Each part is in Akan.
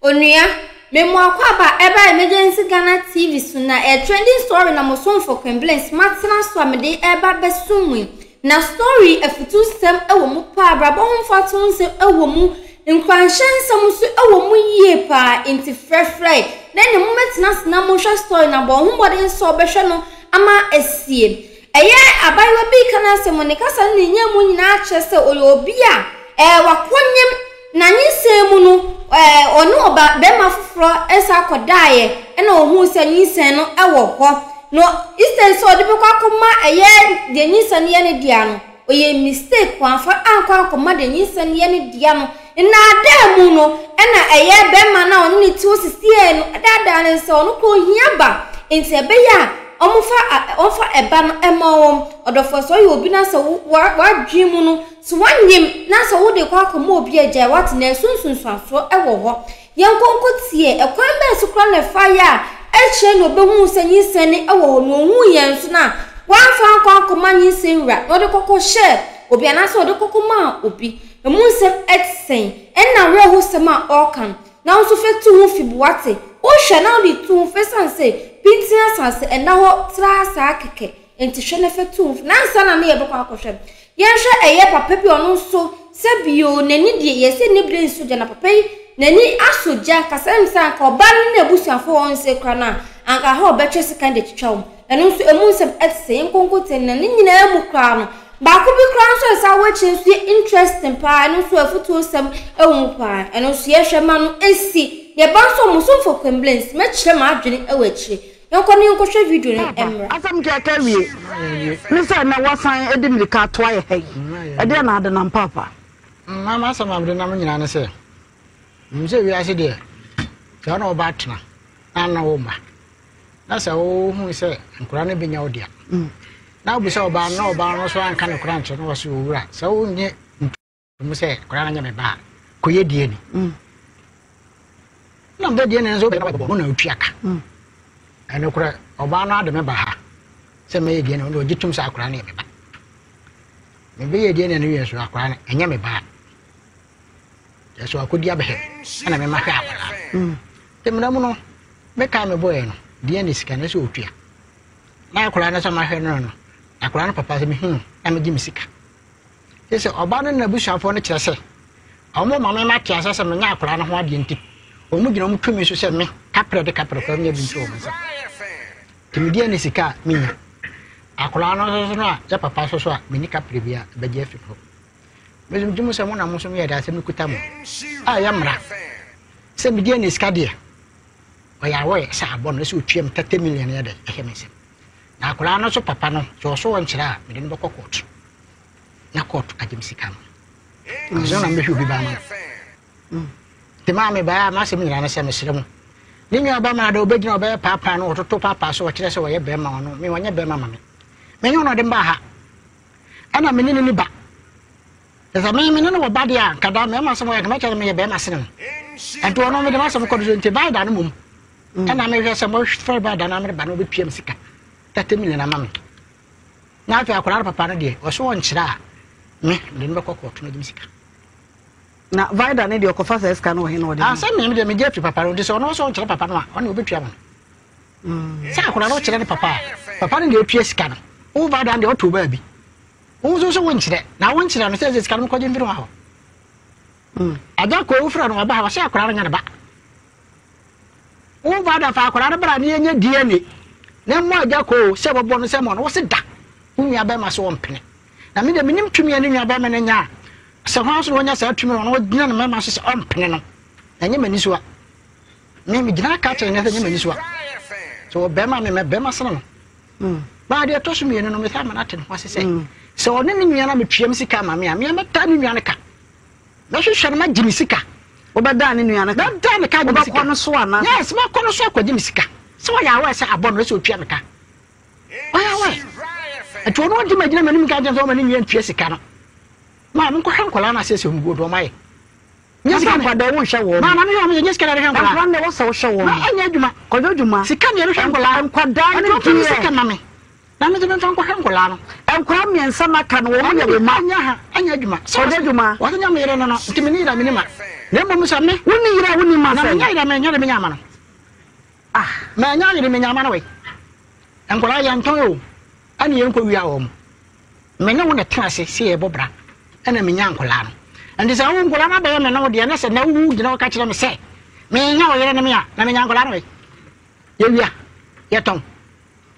Onuya, memo akwaba eba emergency Ghana TV suna a trending story na moson for Queensland smartna so amede eba besumwe. Na story efutu sem ewo mu pa brabo homfatu sem ewo mu nkwanshen sem so ewo mu yie pa inti frefre. Na ne momentina sna mo hwa story na bo hombode so obehwe no ama esie. Eye abayiwa bi kana sem ne kasa ne nya mu nyina achese oyo obi a wakonyem na nyise mu no onu oba be mafufro esa kodaye ena ohun se nyise no ewo ho no isten so de bekwa koma eye de nyise ne ne dia no oye mistake kwanfa ankwa koma de nyise ne ne dia no na ada mu no ena eye be ma na oni ti osisie no dada ne se onu ko hiaba enti ebe ya ofa eba no emawom odofo so yo obi na se wa dwimu no so wanyem na se wo de kwa koma obi agya wat na sunsunsuaso ewo ho yenkonkotie ekwan be so kra na fire eche no behu sanyi sene ewo ho no hu yen so na wanfa kwa koma nyi senra no de kokko share obi na se de kokko ma obi emunsem etsen enna we ho sema okan na so fetu hu fibuate o hwe na di tu fesan se pintia sanse enna ho tra sa keke enti hwe na fetu na nsa na ye bekwa akohwe yenhwe eye papa bi ono so sebio nani die yese ne bre nso je na papa yi nani asoja kasem san ka oba na ebusuafo won se kra na anka ha obetwe sika de twetwam eno nso emunsem etse nkonkote na nyina emu kra no ba ko bi kra nso sa wachi nso interesting pa eno nso afutu osem ewu pa eno nso ye hwe ma no esi ye ba nso musumfo kwemblens me kire ma adwene ewachi yonko ni yonko hwe video ni emra asam ke ka wie ni se na wasan edimilika to aye hey ede na ade na papa mama asam abre na nyina ne se mse wi ase de ka na oba tena na wo ma na se wo hu se nkura ne benya odia na obi se oba na oba no so anka ne kura nche no so wura se wo nye mse kura na nya me ba ko ye die ni na mbe die ne nso be na otuaka ene kura oba no ade me ba ha se me ye die ne no gitum sa akura ne me ba me be ye die ne no yeso akura ne enya me ba yeso akodi abehe ana me mahwe akura temna mu no me ka me boy no die ne sika ne so otua na akura ne so mahwe no akura no papa se me na me gi me sika yese oba no na busuafo no kire se omo mama ma tia se me nya akura no ho ade nti omu gina omu twemi so se me kapre ko nya bi nso omo sa timidie ne sika minya akura no so no ya papa so a me ni kapre bia beje afiko mesum jumu se mo na mo so me da se me kuta mo ya mra se midie ne sika de oya wo sa abon no se otwem 30 million ya de ehemese na akura no so papa no so won kira me de no kokot na court agim sika mo so na me hwe bi ba ma tema me ba ma se me nyina na se me sere mo ni nwa ba ma da obegina oba papa no ototo papa so wakire se wo ye be ma no me wanya be ma ma me nyo no de mba ha ana me ni ba esa me no wo ba dia kada me ma so mo ye kama kire me ye be ma sere no ento no me de ma so ko do nti ba da no mum ana me hwe se mo hwe ba da na me ba no be twem sika 30 million na ma me na afi akora papa no de wo so won kira me de no be kokot no de sika na vaida ne de okofa se ska no he no de ah se me de me je fi papa no de so no so kira papa no a ono obetua mo sa akora no kira ne papa ne de otue sika no o vaida de oto ba bi o so won kira na won kira no se sika no ko je mfiro ha aja ko ufra no ba ha se akora no nya ne ba o vaida fa akora no bra ne nya DNA na mo aja ko se bobo no se mo no wo se da unya ba ma so won pene na me de minim tumi ne nya ba me ne nya se ho so wonya sa tumi no gina na ma so se on pene no na nya mani so a me gina ka che ne nya mani so a so be ma me be ma sene no ba de to so me no me sa ma na ten ho se se one ne nua na me twem sika ma me a me meta ne nua ne ka na hwehwe ma gimi sika wo be da ne nua ne ka da ne ka gimi sika ko no so ana yes ma ko no so ko gimi sika se wa ya wa se abon no se otwa me ka oya wa eto no di ma gina ma ni mi ka je so ma ni nua ntwe sika no ma mo ko hankola na sese hu godo mai nyesika kwada wo hwe wo ma na me me nyesika na hankola na ne wo se wo hwe wo ma anya adwuma ko adwuma sika ne hwe hankola kwada ne ne twe sika ma me na me de me fanko hankola no enkwa miensa na ka no wo ye be ma anya adwuma ode adwuma wo nya me yere no ntimi ni yira me ni ma na mmom sa me woni yira woni ma na nya yira me nya de me nya ma no ma nya yira me nya ma no we enkola ya nton o ani ye nkwa wi a wo mo me nya wo na tra se se ye bobra ana me nya nkola no andi sa wo nkola na ba ye me na wo de na se na wu gina wo ka kire me se me nya wo yere ne me a na me nya nkola no we ye wi a ye ton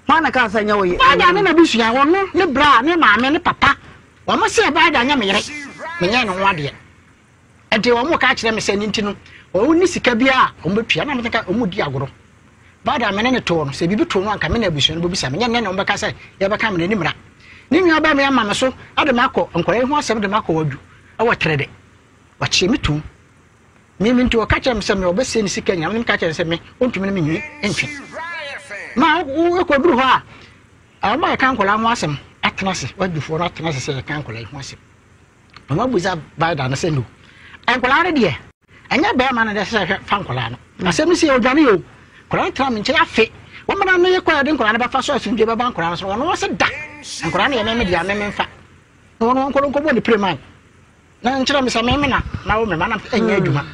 mana ka sa nya wo ye ba da na bi sua wo no ne bra ne maame ne papa wo mo se ba da nya me yere me nya no ho ade enti wo mo ka kire me se ni ntinu wo ni sika bia wo betua na me ka wo mu di agoro ba da me ne to no se bibi to no anka me na abusua no bo bisa me nya ne wo be ka se ye be ka me ni mra ni nwa ba me ama me so ade makọ nkore ho asem de makọ wadu awo trede wa chi me tu me nti ka kire me se me wo be se ni sika nya me ka kire se me ontumi ne me nyi entwi ma wo ko duru ho a ma ka nkola ho asem atena se wadufo no atena se se ka nkola ho asem ma buza ba da na se no nkola re de anya ba ma na de se fa nkola no asem se o dwane yo kola tra me nche afe wo ma na no ye kwa de nkola na ba fa so asem je ba nkola no so wo no se da nkola na ye me dia me mfa no no nkola nkobo ni preman na nchira me se me na wo me ma na anya adwuma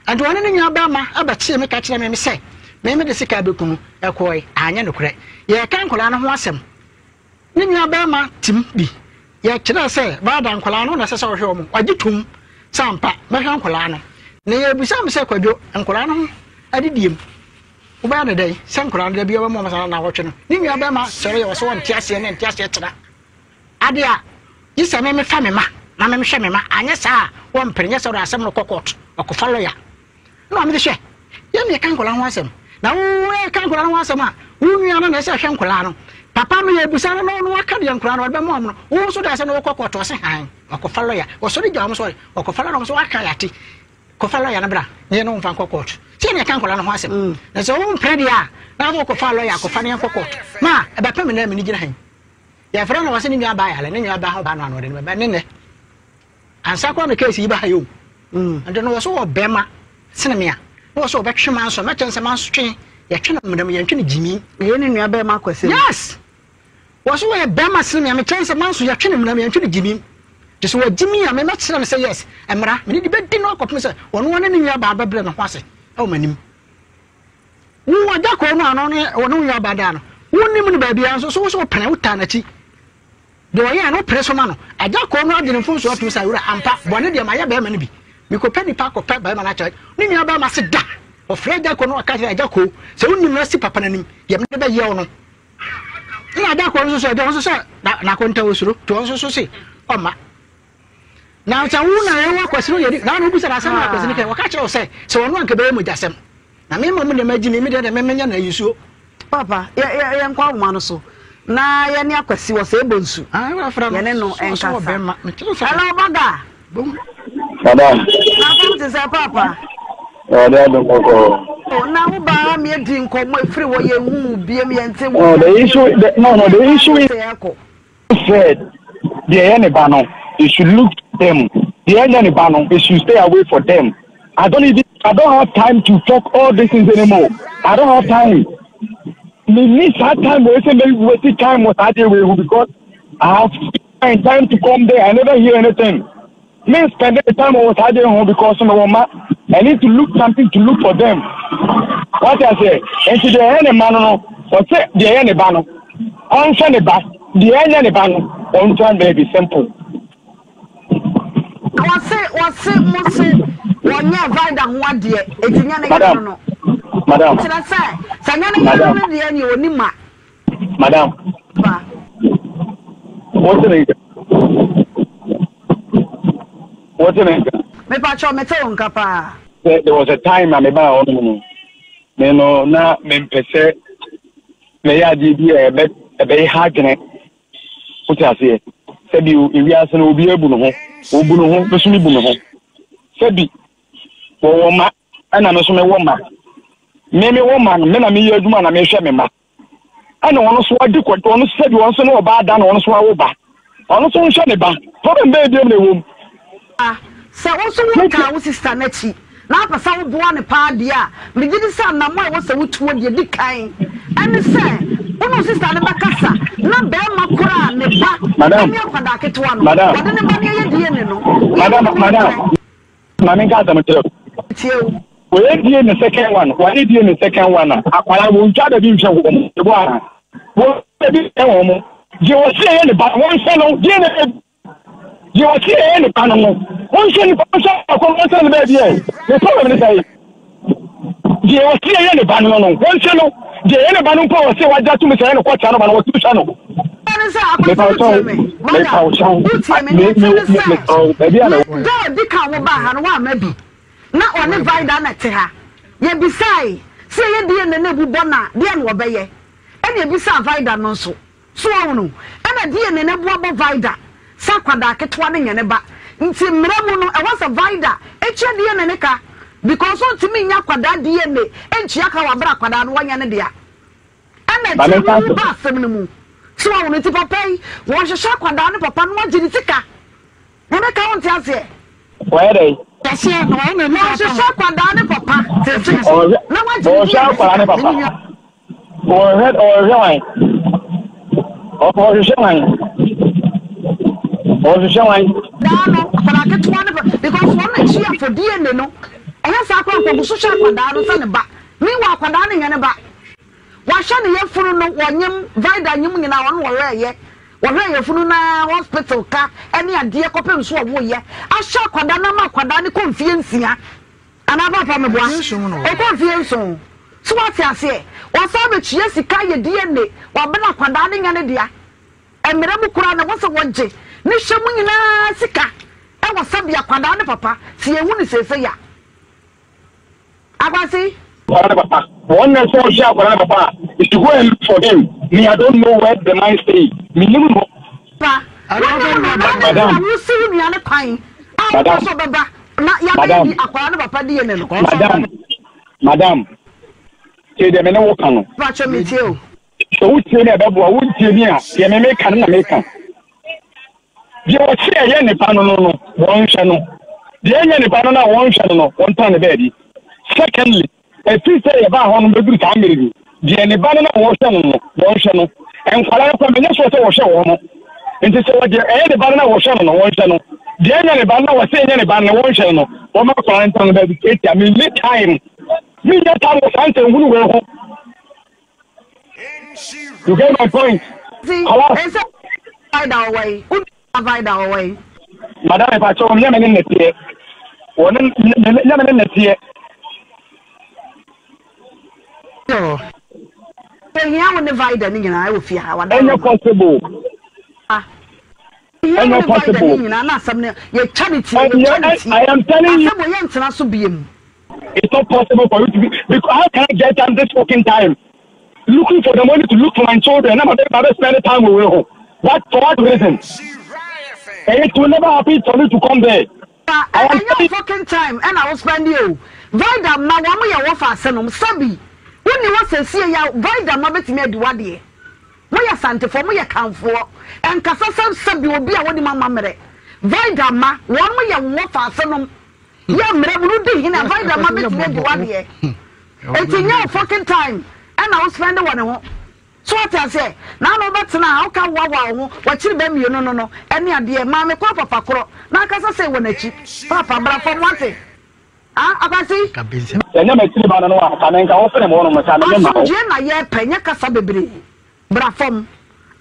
anto wona ne nya ba ma abachi me ka kire me se me de sika bekunu ekoi anya nokure ye kan kola no ho asem ni nua ba ma tim bi ye kire se ba da nkola no na se se wo hwe mo wagitum sampa me hwe nkola no ne ye bisa me se kwadwo nkola no adidiem wo ba na dai se nkola no da bi wo mo masana na wotwe no ni nua ba ma sere ye wo so ntia se ne ntia se tira ade a yisa me fa me ma na me hwe me ma anya sa wo mprenye se wo asem no kokot okofa lawyer no am de hwe ye me kan kola ho asem na wo kan kola no asema wo nua na se hwe nkola no papa no ye busa no no aka de nkola no be mo no wo so da se no kokoto se han okofa lawyer wo so de jam so okofa lawyer no so aka yati kofa lawyer na bra ye no mfa kokoto se ne kan kola no asem na se wo mpre dia na wo kofa lawyer kofa ne kokoto ma e ba pem na me ni gina han ya fra no wase ni nua ba ya le ni nua ba ho ba no de be ne ansa kwa me case yi ba ha yo and no wo so wo bema sinemia wo so betwe man so mechense man so twen ye twen madam ye twen jimi ye ni nua be ma kwese yes wo so wo be ma sinemia mechense man so ye twen madam ye twen jimi just wo jimi a me mechira me say yes emra me di be di no akopem say wono wona ni nua ba bebre no kwase o manim wo waja ko no ano ne wono nua ba da no wonim ni ba bia so wo so pene wuta na chi de wo ye no preso ma no aja ko no de no fun so atum say wura ampa bone de ma ya be ma ne bi biko pedi pa ko pe ba ma na cha ni nua ba ma se da o freda ko no aka ja ko se unni na si papa nanim ye me be ye no na da ko so de so na ko nta osuro to so se o ma na cha wu na ye wa kwasiro ye na no busa na sa na kwasiro ke wa ka che o se wono anka be mu jasem na me mo ne ma gini me de me menya na yisuo papa ye nkwa wo ma no so na ye ne akwasi wo se bonsu wa fra no ye ne no enkasa hello baga Madam. What is a papa? Oh, they don't go. Oh, now buy me a drink or my free way you be me and say, oh, the issue is said the any banner, you should look at them. The any banner, you should stay away from them. I don't have time to talk all these things anymore. I don't have time. Me miss that time wasting time was I way because I have time to come there. I never hear anything. Me spend the time I was hiding home because of my mama. I need to look something to look for them. What I say, and to the any man, or say the any banner, on Sunday back, the any banner, on time may be simple. What's it, one year, Vanda, 1 year, 18 years, Madam, should I say, Madam, what's the name? What's the name? Me pacho me te on kapa. There was a time I meba on me no na me pese me ya di bi e be ha gene. What you say? Say bi wi ase no obi ebu no ho. Obu no ho, be so mi bu no ho. Say bi wo ma ana no so me wo ma. Me wo ma no me na me ye aduma na me hwe me ma. Ana wono so adi kwato wono say bi wono so no ba da na wono so wo ba. Wono so hwe ne ba. Problem be dem na wo. So also one can sister Nechi. Now, for some one a party, me didn't say, no more was a wood toward your decline. And say, Uno sister ne bakasa na be makora ne ba. Madam. Me akwada ketewa no. Madam. Wode ne ba ne ye die ne no. Madam. Mami ga am tell. Tiew. We die the second one. Why die the second one? Akwara wo ntwa da bi nhwe wo mo. Ebo ara. Wo bi e wo mo. Je wo se ne ba won se no die ne je wo se ne ba no. Won se ne ba so ko mo se ne ba die. The problem is say je wo se ne ba no no. Won se no je ne ba no ko wo se wa ja tu me se ne ko cha no ba no wo tu cha no. Me pa so na one vida na te ha ye bisai se ye de ne na bu bona de na obeye ene bisa vida no so so wono ena de ne na bu abo vida sa kwada ketwa ne nyane ba nti mramu no e wasa vida eche de ne ka because on timi nya kwada de ne enchi aka wa bra kwada no wanya ne de a ena de ba asem ne mu so wono ti papa yi wo hwehwe kwada ne papa no wagiri tika ne ka won ti ase where dey Kasi no na no se kwada ne papa. Na wa ji. O sha kwada ne papa. O head or join. O join. O join. Da no para ke to one because one na chia for DNA no. E ha sa kwa ko so sha kwada no se ne ba. Mi wa kwada ne nya ne ba. Wa sha ne yefunu no wonyem vida nyim nyina won wo reye. Wọ́n yẹ funu na hospital ka ẹni adìẹ kọ́pẹ́ nso ọ̀wọ́ yẹ aṣọ àkwàdá náà má àkwàdá ní kọ́nfìyẹ nsia anábà pa mi bọ́ ẹ kọ́nfìyẹ nso tí wọ́n ti àṣẹ wọ́n sọ bẹ tuyẹ sika yẹ DNA wọ́n bẹ na àkwàdá ní yẹn dìá ẹ̀mẹ̀rẹ̀ mu kura na wọ́n sọ wọ́n gye ní hyẹ́ mu nyinaa sika ẹ wọ́n sẹ́bi àkwàdá ní papa tí ehu ní sèse yà agbasi. One man saw Shah Papa is to go and look for him. Me, I don't know where the man stay. Minimum. Madam. Madam. Say the men walk on. So who say that who tell me? The American American. You will say any panel, one channel. The any panel, one channel, one time baby. Secondly, if you say about how many times you the banana was no, and Kalapa Minister was show. And this is what the banana was shown on one channel. The any banana was saying any banana one channel. One more client on the I mean, mid time. Me that time was answering who were home. You get my point. Avoid our way. Madam, if I saw him in the year, one in the year. No. Here when the vida ni na I will fear how Any possible. Any possible. Na some your charity. I am telling you. It's not possible for you to be because how can I get time this fucking time? Looking for the money to look for my children. I'm not spending time with you. What for what reason? And it will never happen for me to come there. I am fucking time and I will spend you. Vida na wa mo ye wo fa asenum sabi. Woni wo sese ya vida ma betimi aduwade mo ya santefo mo ya kanfo en kasasam sabi obi a woni mama mere vida ma wo mo ya wo fa asenum ya mere buru di hina vida ma betimi aduwade etinya fucking time and I will spend one ho so what I say na no betena how ka wa ho wa chiri ba mienu no ene ade ma me kwa papa kro na kasase wo nachi papa bra from what Abasi. Enya metiri ba no aka na nka wo fere mo no maka na ma. Je na ye penya kasa bebre. Bra fam.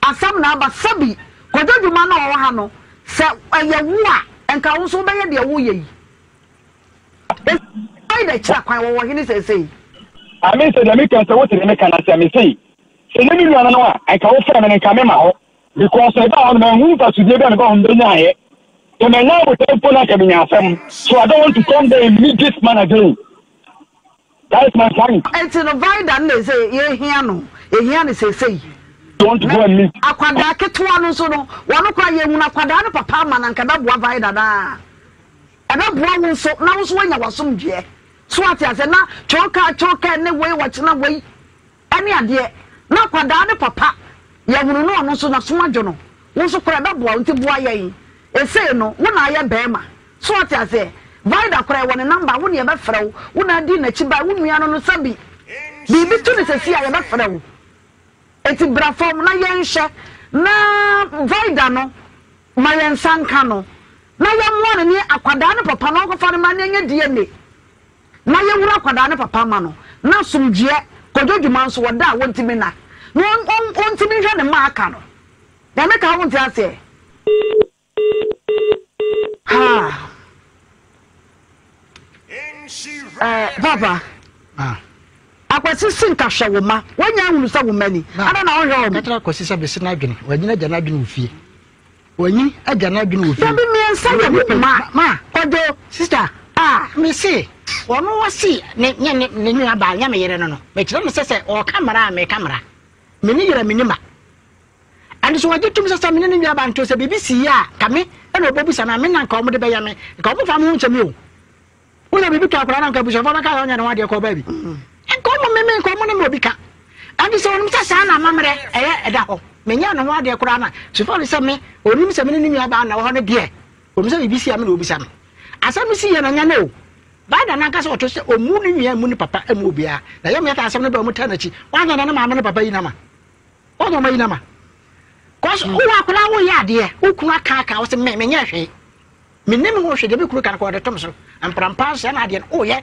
Asam na aba sabi. Kododuma na wo ha no. Se ye wu a nka wo so be ye de wo ye yi. Ai da kira kwan wo hini sesei. Ami se de me kan se wo tiri me kan na se me sei. Se ne bi no no a nka wo fere me nka me ma ho. Because e ba on me hu fa su de be na ba on be nya ye. So now we so I don't want to come there and meet this man again. That is my point. And to the vida and they say, yeah, here no, here say. Don't go and meet. Aquada Ketuano so no, one of you when Aquadana papa man and Kadabua vida. And I brought so now when I was some year. Swat as a na choker, and the way watching away. Any idea? Now Quadana papa, you will know no so na Sumajono. Also Quadabua until boy. Say no, when I am Bema. So what I say, Vida cry one number, when you have a fro, when I didn't chiba, when we are on the subby. Bibi to the sea, I have a fro. eti brafom na yenhye na voida no ma yensanka no na yemwo ne akwada ne papa no ko fa ne ma ne nye DNA na yewura akwada ne papa ma no na somdue kododwuma nso woda wontimi na no ontimi hwe ne ma aka no na me ka wonti ase ha papa akwasi sinka hwe wo ma wanya hunu sa wo mani ada na wo hwe wo metra kwasi sa besi na adwene wanyina gya na adwene ofie wanyi agya na adwene ofie sabi me ensa ya ma kodo sister me say wono wasi ne nwa ba nya me yere no me kire no sese o kamera me kamera me ni yere me ni ma ande so waje tum sese me ni nwa ba nto se BBC ya kame e no bobu sana me nanka o mo de be ya me ka o mo fa mo nchemi o una bibi to akora nanka bu so fa ba ka onya na wade ko ba bi enko mo me enko mo ne mo bi ka ande so wono sese na mamre eda ho me nya no wade akora na so fa se me onim se me ni nwa ba na wo ne de onim se BBC ya me no obi sa me asam si ye na nya na o bada na kasa oto se omu ni nua mu ni papa emu obia na yem yata asem ne ba mu tanachi wanya na ma me papa yi na ma o do ma yi na ma cause wo akula wo ya de ukun aka wo se me nya hwe me nem ho hwe de be kuru kan ko de tom so amprampa se na de o ye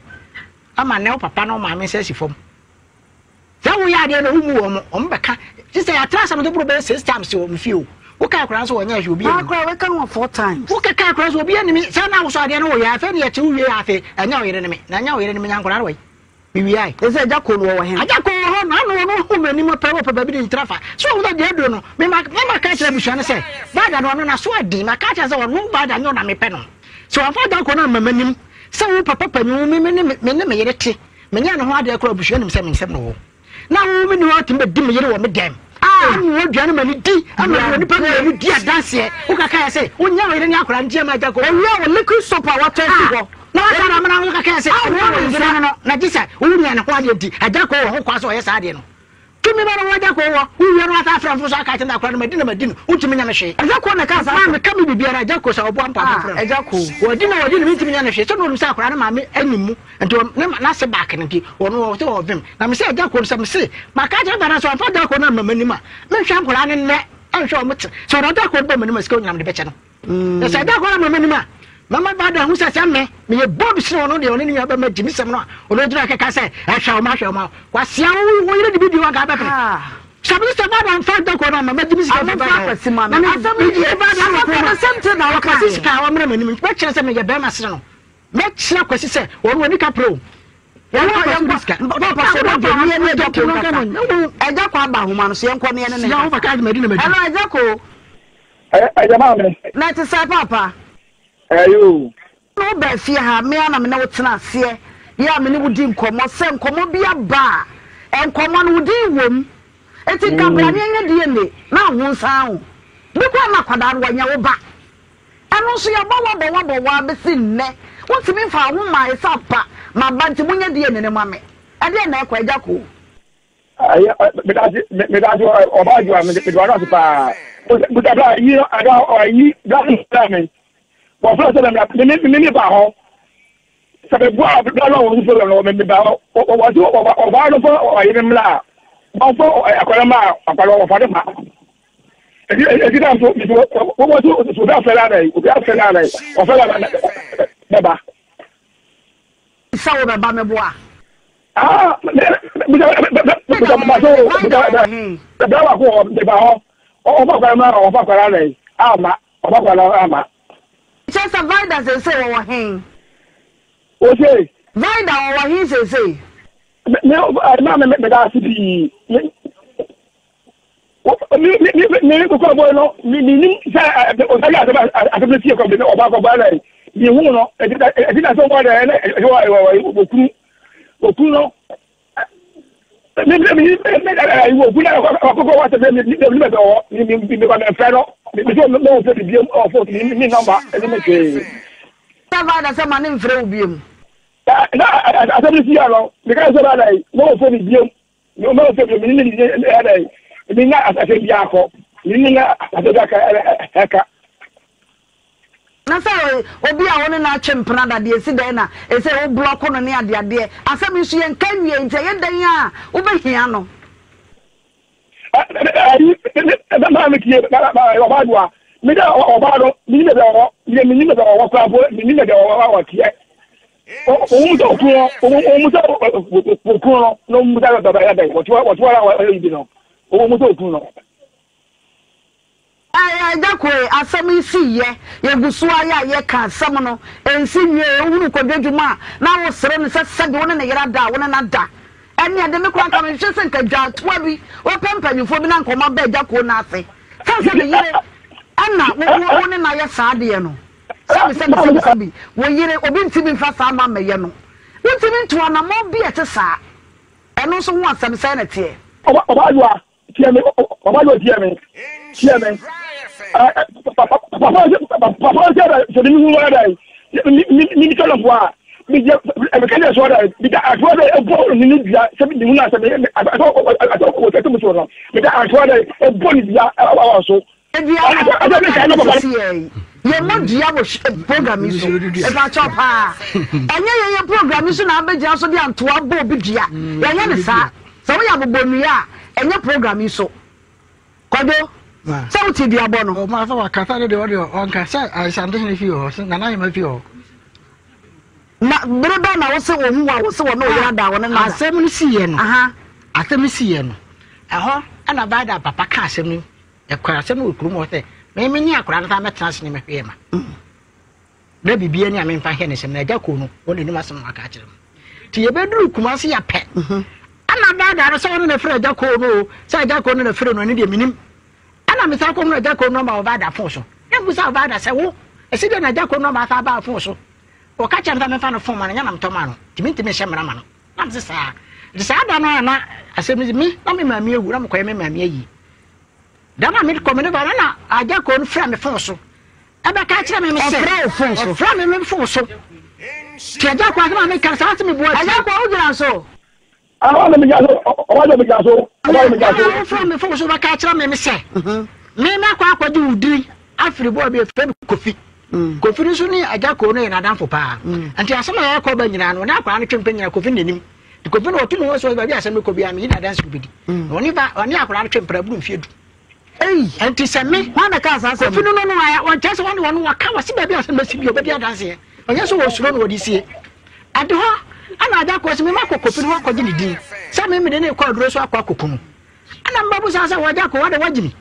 ama ne papa no ma me se si fom ya wo ya de no umu wo mo o mbeka ti se ya trasa no de bro be 6 times wo mfio wo ka akura so wonya hwe obi enu akura we kan 4 times wo ka akura so obi enu mi se na wo so ade no wo ya afa ne ya che wie afa anya wo yere ne me na anya wo yere ne me nyankura no we mi wi ai ese jako no wo he ajako ho na no ho mani mo pa wo pa bi ni trafa so wo da de do no me ma ka kire bushua ne se bada no no na so adi ma ka kire se wo no bada nyo na me pe no so afa da ko na mamanim se wo papa panyu me yere te me nya no ho ade akura bushua nim se me nsem no wo na wo me ni wo timbe di me yere wo me dem wo dwane mani di ama ni pa ni di adanse wo kaka ya se wo nya wo yere ni akura ndia ma ajako wo wo liquid soap a wato si ho na wa na mana wo kaka ya se wo yere no na gisa wo nya na ho ade di ajako wo ho kwa so ye sa ade no tumi ba wo ajako wo yere no ata afran fo so aka tenda akura no madina wo tumi nya me hwe ajako na ka sa ma me ka mi bibia ajako sa obo ampa afran ajako wo di na mi tumi nya me hwe so no sa akura na ma me animu ento na se back ne di wo no wo se wo vim na me se ajako so me se ma ka je ba na so ampa ajako na mamani ma me hwe akura ne ne anhwe o mut so na ajako ba mani ma sika onyam de beche no na se ajako na mamani ma mama ba da hu se me ye bob sino no de oni ni ba ma jimi sem no ono dira ka se ahwa o ma kwa sia wo yire de bi wa ga ba pe sabi se ba da fa da ko na mama jimi sika ba ba si ma na asam ni ba da ko na semte na wa ka sika wa mra mani me kire se me ye ba ma sino no me kire kwasi se wo ni ka pro ya na sika ba pa so ba ni ne da ko ka eja ko aba huma no so ye nko ne ne ya ho ba ka ma di na ma di ala eja ko eja ma me na ti sa papa ayo no ba fie ha me ana me na wotena ase ya me ne wudi nkomo se nkomo bia ba enkomo no wudi wom eti kabra ne nya die ne na ho nsan ho bi kwa na kwada no wanya wo ba eno so ya bo wa be si nne wotimi fa ho ma isa pa ma ba nti munya die ne ma me ade na ekwa eja ko aya me da oba ju me do ara pa bu da yi ada yi da me wọ́n fẹ́ sẹ́lẹ̀ mi ní bá họ sẹ́lẹ̀ bú àwọn ọ̀hún fún ọ̀nà ọ̀mẹ́mí bá họ wọ́n tí ọ̀bá ọ̀dọ́ fún ọ̀yẹ́ mi la wọ́n fún ẹ̀kọ́lẹ́ máa àpàlọ́ ọ̀fà dé máa èdè náà tó wọ́n tí òbí àfẹ́ lára yìí ọ̀fẹ́ lára bẹ́bà. sáwọ́ bẹ́ẹ̀ bá mi bọ́ a. bẹ́ẹ̀ wà kó ọ̀bá họ ọ̀fà àpàlọ́ máa ọ̀fà àpàlọ́ rẹ̀ àmà ọ̀fà àpàlọ́ àmà. Just a vida say wa hin. O say vida wa hin say. Me da sibi. Me ko ko boy no ni sa o sa ya ata me tie ko be o ba ko ba lai. Ni hu no e di na so mo da e oku no. Me wo ku na ko wa se me me do ni ba me fra no. Me so no se bi o fo ni number e me che. Ta va da se ma ni mfre obiem. Na asabri si alo me ka so ba dai no fo ni biem. No me so bi ni dai. Ni na asase bi akọ. Ni na asase ka na say obi a woni na atwempena da de esi dan na e say wo block no ne ade ade asem nso ye nka wie nte ye dan a wo behia no na me tie Obadua me da Obado me ne da me ne da wa kwa bo me ne da wa tie o mu so ku no mu da da ya da what wa yi no o mu so ku no Aya dakwe asem si ye yegusu aya ye ka asem no ensi nwie ehunu kodwedwuma na wo sere ne sese de wona ne yera da wona na da ene ade me kwa ka me hwese nka dwatwa bi wo pempanyufo bi na nkoma ba dakwo na ase sase de yere ana wo ne na ye saade ye no sabe bi wo yere obi ntimi mfa sa ma meye no ntimi nto na mo bi ete sa eno so wo asem sai na tie Obadua tie me Obadua tie me papa so ni mu wada ni to lo wa mi je e ka le so da bi da atwa da e bo ni bia se bi ni na se me ato ko te mu so no mi da atwa da e bo ni bia awa so ye mo dia wo program so e ba chop ha enye ye program so na abegia so dia ntoa bo bi dia ye ne sa so wo ya bobonu ya enye program so kwado so uti dia bo no o ma fa kasa de o nka sa asante ne fi o na na ma fi o na breba na wo se wo hu wa wo se wo no ya da wo na asem ni si ye no aha asem si ye no eho ana ba da papa ka asem ni e kwa asem no kuru mo se me ni akura na ta metena se ni me hwe ma na bibia ni ame mfa he ne sem na ja ko no wo ne ni masem aka kire ti ye beduru kuma se ya pe ana ba da so no na fere ja ko no se ja ko no na fere no ni de minim ana me sa ko no ja ko no ma ba da fon so e bu sa ba da se wo e se de na ja ko no ma sa ba fon so o ka cha nta me fa no fon ma na na mtoma no timi hye mra ma no na me sa de sa da no na asem mi na me ma mi ewu na me koye me ma mi ayi da na me ko me ba na aja ko no fra me fon so e ba ka kire me se fra me fon so ti aja ko asem me ka sa me bo aja ko o gira so awa me jaso fra me fon so ba ka kire me se me kwa akwaji udiri afiri bo be fe kofi kofi so ni aja ko no na danfo pa anti asem ya ko ba nyina no na akwa no twempe nyina kofi nenim di kofi no otu no so ba bi asem ko bi am nyina danse bi di oni akwa no twempe buru mfiedu anti seme wa na ka sa asem kofi no ya won tese won waka wasi ba bi asem ba si bi oba bi adanse onye so wo suro no wodi sie ade ho ana aja ko se me ma kofi no ko gini din sa me de ne ko duro so akwa kokunu ana mbabu sa waja ko wada wajini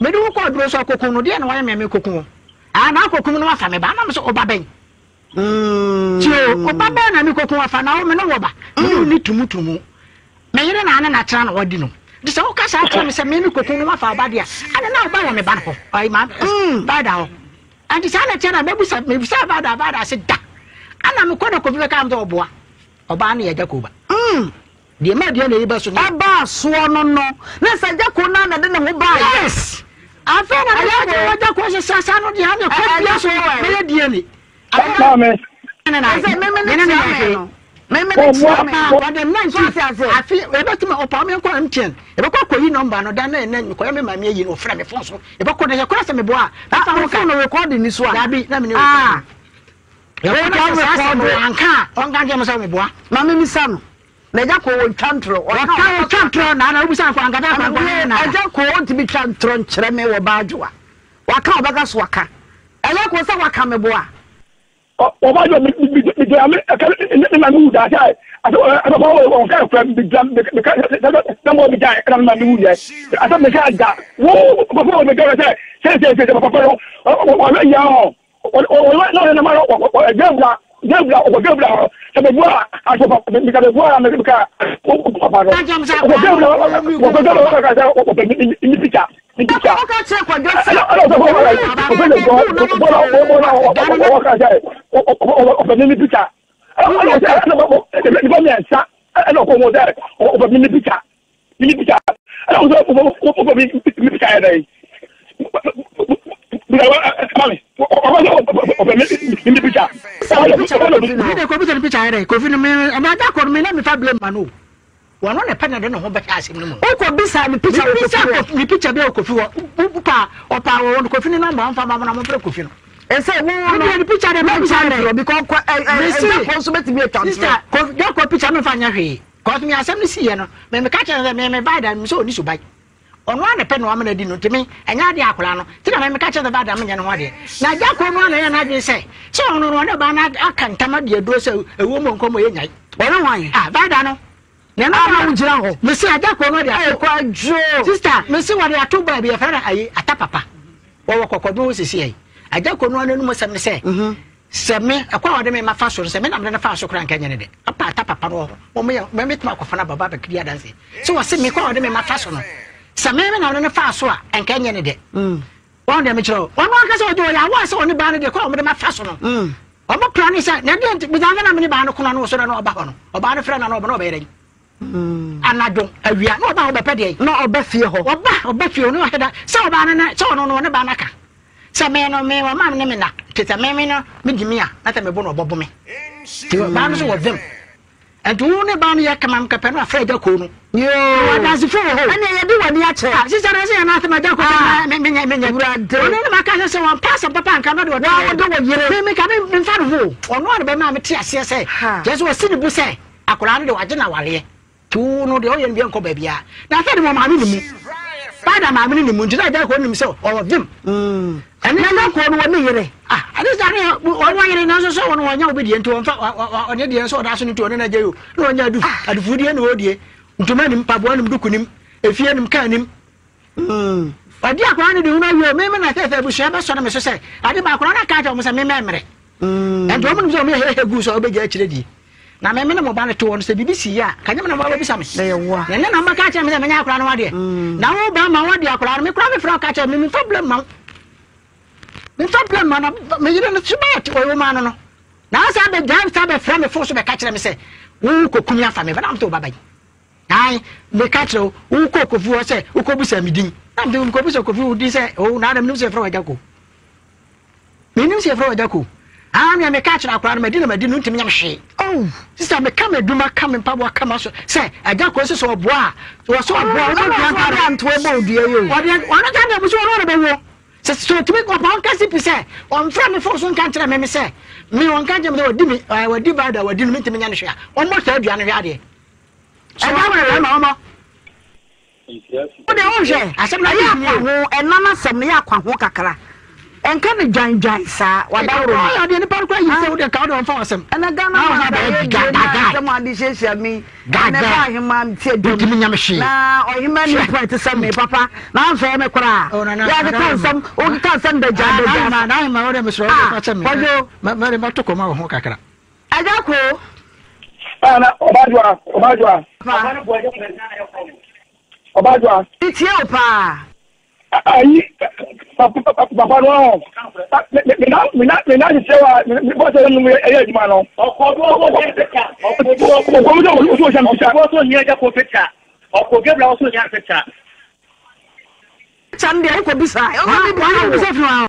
me de ko duro so kokunu de na wa me kokunu ana kokunu no afa me ba na me so oba ben tio oba ben na me kokunu afa na o me no woba ni tumutumu me yire na ana na tra na wadi no de se o ka sa tra me se me kokunu no afa oba dia ana na oba ya me ba no ai ma ba da ho anti sa na tra na me busa ba da se da ana me ko na kofi be ka am to oboa oba na ye jakoba de ma de na yi ba so no aba so no na sa jako na na de ne ho ba yes afena na waja ko se sasa no de ha ne ko bia so me de ni Amen. afi ebetuma opa me ko MTN ebekọ koyi number no dan na ko me ma me yi no fra me phone so ebekọ de ko se me bo a na fa ho no record ni so a bi na me ne ya ko record anka onga je me so me bo a ma me misa no na ja ko won twantro o ka twantro na obusa ko anga da ko na ja ko won ti bi twantro nkyere me wo baadwoa waka obaga so waka ele ko se waka me bo a Oba yo mi ame na mu da sai asa ba o ka from big jam na mo bi dai na ma mu ya asa me ka da wo ba me ga sai papa no o ya o na ma o jabla se be boa aso mi ka be boa me ka o papa no o be ni pita ni pita ka che kwa jo Wano ne pena de no ho be asem no mo ko bisa ni picture be kofi wo bupa opa wo kofi ni number amfa ma na mo pre kofi no ese wo ni picture de be picture because ko so beti be transfer ko de ko picture no fa nya hwe ko mi asem ni si ye no me ka che me ba da mi so ni so bai ono ana pe no amana di no timi enya de akola no ti na me ka che ba da me nya no de na ja ko no na ya na de se ono no ba na aka ntama de do se ewo mo nkomo ye nyai ono wan ba da no na na wo jira ho me se aja ko no de akwa jo sister me se wo de ato ba bi e fara ayi atapapa wo kokodo wo sisi ai aja ko no anu mo se me se seme akwa wode me mafa so se me na me na fa so kra nka nya ne de papa no wo me tuma ko fana baba ba kiri adanse so wo se me kwa wode me mafa so no seme me na me na fa so a nka nya ne de won de me kiro won aka se wo ya wa se woni ba ne de kwa me mafa so no omo plan is na de me za na me ba no kono no so na oba ho no oba no fra na oba no oba yere anadwo awia na oba oba pede na oba fie ho oba fie no heda se oba na se ono no ne ba naka se me no me wa mam ne me na teta me no me dimi a na ta me bo no obobo me ti ba no so wo them and who ne ba no ya kamam kape no afra ja ko no yo wa si fo ho ana ye de wani a che si se na se na ta ma ja ko me bura de no ne ma ka se wan pass papa nka no de wo yire me ka me fa no ho ono ne be ma me ti ase se just wo si ne bu se akora no de wa je na wale tu no de o ye bi enko ba bia na fa de mo ma me ni mu Father, my mini munjina da ko nim so all of them. And na ko no wani yere. Ade sare won wa yere na so won wanya obedient won fa onye de so da so ni to na jeyo. Na wanya du. Adufu de na odie. Ntuma nim pabo nim dukunim. Efie nim kan nim. Ade akwa ne de hu na yo me na tefe bu hye be so na me so se. Ade ba akwa na ka ta mo se me memre. And do mo nim so me he gu so obeja akire di. Na me no mo ba ne to won se BBC ya kanyem na mo bisa me na yewa ne na maka cha me se me nya akura no wade na wo ba ma wade akura no me kura me fra ka cha me problem ma na me yire no tibet o ma no na sa be dan sa be fra me fo so be ka cha me se wo kokumi afa me ba na mto baba yi ai me ka cha wo kokofu o se wo ko bisa me din na mto ko bisa kofu wo din se o na adam no se fra wa jako me nim se fra wa jako me me catch na akura no medina medina ntimi nyam hwe sister me come eduma come pabo come so say aja ko so oboa wo so oboa no dia ka nto ebo odua yo wona ka na bu so wona be wo se so timi ko pa ka sipi say on fra me fo so nka ntra me say me won ka je me wadi me wadi ba da wadi me ntimi nyam hwe on mo sa adua no hwe ade so wa ma ma o de o hwe asem na ya kwa ho enana sem na ya kwa ho kakra enka ne janjan sa wadawro ya de ne parko yi se wo de ka do fa wasem ana ga na ga ma di shesia mi ga na ba hima tie do mi nyam hwe na o hima ni point sam me papa na fa me kora ya ga kan sam o kan sam da jada na ma wo de me so fa cha me ma ma to ko ma ho kakra aja ko ana obajwa itie opa ayi papa no me na se wa me bo se no e juma no okodo so nya ja ko peta okogebla o so nya peta chande ko bisa o ma bi bisa fwa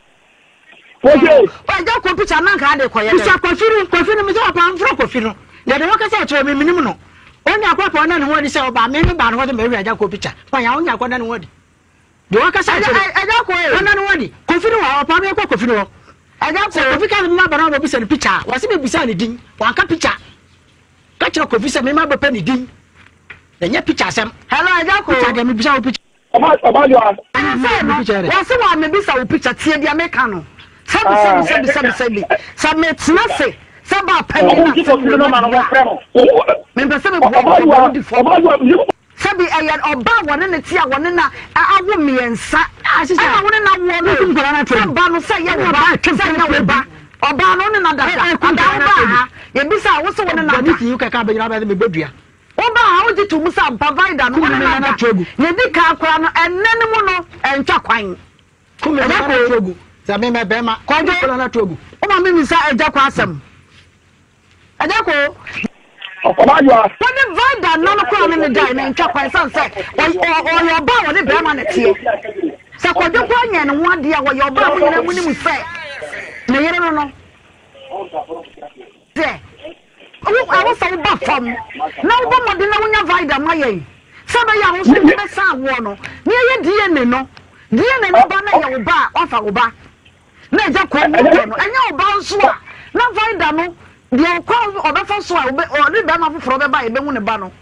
oje o ja ko peta na ka de ko ye bisa kofiru me so pa mfro kofiru de de waka se cho me minim no onya kwa pa na ne ho di se oba me ba no ho de me wi ja ko peta pa ya onya kwa na ne ho di do waka sa aja ko e na no wadi kofi no wa pa me ko kofi no aja ko kofi ka me ba na be bisa ni picture wase be bisa ni din wa ka picture ka kira kofi se me ma be pa ni din na nya picture sam hello aja ko picture ga me bisa wo picture obajo wase wa me bisa wo picture tie dia me ka no sabi sa me tna se saba pa ni na no ma no frɛ no me be se me obajo sabi ayan oba wona ne tia wona na awo miensa ana wona na wo no nkora na twa ba no say ye ba twese na we ba oba no ne na dada ba ye bisa wo so wona na ba ti ka ba nyina ba me bedua oba ha wo jitu musa provider no wona na twagu ye di ka akora no enne mu no entwa kwan kumi na twagu za me me be ma kwajo na twagu o ma me misa eja kwa asem eja ko Obajwa woni vida no no kwa ne dai na ntwa kwan san se o yo ba woni be ma na tie se kwadwo kwa nya ne ho ade a wo yo ba mo nyina mu ni mu se na yere no se o awo sa ba fam na wo mo de na wonya vida ma ye se ba ya ho se be sa wo no ne ye die ne no ba na ye wo ba ofa wo ba na eja kwa no enya wo ba nso a na vida no de kwa obefa so a ode be ma foforo be ba e be hu ne ba no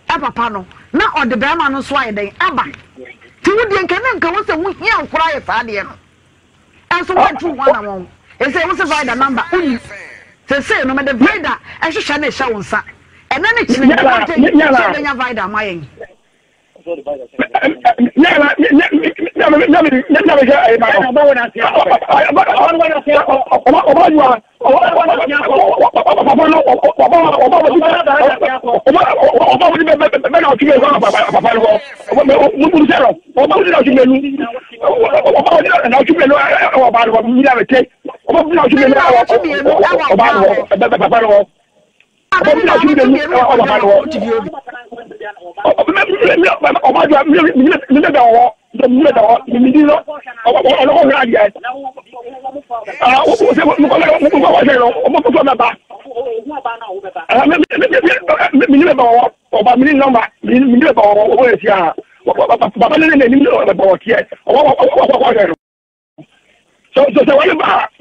e papa no na ode be ma no so a den aba ti wo de nka na nka wo se wo hia nkora ye saa de no enso wo tu ho na won e say wo se Vida number uni say no me de Vida e hwehwe na e hya wo nsa ena ne kire nya Vida mayen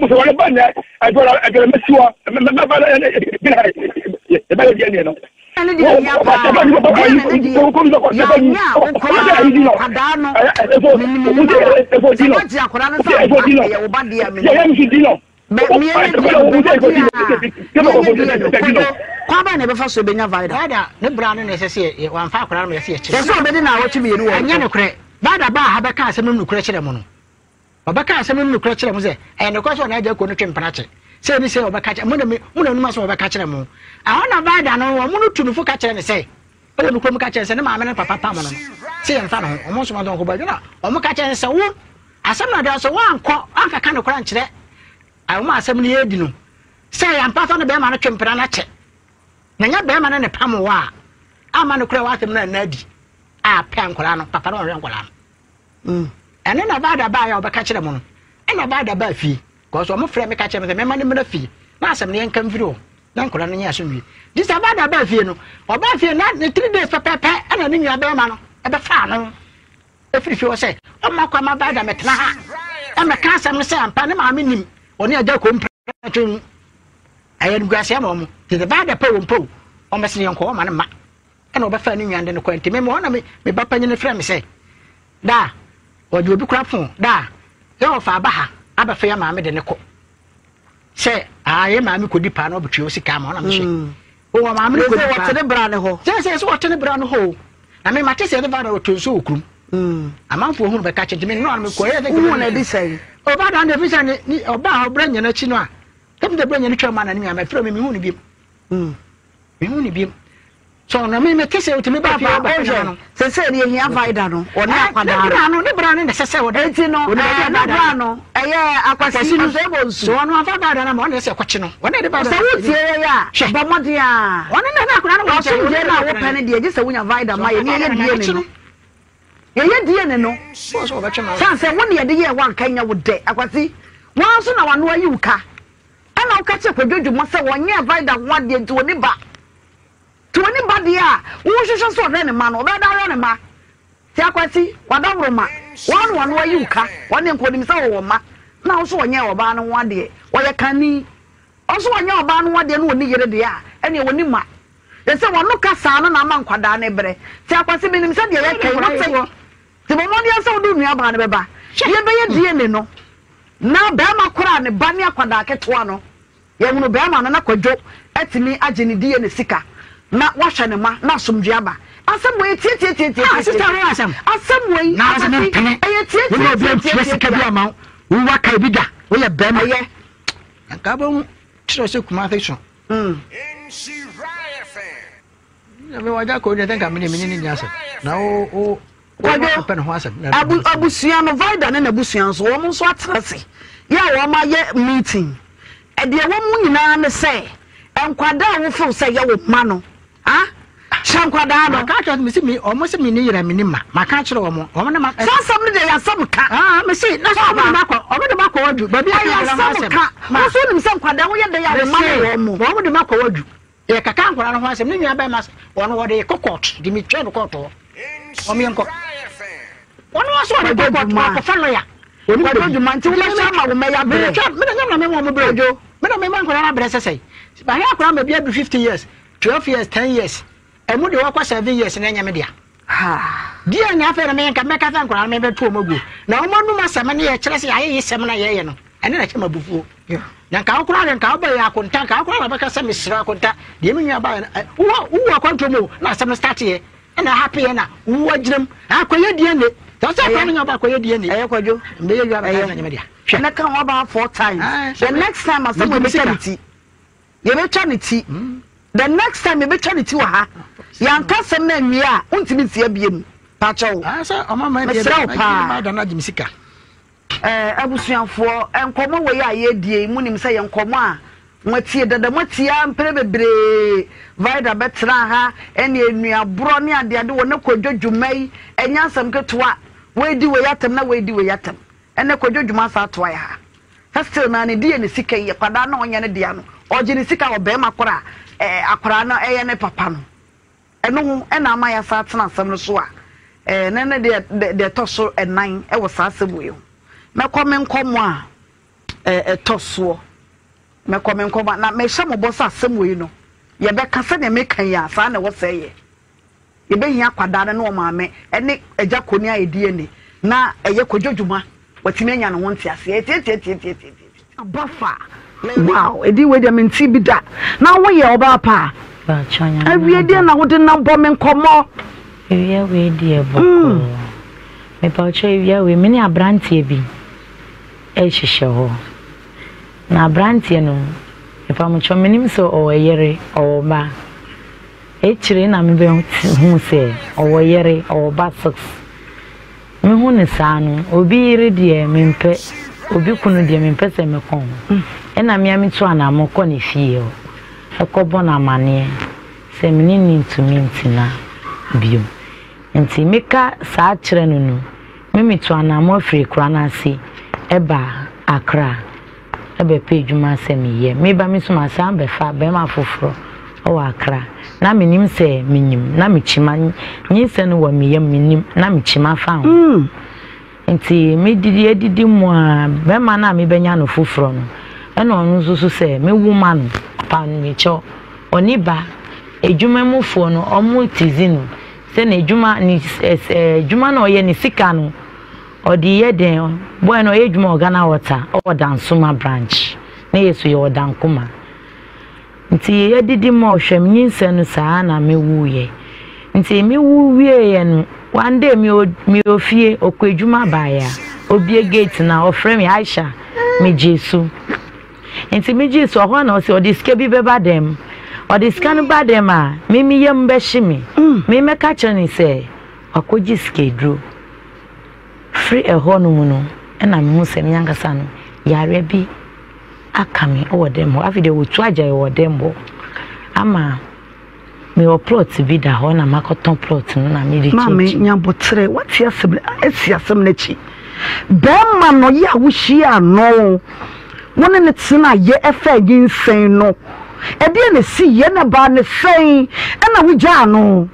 So what about that? I got a messua, Kwaba never for so benya Vida. Ne brand necessary. One far crown me see. That's all better now. What you mean? Anya no kre. Vida ba ha beka asem no kre kire mo no. Obeka asem no kre kire mo se. Eh no kwaso na aja ko no twempana che. Se ni se obeka che. Mo na numa so obeka kire mo. Ahona Vida no wo mo no tunufo ka kire ne se. Ole no krom ka kire se ne maame ne papa pa mo no. Se en fa no. Omo so ma don ko ba na. Omo ka kire se wo. Asem na da so wa anko anka ka no kra nkire. Ayo ma asem ne yedi no. Se ya mpata no be ma no twempana na che. Nanya be ma ne pam wa ama no kura watem na nadi a pe ankola no papa no ankola no ene na Vida ba ya obeka kire mo no ena Vida ba fi ko so mo frɛ me ka kire me ma ne mena fi na asem ne enka mfiri o na ankola no nya asomwi dis Vida ba fi no oba fi na 3 days pepepe ena ne nwa be ma no e be fa no e firi fi o se o ma kwa ma Vida metena ha e me ka asem no se ampa ne ma me nim oni aja ko mpra ayen guasia ma mo de Vida pa wo mpo o mesene yanko ma ne ma ana obafa ni nwande ne kwante me mo na me ba panye ne frɛ me sɛ da o de obi kura fon da ya ofa aba ha abafa ya ma me de ne ko sɛ aye ma me kodi pa na obetwe o sika ma na me hwe o wa ma me kodi pa wote ne bra ne ho sɛ wote ne bra ne ho na me mate sɛ de Vida o tonso okrum amanfo hu be ka kyente me no na me ko ye de wo na bi sɛ o ba da na bi sɛ ni oba ha obra nya na chi no a tem de bra nya ne twa ma na ne me frɛ me hu ne bi me hu ne bi so na me kese utimi ba fa ba no se ne hia Vida no one akwada no ne bra no ne sese wo enti no ne bra no eye akwasi no se bo nsu so no afa Vida na mo ne se kwachi no one de ba se wutie ya ba mode a one na akura no wo so je na wo pene de je se wunya Vida ma ye ne ye die ne no ye die ne no so ba twema san se wo ne ye de ye wan kanya wo de akwasi wan so na wano ayi uka ana wo ka che kwadwodwo mo se wonye Vida ho ade enti woni ba Tony Badia, who should so then a man or that on a ma. Tiaquati, Wadamroma, one way you ca, one name called himself, ma. Now so on your ban one day, or a canny. Also on your ban one day, no near the air, and you will ma. There's someone look at San and Amman Quadane bre. Tiaquati means said the Monia so do me about a baba. She be a dear no. Now Bama Kuran, Banya Quadaketuano. Young Bama and a quadro, at me, Agini D and the Sika. Na washa ne ma na somduaba asem we tie sister asem we na asem pene we no be sika bi ama wo waka bi da wo ye bema ye nka ba mu tiro se kuma fashion ya be waja ko de tenka me ni nyasa na o pen ho asem abusua no Vida na abusua so wo mo so atrase ya wo ma ye meeting e de wo mu nyina ne se enkwada wo fo se ye wo ma no Shankwada no ka me si me omo se me ni yira me ni ma ka kire omo na ma sam ne de ya sam ka me si na so ma ko omo de ma ko wadu ba bi ya sam ka wo so nim sam kwada wo ye de ya ma no omo de ma ko wadu e kaka ankwara no ho asem ni nua ba ma wono wo de kokot di mi twa no koto omo yenko wono wo so de kokot ma ko fa no ya oni ko do man ti wo ma ma wo me ya bre me na nyam na me wo mo bre jo me na me ma ankwara na bre sesei ba ya ankwara ma bia do 50 years 12 years 10 years emu de wakwa 7 years na nya me dia Dear Nafa and America make a thank I remember to Mogu. Now, one must summon your Chelsea, I is 7 years, and then I came before. Now, Cowcrown and Cowboy, I contact Cowcrown because some is Raconta, the Emmy about who are going to move, not some start here, and a happy and who watch them. I call you DNA. That's a running about DNA. I call you, maybe you have a media. And I come about 4 times. The next time I said, maternity. You maternity. The next time you maternity, young cousin men, we are, untimidity, Pacho. I said, oh, my Jimsika. Abusian for and come away. I hear the Munim say, and come on. What's here that the Matia and Prebre Vida Betraha, and near Bronia, the other one, no could judge you may, and Yansam get to what? Where do we at them? No way do we at them? And no could judge Massa Twaya. That's still man, dear and sick, Padano and Yanadiano, or Genesika or Bemakora, Aquarana, and Papano. And no, and Amaya Satana, some Sua. And then the torso at 9, I was Sasabu. Me come a tosso. Me come now, me some of us are some way, you know. You better send a make ya, son, what say. You be here, Padana, no mamma, and Nick a Jaconia DNA. Now, a Yakojuma, what you mean, and won't say, a buffer. Wow, a deal with them in Tibida. Now, we are about pa. Every day, I wouldn't know bomb come more. Yeah, we dear book. Me pouche ya we mini abrantie bi e hihye ho na abrantie no e pa mo chomenim so o yere o ba e chire na me be hu se o yere o ba six me hu ne sa no obi yere de me mpe obi kunu de me mpe se me kon e na me ami to ana mo ko ne fie o e ko bona mane se me ni ntumi ntina bio nti meka saa kire no no mimi to anamo free kura na si eba Accra ebe pe djuma se mi ye me ba mi so ma sa be fa be ma foforo o Accra na minim se minim na mi chima nyi se no wa mi yam minim na mi chima fa ho nti me didi mu a be ma na mi benya no foforo no e no no so se me woman pa mi cho oni ba ejuma mu fo no omo tizinu se na ejuma ni ejuma na oye ni sika no odi ye den boy no ejuma Ghana Water o Dansuma branch na yeso ye Odankuma nti ye didi mo hwem nyinse no saa na me wuye nti me wuye ye no one day me ofie okwejuma baya obie gate na ofre me Aisha me Jesu nti me Jesu ho na o se odiske bi beba dem odiska no ba dem a me yem be himi me meka chani se akoji skedro free a hono muno na me hu se me yankasa no yare bi akame o dem ho afide wo tuaja e dem bo ama me o plot bi da ho na makoton plot no na me di ma me nyabotre what asiasem na chi dem ma no ya wo hia no wona ne tsena ye efa ginsen no e de na si ye na ba ne sen na wo gya no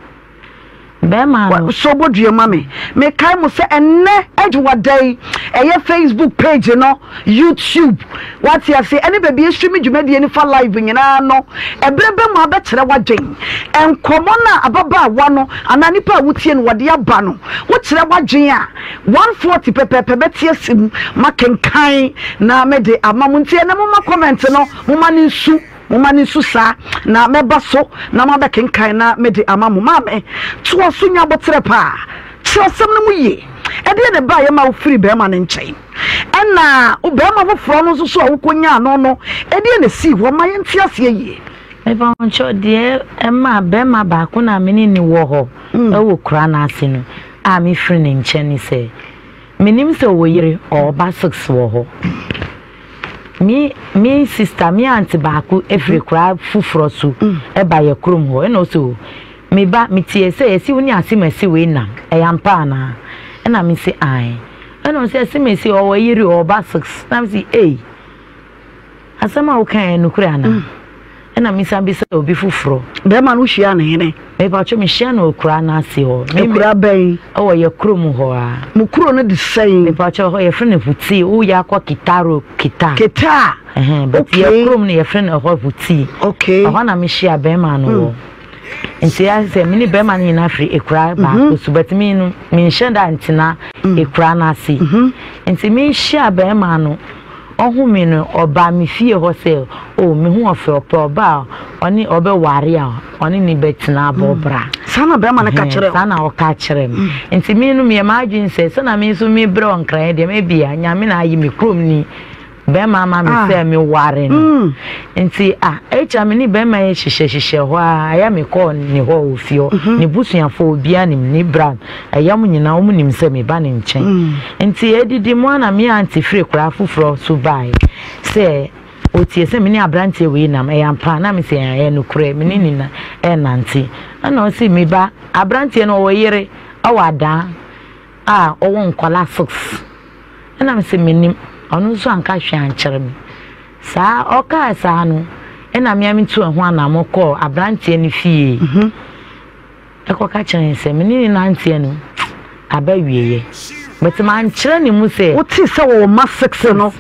Bema so bodue mame me kai mo se enne edwadai eye Facebook page no YouTube what you say any baby stream dwumadi ni fa live nyina no ebrebe mo abekere wadwen enkomo na ababa wa no anani pa wutie no wode aba no wo kire wadwen a 140 pepepe betie sim makenkan na me de amamuntie na mo ma comment no mo ma ni nsu Mumani susa na meba so na mabe kenkan na mede amamu mame to so nya botre pa trosem no muye e de ba ye ma wo free be ma ne nchen na wo be ma foforo no so wo konya no no e de na si wo ma ye ntiase ye e ba oncho de e ma be ma ba ko na meni ni wo ho e wo kura na ase no a me free ne nchen ni se menim se wo yire o ba 6 wo ho me sister me auntie baako every crab fufuro so e ba ye krom ho e no so me ba me tie se esi woni asemasi we na e yampa na e na me se ai e no se asemasi o wo yiri o ba 6 na me se asema o kan no kura na e na me sambi se obi fufuro be ma no hia na hene me ba cho me hia na okura na ase ho me kura ben o ye krom ho a mu kuro no de sei me ba cho ho ye frene futi o ya kwa kitaro kita but ye krom ne ye frene ho futi okay ho na me hia be ma no nti ya se me ni be ma na free ekura ba osu but me no me nhyenda ntina ekura na ase nti me hia be ma no ohu me no oba me fie ho se o me hu ofe oba oni obe ware a oni ni betina abobra sana be ma na ka kire sana o ka kire me nti me no me ma adwin se sana me so me bre on kran de me bia nyame na ayi me krom ni be ma me se me ware no nti echa me ni be ma ye hihye ho aya me ko ni ho ofio ni busuafo obia ni brand ayam nyina wo nim se me ba ne nchen nti edidi mo na me anti free kura fufuro so bai se otie se me ni abrante we nam eyampa na me se no kure me ni na nanti ana o si me ba abrante no wo yere awada owo nkola 6 ana me se me nim onu so anka hwe ankyere me sa oka sa no ena me amitu ho anamoko abrante ni fie ekoka kyere se me ni nanti no abawieye but man kyere ni mu se oti se wo ma 6 no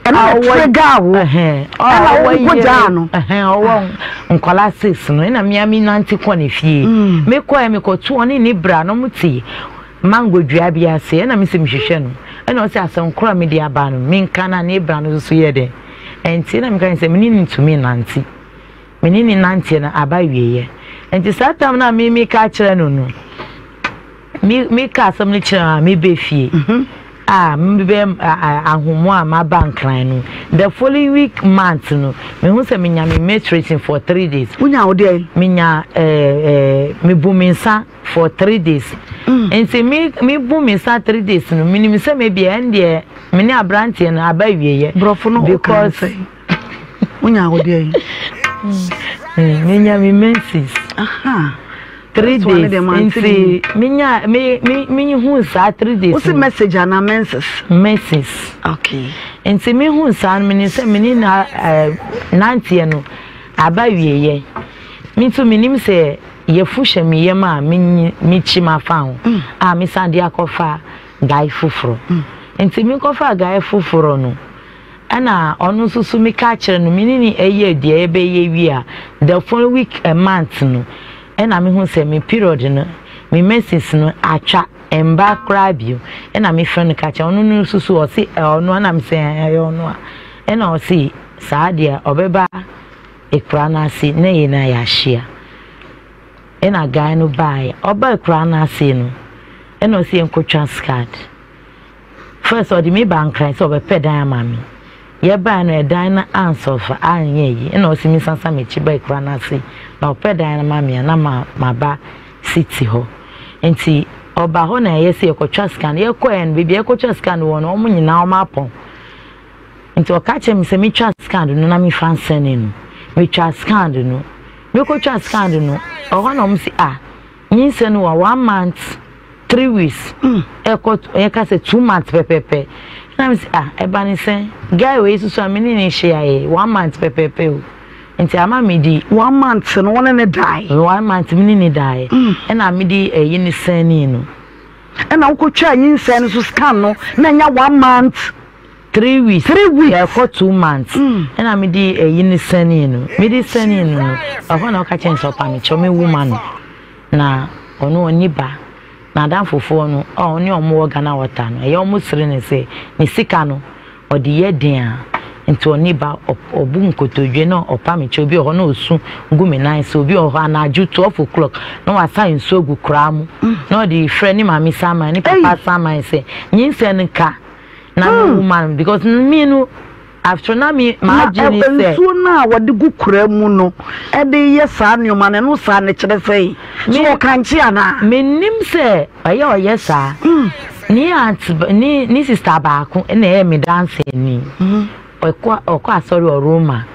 ena trigger wo ena wo ja no owo nkola 6 no ena me ami nanti ko ne fie me ko tu oni ni bra no muti mango dua bia se ena me se mhwehwe no ena o se asem kora me dia ba no me nkana ne bra no so ye de enti na me kan se me ni ntumi nanti me ni nanti na abawieye enti satam na me ka kire no no me ka asem ni kire me be fie me be ahomo a ma bankran no the following week month no me hu se me nya me menstruating for 3 days unya wo de me nya me buminsa for 3 days enti me buminsa 3 days no me ni se me bia ende me ni abrante no abawieye brofo no because unya wo de me nya me menses 3 days inti minya me hu sa 3 days what's the message ana menses okay inti me hu sa me ni se me ni na nantie no abawieye me to me nim se ye fuhye me ye ma me chi ma fa ho me sande akofa gai fufuro inti me kofa gai fufuro no ana onu susu me ka kire no me ni eye die ebe ye wi a the following week a month no ena me hu se me period no me menses no atwa emba kra bio ena me friend ka cha onu no susu o si onu na me se onu a ena o si saadia obeba ekra na si na ye na ya hia ena guy no buy oba ekra na si no ena o si enkotwa card first o di me bank cry so be pedan mami ye ba no edan na answer for anye yi ena o si mi sansa me chi ba ekra na si na opedan na mami na ma ba city ho enti oba ho na ye se ekotwa scan ye ko en bibia ekotwa scan wo no omo nyina o ma pon enti o ka che mi se mi twa scan no na mi fansen no mi twa scan no mi ko twa scan no o ho na o si nyinse no 1 month 3 weeks e ka se 2 months pepepe na mi si e ba ni se guy we susu amini ni share 1 month pepepe o enti ama me di 1 month no one ne die 1 month me ni die na me di yini sani no na ukotwa yin sani so scan no na nya 1 month 3 weeks for 2 months na me di yini sani no me di sani no aho na ka chen so pa me cho me woman na ono oni ba na dan fofo no oni omo Ghana water no e omo sire ne se ni sika no odi ye den nti oni ba obu nkotodwe no opa me chobi ho na osu ngumi nan so obi ho na aju 12 o'clock no wa sign so gu kramu no di friend ni mami sama ni papa sama se nyinse nka na woman because me no after na me imagine say so na wode gu kramu no e de ye sa nyoma ne no sa ne kire sei so kanchi ana me nim se aye oye sa ni aunt ni sister ba ko na e me dance ni okwa sorry Roma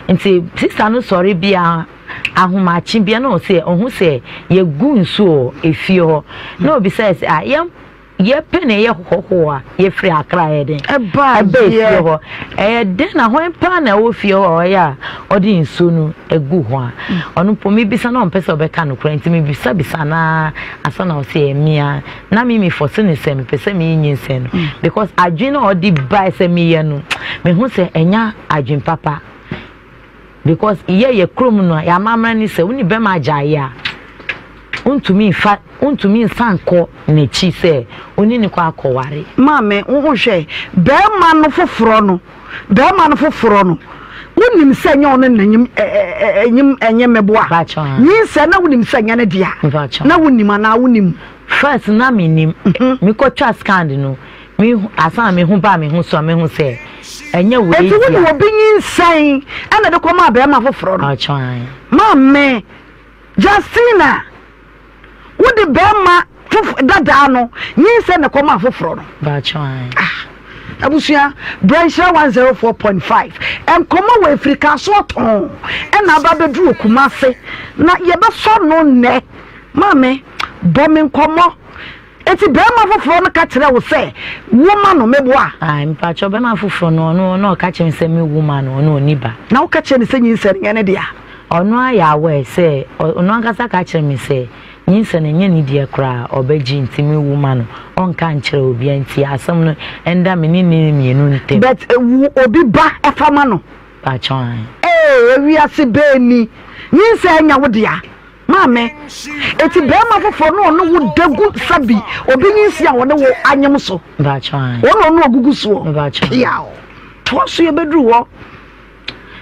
nti sister no sorry bia ahomachi bia no se ohun se ye gu nso efie ho na obi say ye pene ye hoho a ye free akra ye den eba efie ho den na ho pa na wo fie ho ya odi nso no egu ho a onu po mi bisa na mpese obeka no kra nti mi bisa na asa na o se emia na mi force ne se mi pese mi yin se no because adwin na odi buy se mi ye no me hu se enya adwin papa because ye krom no ya mamra ni se woni be ma jaye a untumi sanko ne chi se oni ni kwa akoware maame wo hwe be ma no foforo no wonim se nya ono nanyim enye meboa nyi se na wonim se nya ne dia na wonim na wonim first na minim mi ko twa scan no mi asan mi hu ba mi hu so mi hu se enye we dia etu wo bi nyi sen ana de ko ma be ma foforo no maame Justina wodi be ma dada no nyi se ne ko ma foforo no Abusia Brancha 104.5 and come away Africa so ton and ababedru Kumase na ye be so no ne mame bombing komo eti be ma foforo no ka kire wo se woman no meboa mpa cho be ma foforo no ka kire se me woman no oni ba na wo ka kire se nyi se ne dia ono aya we se ono ankasa ka kire me se nyinse ne nya ni die kra obeji ntimi woman onka nkyere obi anti asem no enda me ni mienu ntem but obi ba efama no ba chon wi ase be ni nyinse anya wo dia maame eti be ma fofo no wo dagu sabi obi nyinse a wo ne wo anyem so ba chon wo no ogugu so ba chon ya to so ye bedru wo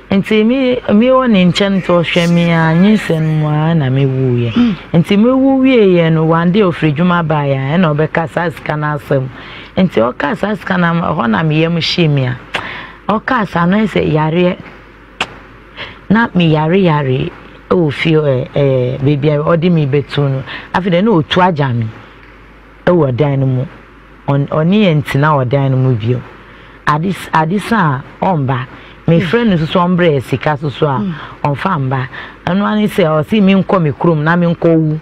enti mi woni nchen to hwemi a nyinsen mu na me wuye enti me wuye ye no wande ofridwuma ba ya na obeka saska na asem enti o ka saska na ho na me yem himia o ka sa no ese yare na me yare o feel baby odi mi betu no afide na otu aja mi e wo dan no mu oni enti na wo dan no mu bio adisa omba my friend is so ombre sika so a on famba anu ani se o si mi nko me krom na mi nko wu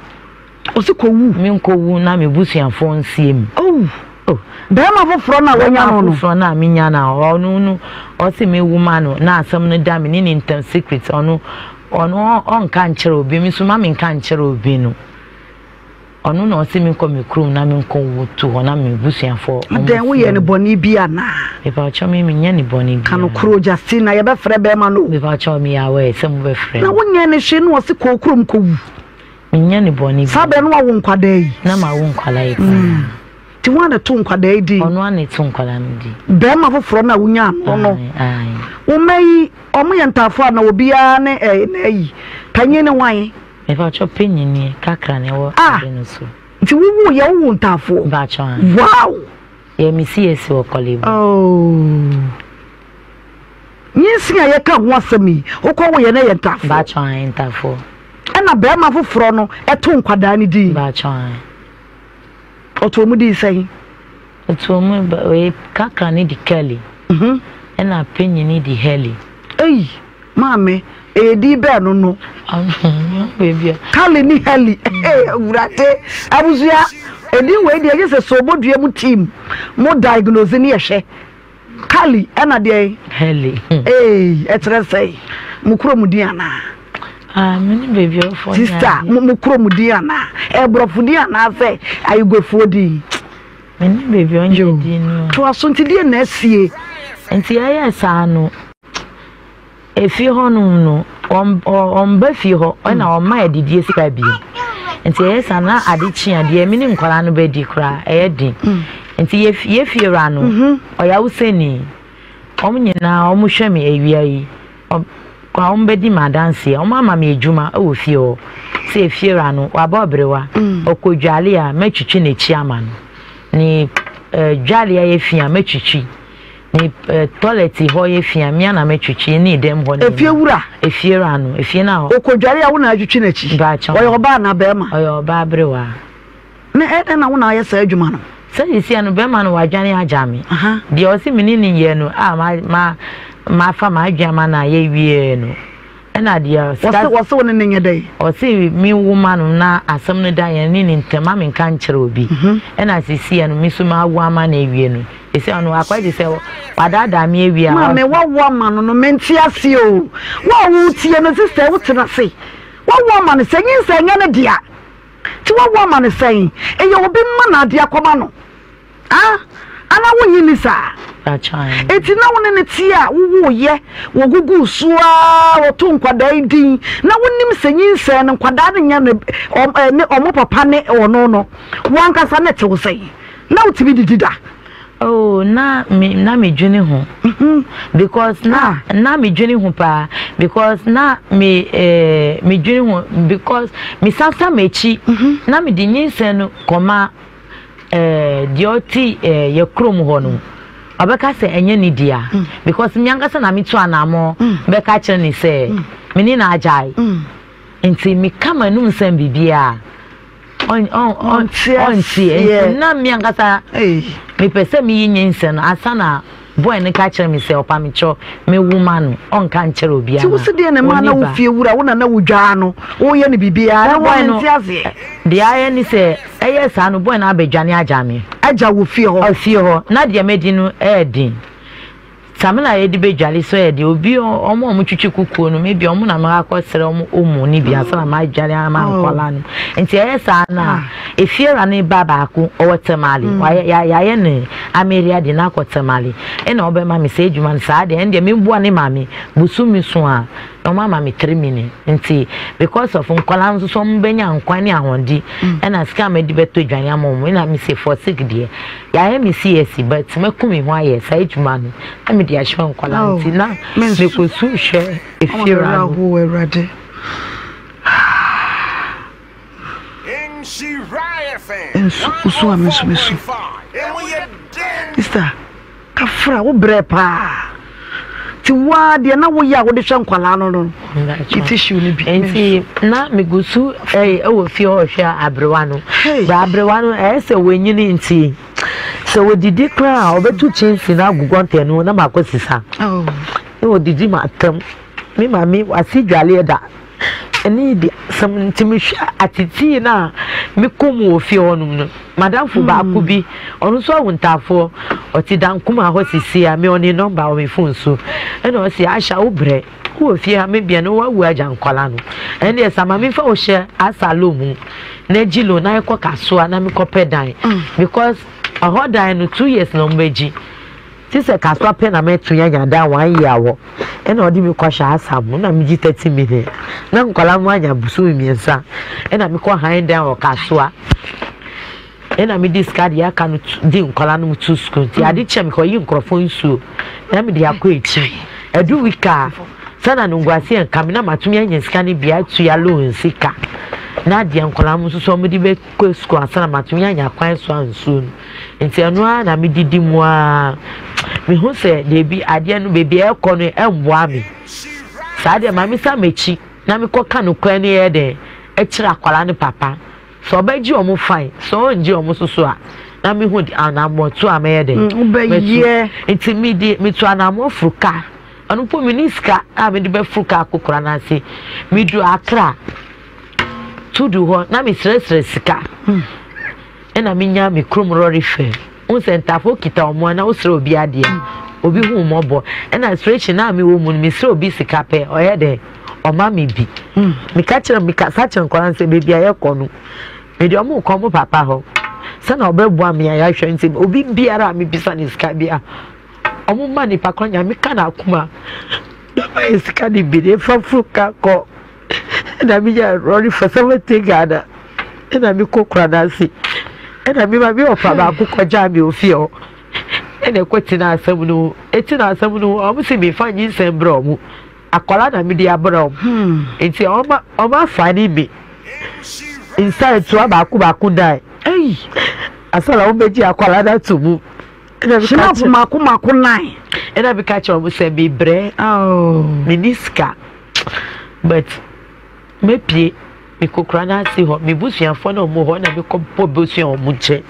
o si ko wu mi nko wu na me busuafo nsiem be ma foforo na wanya no foforo na mi nya na onu o si me woman no na asem no da me ni inter secret onu on kan kire obi mi so ma mi kan kire obi no onu na o si mi nko me krom na mi nko wu to na me busuafo den wo ye ne boni bia na e ba cho mi nya ni boni bia kan kro Justina ye be frɛ be ma no e ba cho mi awe se mo be frɛ na wo nya ne hwe no o si ko krom ko wu nya ni boni bia sabe no wo nkwada yi na ma wo nkwala yi ti wana to nkwada yi di onu ani to nkwala mi di be ma foforo na wo nya no wo mai o mo yentafo na obi a ne na yi panye ne wan e ba cho penyini kakra ne wo no so ti wo ye wo ntafo ba cho wow ye mi si esi o kolebo nyisi a ye ka ho asemi wo ko wo ye na ye ntafo ba cho ntafo na be ma foforo no eto nkwada ni di ba cho oto mu di sai oto mu we kakra ne di Kelly na penyini di Heli mame di be no baby Kelly ni Heli urate abusia edi we di ye se so bodua mu team mo diagnose ni ye hwe Kelly na de Heli etre sei mu kuro mu di ana mini baby for sister mu kuro mu di ana brofo di ana se ayigofo di mini baby onje di no to asonti di na asie enti aye sa no efi honum no on ba fi ho na o ma edidie sika bi enti aye sa na adichi ade mini nkwara no be di kra eye din enti ye fi ra no oya useni omnyina omuhwe me ewia yi kwa ombedi madanse omama me ejuma e wo fi o se efiera no waba obrewa okodwale a matwitwi na chi ama no ni dwale a ye fia matwitwi ni toilet ho ye fia mia na matwitwi ni dem ho ni efiera no efie na ho okodwale a wo na atwitwi na chi oyo oba na be ma oyo oba abrewa na na wo na ye sa adwuma no se isi anu be ma no wadwane ajami de o si menini ye no ma fa ma adwama na ye wie no na dia wose won ne nye dai o si mi woman na asem no da ye ni ntema me kan kire obi na sisi ya no mi so ma awu ama na ewie no esi anu akwaje se wadada mi ewie ma me wawu ama no menti ase o wawu tie no sister wo tena se wawu ama no se nyin se nya ne dia ti wawu ama no se e ye obi ma na dia koma no ana wonyi ni sa achai eti na won ne ti a wo ye wo gugu so a wo to nkwada din na wonim sanyin se ne nkwada ne nya ne omo papa ne ono no wankasa na te wo sai na utibi didida oh na me dwene ho because na me dwene ho pa because na me dwene ho because me sasa mechi na me dinyin se no koma dioti ye krom ho no abeka se enye ni dia because me angasa na me tu anamo beka kire ni se me ni na ajai enti me kama num sem bibia on na me angasa me pese me yin nsen asana boy ne ka kire me se opa me cho me woman on kan kire obia ti wo se de ne ma na wo fie wura wo na wo dwa no wo ye ne bibia na wo nti ase de aye ni se eye sa no boy na abedwane aja me aja wo fie ho na de medi no edin samina ye di bedwale so ye de obi omo twitwi kukuo no mebi omo na ma akosere omo ni bia so na ma dwale ama nkwala no enti eye sa na efiera ne baba ko owotemali ya ye ne ameria de na akotemali e na obema me se edwuma sa de ende me bua ne mame busumi so a no mama me 3 minutes enti because of nkwala nso so mbenya nkwan ne ahondi e na sika me di beto dwane amom na me se for sick de ya ye me CS but me kumi ho aye sa edwuma no me di ashwa nkwala nti na me ko su hwe efiera ho erade Usu amesu Mister Kafra wo brepa ti wa de na wo ya wo de hwe nkwala no no tissue ni bi enti na megusu wo fie ho hwe abrewa no ba abrewa no se wenyini nti so wo didi kra obetu chinsi na gugonte no na makosisa wo didi matam me mami wasi dwale da eni di some timihwa atiti na me komu ofie honum no madam fu ba akubi onu so wuntafo oti dan kuma ho sisi a me oni number o me phone so ena o si asha obre ku ofie ha me bia no wawu aja nkola no ene esama me fa o hye asalomu na jilo na ekọ kasoa na me kopedan because a hodan no 2 years no mbeji tise kasoa pe na me tunya nyada 1 year wo ena odi me kwasha asamu na me ji 30 minutes na nkola mu anya busu miensa ena me ko hand down o kasoa ena me discard ya kanu di nkola no to school ti ade che me ko yi nkrofo nsuo na me di akọ echi edu wika sana no ngwase en kamina matumi anya sika ne bia tu ya loan sika na de nkola mu so me di be ko school asana matumi anya kwan so ansuo nti eno na me didi mu a me hu se de bi ade no bebi e ko no emboa me sa de ma me sa mechi na me ko kanu kwan ne ye de e kira akwala ne papa so obaji omo fine so onji omo soso a na me hu di anamo to am ye de ubaye nti me di me to anamo fruka anu po miniska a me di be fruka akokora na se me du akra to do ho na me sresre sika ena me nya me krom rori hwe un sentafo kita omo na osre obi ade obi hu mobo ena stretch na me wo mu me sre obi sika pe oye de oma me bi me ka kire me ka sa kire nkoran se bebi aye kono me di omo ko mo papa ho se na obebu am ya ya hwe nti obi biara me bisa ni sika bia omo ma ni pakonya me ka na akuma na ba sika ni bi de fafuka ko na me ya rori for 70 gada ena me kokura na si ena me ma bi ofa ba kokoja me ofio ena kwatina asam no etina asam no omo se me fa nyi nsembro mu akwala na me di abro enti oma fani bi inside to ba ku dai asala obeji akwala na tumu ena bi ka maku nine ena bi ka cho mo se be bre miniska but me pie me kokra na si ho me busuafo na mo ho na me ko busuan mo nche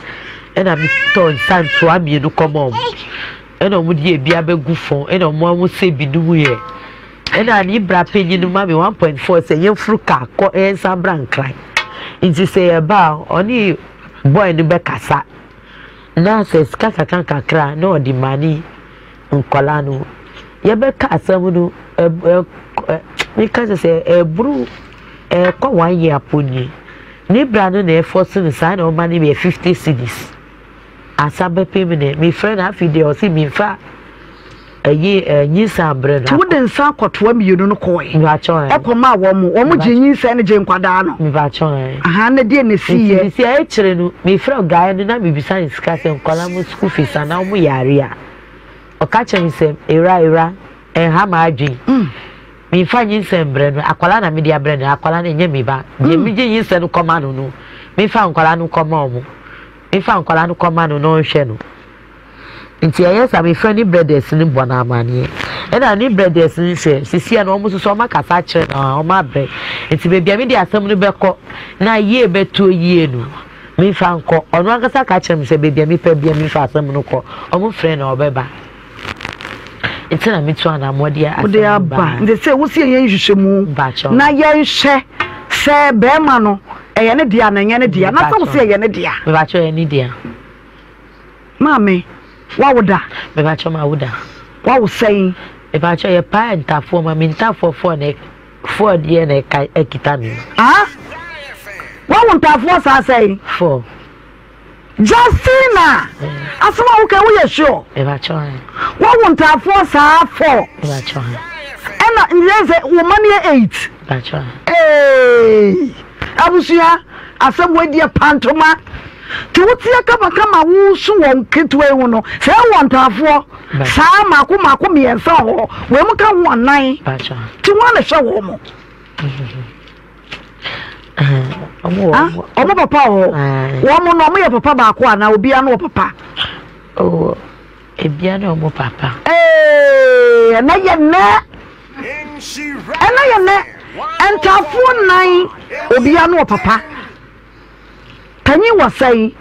ena me ton santo amienu komo ena mo di ebia begu fon ena mo se bidu ye ena ni bra penyi no ma me 1.4 se ye fruka ko ensa brankran inti se e ba oni boy ni be kasa na se skaka kakra na odi mani nkola no ye be kasa mu no mi ka se bru ko 1 year poni ni bra no na force ni sa na o mani be 50 cedis asabe pemene me friend afi de o si me fa nyisa bre na wo den sa kotoa mienu no koe me ba cho e koma wo mo je nyisa ne je nkwadaa no me ba cho aha na de ne siye si e kire no me friend guy no na me bisa ni sika se nkwala mo school fees na mo yare a o ka che me se era ha ma adwi me fa nyisa bre no akwala na me dia bre no akwala na nye me ba je me je nyisa no koma no me fa nkwala no koma omo me fa nkwala no koma no hwe no nti yes am friend brothers ni bona amane e na ni brothers ni hwe sisi na omo so ma kasa kire na omo abre nti be bia me dia asem no beko na ye beto ye no me fa nko ono akasa ka kire me se be bia me pa bia me fa asem no ko omo friend na obeba nti na me tu ana modia ode aba nti se wo se yen hwehwemu na yen hwe se be ma no eye ne dia na yen ne dia na so se eye ne dia me ba cho eye ne dia mame wawuda me ba cho ma wuda wawu sei me ba cho ye pa ntafo ma me ntafo fo ne fo die ne ka ekita mi wawu ntafo sa sei fo Justina asoma wo ka wo ye sure me ba cho wawu ntafo sa fo me ba cho ena nze wo mani 8 ba cho abusia asem wedi pantoma ti wotia kama wusu won ketwe hu no se won tafo saa mako miensa ho we mu ka won nan ti won na hwe wo mo omo papa ho wo mo no mo ye papa ba ko ana obi ana papa ebia na omo papa na ye ne entafo nan obi ana papa Kanyi wasai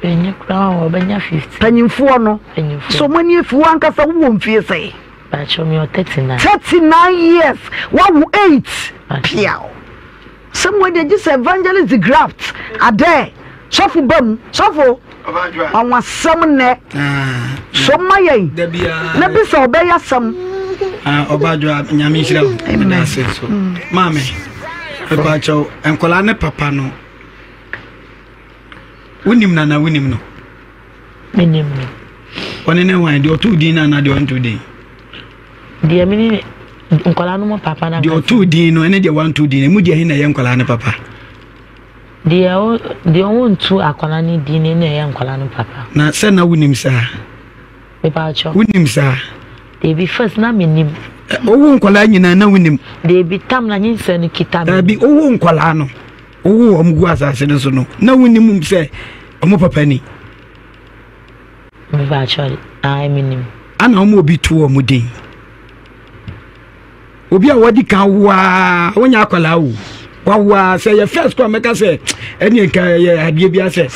penye kwa obanya 50 panyimfo no so mani efu ankasa wo mfie sai ba cho me 39 years wo 8 piao somewhere they just evangelist graft ade sofo bam sofo anwa sam ne so mayen na bi so obeya sam obadwa nyame hira na aseso mame ba cho enkola ne papa no Winim no. Minim no. One ne wan de otu din na de onto din. De mini nkola no mo papa na. De otu din no ene de 1 din mu de hin na ye nkola ne papa. De on tu akola ni din ne ye nkola no papa. Na se na winim sa. Me ba cho. Winim sa. De bi first na minim. Owo nkola nyina na winim. De bi tam na nyinsa no kita. Da bi owo nkola no. Owo omgu asase no so no. Na winim se omo papa ni. Me ba cho I minim. Ana omo obi tu omo din. Obi a wadi ka wa wonya akola wo. Wa say your first come make say any nka adie bia say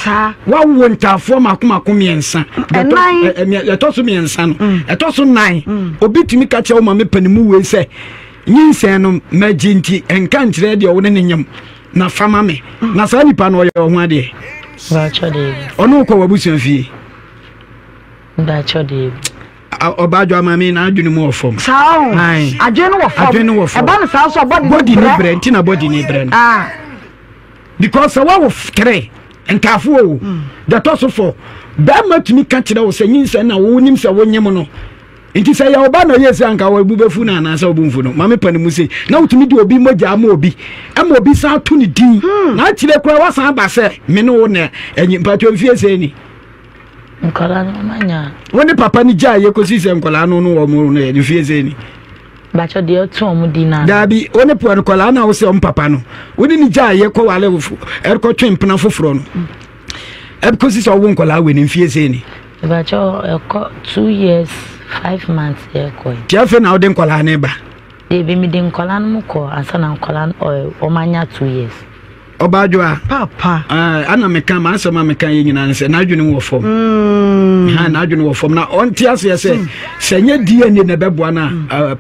wa wo ntafo makoma miensa e to so miensa no e to so 9 obi timi ka che wo ma me panimu we say nyinsen no majinti enka nkire de wo ne nyam na fama me na sa nipa no ye ho ade ba cho de ono ko wabusuan fie ba cho de Obadwa mami na adwene mu ofom sao adwene wo fom e ba no sao so body ni brand na body ni brand because wa wo kre entafo wo the toss for ba matumi ka kire wo se nyinsa na wo nim se wo nyem no enti se ya oba no yesi anka wo bu befu na na se obumfu no mami pani mu se na wotumi di obi moja ama obi sa to ni din na kire kura wa san ba se me no wo na enyi mpato mfie se ni nkola no manya woni papa ni ja ye ko sise nkola no wo mu no ye fie se ni ba cho de otu omu di na dabi woni po nkola na wo se papa no woni ni ja ye ko wale wofu ko twempena foforo no ko sise wo nkola we ni fie se ni ba cho ko 2 years 5 months ye ko tiafe na wo de nkola na ba de bi mi de nkola no ko asa na nkola o manya 2 years Obadwa papa ana meka ma asema meka ye nyina nse na adwene wo fom ha na adwene wo fom na onti ase se senye DNA na beboa na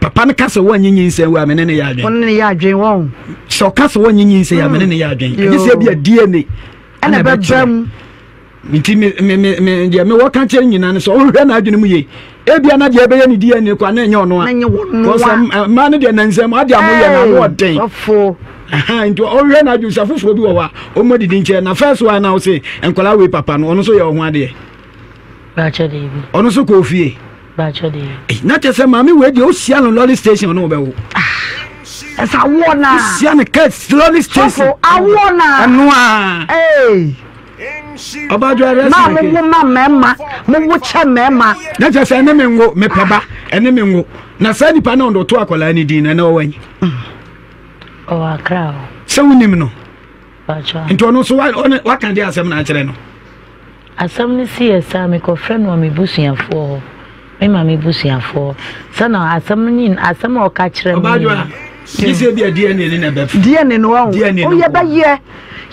papa ne kasa wo anyinyin nse wo amene ne ya adwen wonne ya adwen won so kasa wo anyinyin nse ya amene ne ya adwen agise bia DNA ana bebam nti me dia me wo kan kire nyina nse o hwe na adwene mu ye ebia na dia be ye ne DNA kwa na enye ono a ko ma ne dia na nse ma dia mo ye na no odin ofo Into already na do safufo bi wo wa o mo didi nche na first one na o say enkola we papa no ono so ye ho ade ba cha dey bi ono so ko fie ba cha dey na te say mami we dey o sia no lolly station no be wo esa wona sia ne cat lolly station awona anu a Obajo arrest na mo mema mo wuche mema na te say ne mengo me peba ene mengo na sa nipa na ndo to akola ni din na owanyi o akra se wonim no ba cha into no so wa kan dey asem na akere no asam ni si esa me ko friend wa me busuafo me ma me busuafo sana asam ni asam o ka kire me Obajo a ise bi DNA ni na be DNA no o ye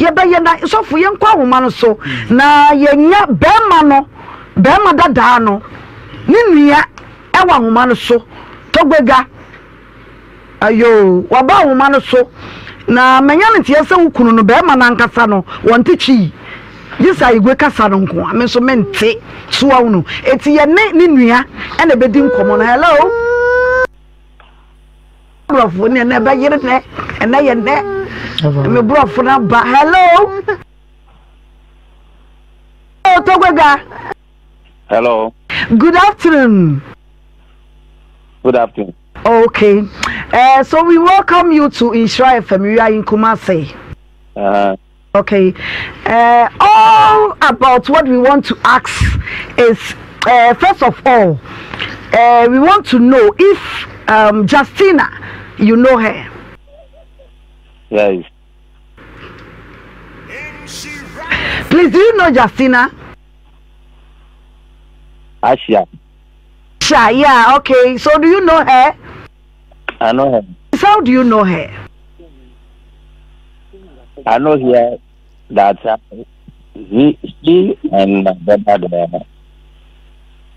ba ye na so fu ye nkwa homa no so na ye nya be ma dada no ni nua e wa homa no so togbega ayo wa ba homa no so na menya ne tie se wukunu no be ma na nkasa no wonte chi yisa igwe kasa no nko ame so mente suwa unu eti ye ne nua e na bedi nkomo no hello brofo ne na ba yire ne na ye ne me brofo na ba hello Togbega. Hello. Good afternoon. Good afternoon. Okay. So we welcome you to Insura FM. We are in Kumasi. Okay. All about what we want to ask is, first of all, we want to know if Justina, you know her. Yes. Please, do you know Justina? Asha. Yeah, okay. So do you know her? I know her. How do you know her? I know here that she and my brother,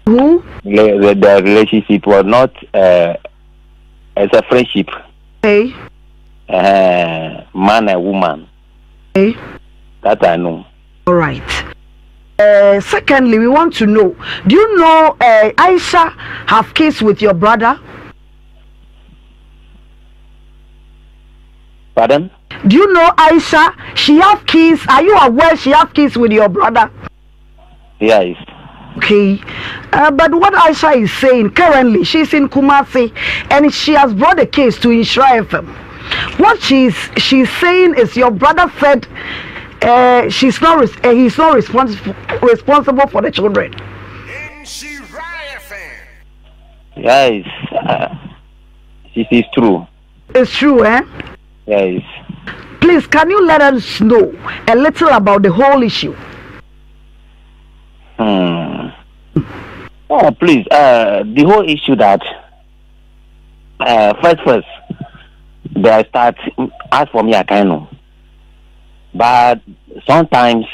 Who? The relationship was not as a friendship. Okay. Man and woman. Okay. That I know. All right. Secondly, we want to know, do you know Aisha have kids with your brother? Pardon? Do you know Aisha? She have kids. Are you aware she have kids with your brother? Yes. Okay. But what Aisha is saying currently, she's in Kumasi and she has brought a case to Insura FM. What she's saying is your brother said he's not responsible for the children. Yes. This is true. It's true, eh? Yes. Please, can you let us know a little about the whole issue? Oh, please. The whole issue that first, they start. As for me, I can't know. But sometimes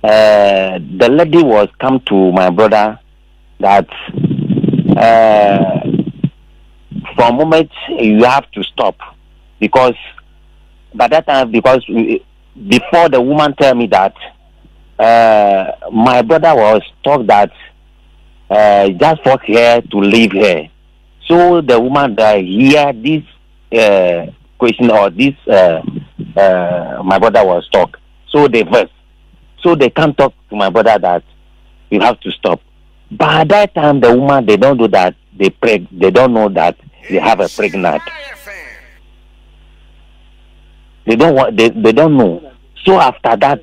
the lady was come to my brother that from moment you have to stop, because by that time, because before the woman tell me that my brother was told that just for her to leave her. So the woman that hear this question or this my brother was talk. So they verse. So they can't talk to my brother that you have to stop. But at that time the woman, they don't do that. They don't know that they have a pregnant. They don't know. So after that,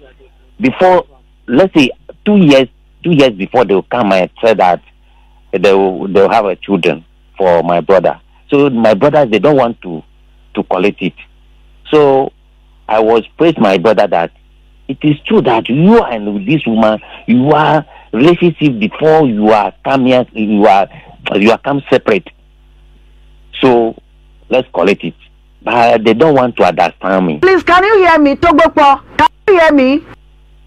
before, let's say 2 years before, they will come and say that they'll have a children for my brother. So my brothers, they don't want to collect it. So I was praised my brother that it is true that you and this woman, you are relationship before you are come here, you are come separate. So let's collect it. But they don't want to understand me. Please, can you hear me, Togboko? Can you hear me?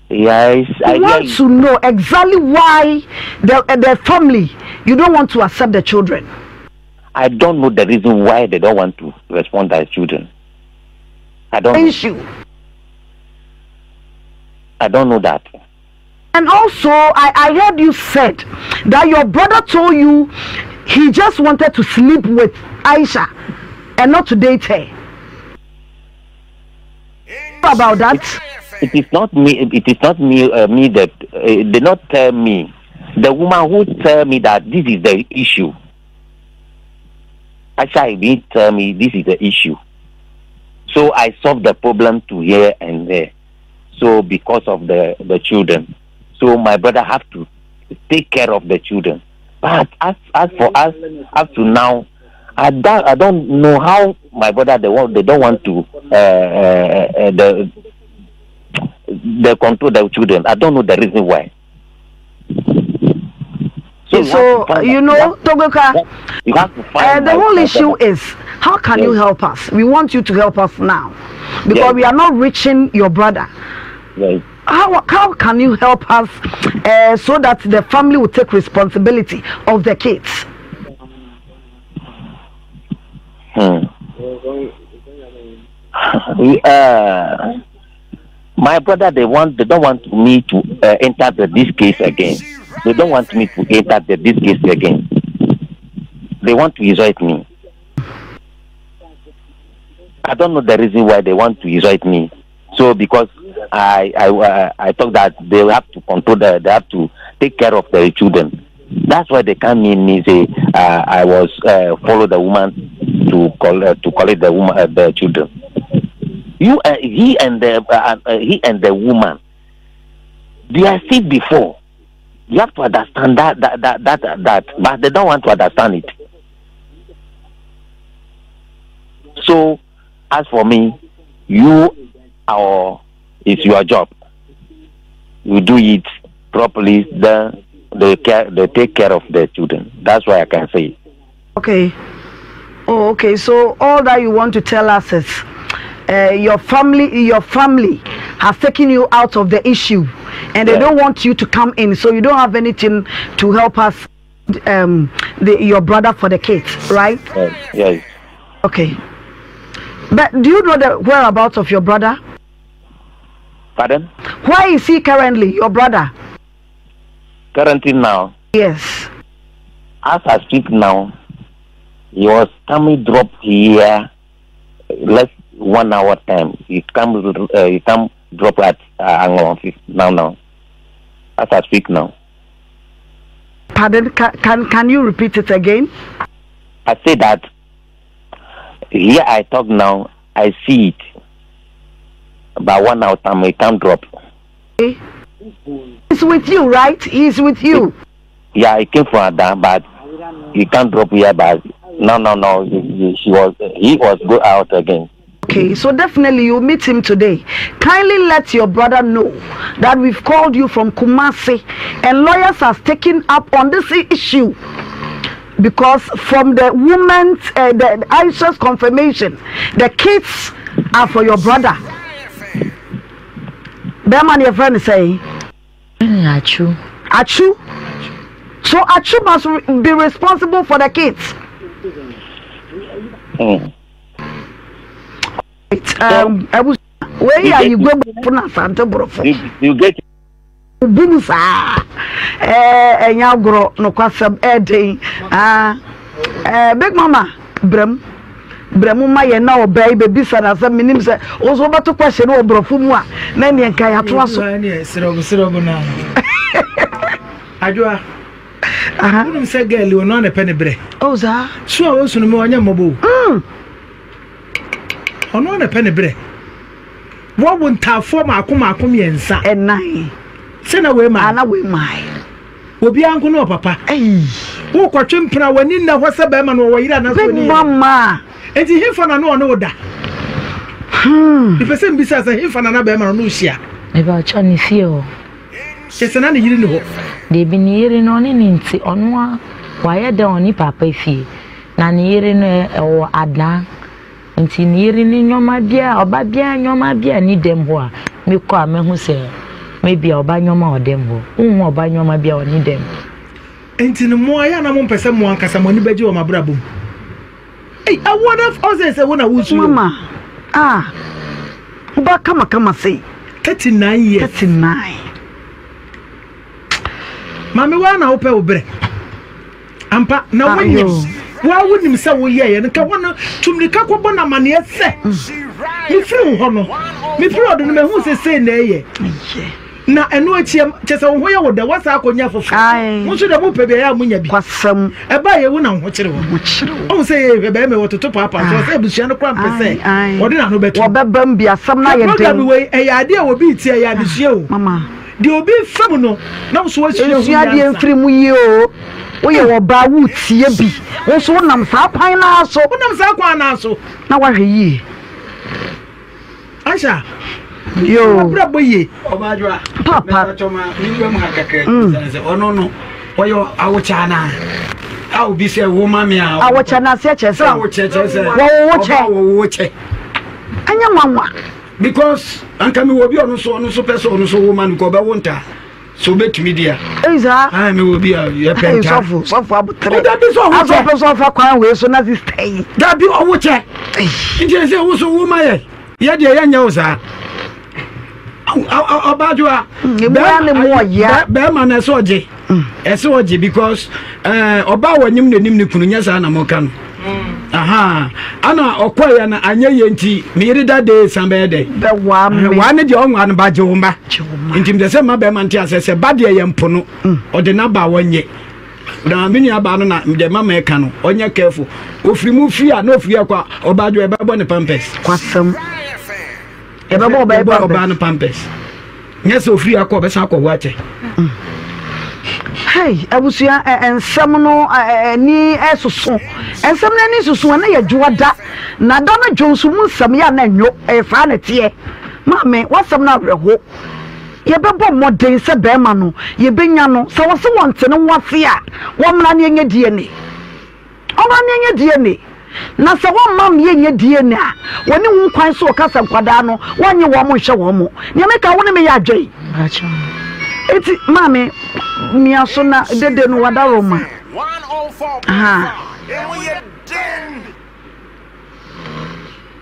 Yes, I want to know exactly why the family, you don't want to accept the children. I don't know the reason why they don't want to respond as children. I don't know. I don't know that. And also, I heard you said that your brother told you he just wanted to sleep with Aisha and not to date her. about that? It is not me. It is not me. Me that they not tell me. The woman who tell me that this is the issue. Actually, they tell me this is the issue. So I solve the problem to here and there. So because of the children, so my brother have to take care of the children. But as for us, up to now, I don't know how my brother they don't want to they control the children. I don't know the reason why. So you know, Togoka, you have to find the whole issue is how can you help us? We want you to help us now because we are not reaching your brother. Yes. How can you help us so that the family will take responsibility of the kids? My brother, they don't want me to enter this case again. They don't want me to enter this case again. They want to exonerate me. I don't know the reason why they want to exonerate me. So because I thought that they have to control they have to take care of the children. That's why they come in me say I was follow the woman to collect the woman the children. He and the woman, they are sick before. You have to understand that, but they don't want to understand it. So, as for me, it's your job. You do it properly, then they take care of the children. That's why I can say it. Okay. Oh, okay. So all that you want to tell us is your family has taken you out of the issue, and they don't want you to come in, so you don't have anything to help us, your brother for the kids, right? Yes. Okay. But do you know the whereabouts of your brother? Pardon? Where is he currently, your brother? Currently now? Yes. As I speak now, he was coming drop here less 1 hour time. He come drop at Anglon now. As I speak now. Pardon? Can you repeat it again? I say that here I talk now, I see it. But 1 hour time he can't drop. Okay. He's with you, right? He's with you. Yeah, he came from Adam, but he can't drop here. But no. He was go out again. Okay, so definitely you'll meet him today. Kindly let your brother know that we've called you from Kumasi, and lawyers have taken up on this issue. Because from the woman's, the Aisha's confirmation, the kids are for your brother. That man your friend is saying? Achu. Achu? So Achu must be responsible for the kids. Where are you going to Santa Brofo? You get Bumusa. Nyagro no kwasam day. Big mama Bremuma ye na obey baby sana sa minim se ozo bato question no Brofo mu a na ne nka ya to aso. Sirobo na. Adwa. Unum se girl we no na pe ne bre. Oza. So a wosu no me onya mobo. Ono na pe ne bre. Wo wontafo maako yensa. Enai. Sena we ma. Ana we mai. Obi anko no papa. Wo kwatwe mpra wani na hɔ sɛ bɛma no wɔ yira na so ni. Mama. Enti hefa na no no da. Ife sɛ mbisa sɛ hefa na bɛma no hia. Me ba cha ni fie o. Sesena ne yiri ni hɔ. De bi ni yiri no ne nti ɔno a wayɛ da oni papa fie. Na ne yiri no ɛwɔ adan. Nti ni yiri ni nyoma bia oba bia nyoma bia ni dem ho a me kɔ a me hu sɛ maybe oba nyoma odem ho. Unhu oba nyoma bia oni dem. Enti no mo aya na mo mpese mo ankasa mo ni baji o mabrabom. Hey, I wonder if Ozzy say wona wusu. Mama. Uba kama say 39 years. 39. Mami wa na ope obre. Ampa na wonyem. wa wonim se wo ye nka wono tumnika ko bona mane se mi firi ho no mi firi odo no me hu se na eye na eno achie chese wo ye wo da wasa akonya fofo mo so da mo pebe ya munya bi kwasam e ba ye wo na ho kire wo o se ye be me wototo papa so se busua no kwa mpese odi na no betu wo bebam bi asam na ye den program we e ya ade wo bi tie ya bisua o mama de obi fam no na so asua sua de mfiri mu yi o wo ye wo ba wu tie bi wo so nam sa kwan na so wonam sa kwan na so na wa hwe yi Aisha yo brabo ye Obajwa papa choma nimbe mu hakake sense ono no oyo awocha na awu bi se wo mami a awocha na se chese awu cheche se wo che anya nwanwa because anka mi wo bi ono so person ono so wo man ko be wonta so betumi dia Eiza ah mi wo bi a ye penta so abutre da bi so wo che so fa kwan we so na this stay da bi owo che nje se wo so wo ma ye de ye nya wo sa Obajwa be man esoje esoje because oba wanyim nanim ne kunu nya sa na mo kan aha ana okoya na anya ye nti me yiri da de sambe de be wa ne de onwa no ba je wo ma nti me se ma be man ti asese ba de ye mpo no ode na ba wanye na mini aba no na de mama e ka no onye careful ofiri mu fi a na ofiri akwa Obajwa e ba bo ne pampers kwasam ebebo ba no pampers yes ofiri akwa be sa akwa wache hey abusia ensem no ni esoso ensem na ni soso na ye dwoda na da na dwonso mu nsem ya na nwo fa na tie mame wasem na reho ye bebo modern se be ma no ye benya no se wo se wonte ne wose a wo mra ne enye die ne oma ne enye die ne na se wo mam ye enye die ne a woni hu kwan so kasa kwada no wonye wo mo hwe wo mo ne meka wo ne me ya adwei acha eti mame mi asona dede no wada roma 104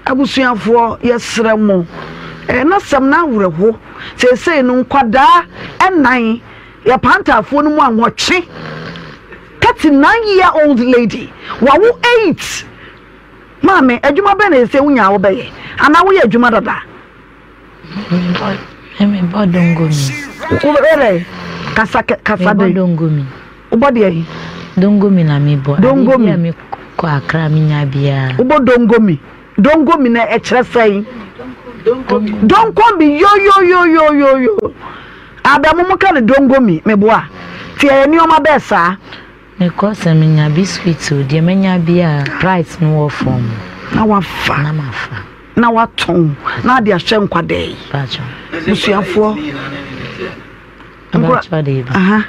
abusuafo yesre mo na sam na awreho sesei no kwada enan ya pantafo no mu anwotwe 39-year-old lady wawo 8 mame adwuma be na se wunya wo be ana wo ye adwuma dada eme bodongomi ere kasa de dongomi ubodi yi dongomi na mi bo dongomi mi ko akra mi nya bia ubodongomi dongomi na e kire sai dongomi yo abamu muka ne dongomi meboa tie ni o ma be sa me ko se mi nya biscuit o de me nya bia price no wo form na wafa na mafa na waton na de ahwe nkwade bacho busuafo bacho de ba aha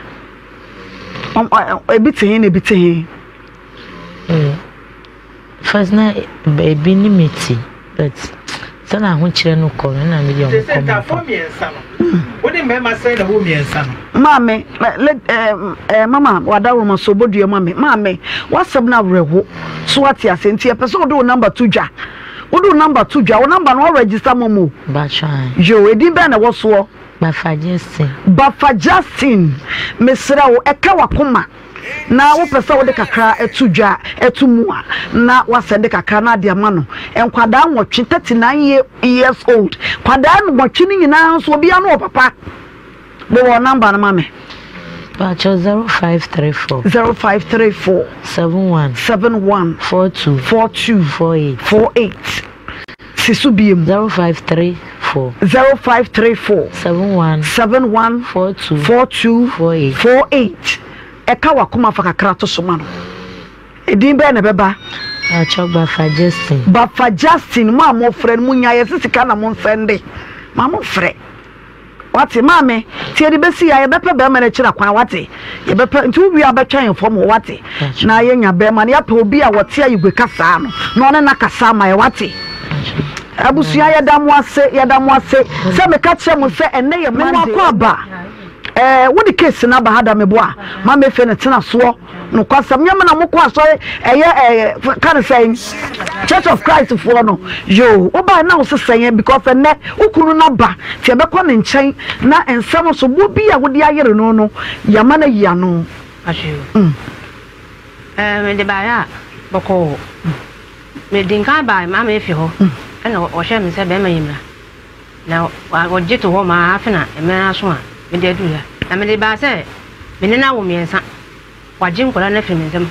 ebitihin first na baby ni meti but sana ho kire no ko na me de se ta for me ensa no wodi me ma say na wo me ensa no mame mama wadawo ma so bodue mame wasab na breho so ati asenti e person do number 2 dwa wo number 2 dwa wo number no register momo bacho yo edin be na wo so Bafa Justin mesra wo eka wakoma na wo pesa wo de kakra etudwa etumua na wasende kakra na de ama no enkwada nwotwe 39 years old kwada nwotwe ni nyina so bia no papa bo wo number na mame Pacho 0534 71 42 48 Sisubiem 0534 71 42 48 eka wakoma fakakra to soma no edin be na beba Pacho Bafa Justin ma mo frɛ mu nya ye sisika na mo nsende ma mo frɛ wate mame tie de besi ya ye bepe be ma na kira kwan wate ye bepe ntu wi abetwan infom wate na ye nya be ma na ya pe obi a wote ayigwe kasa no no ne na kasa ma ye wate abusuya ya damu ase se me ka kire mu se enne ye me akwa ba wodi case na ba hada me boa ma me fe ne tena so no kwasam nyama na mokwa so eye kan say Church of Christ for no yo oba na wo sesen because enne ukunu na ba tie be kwa ne nchen na ensem so bo bi a wodi ayere no yama na ya no me de ba ya boko me dinka ba ma me fi ho ana o hwe me se be ma yimra na o jito ho ma afina e me aso a me de du ya na me de ba se me ne na wo me ensa wa jin kwara na fi me nsam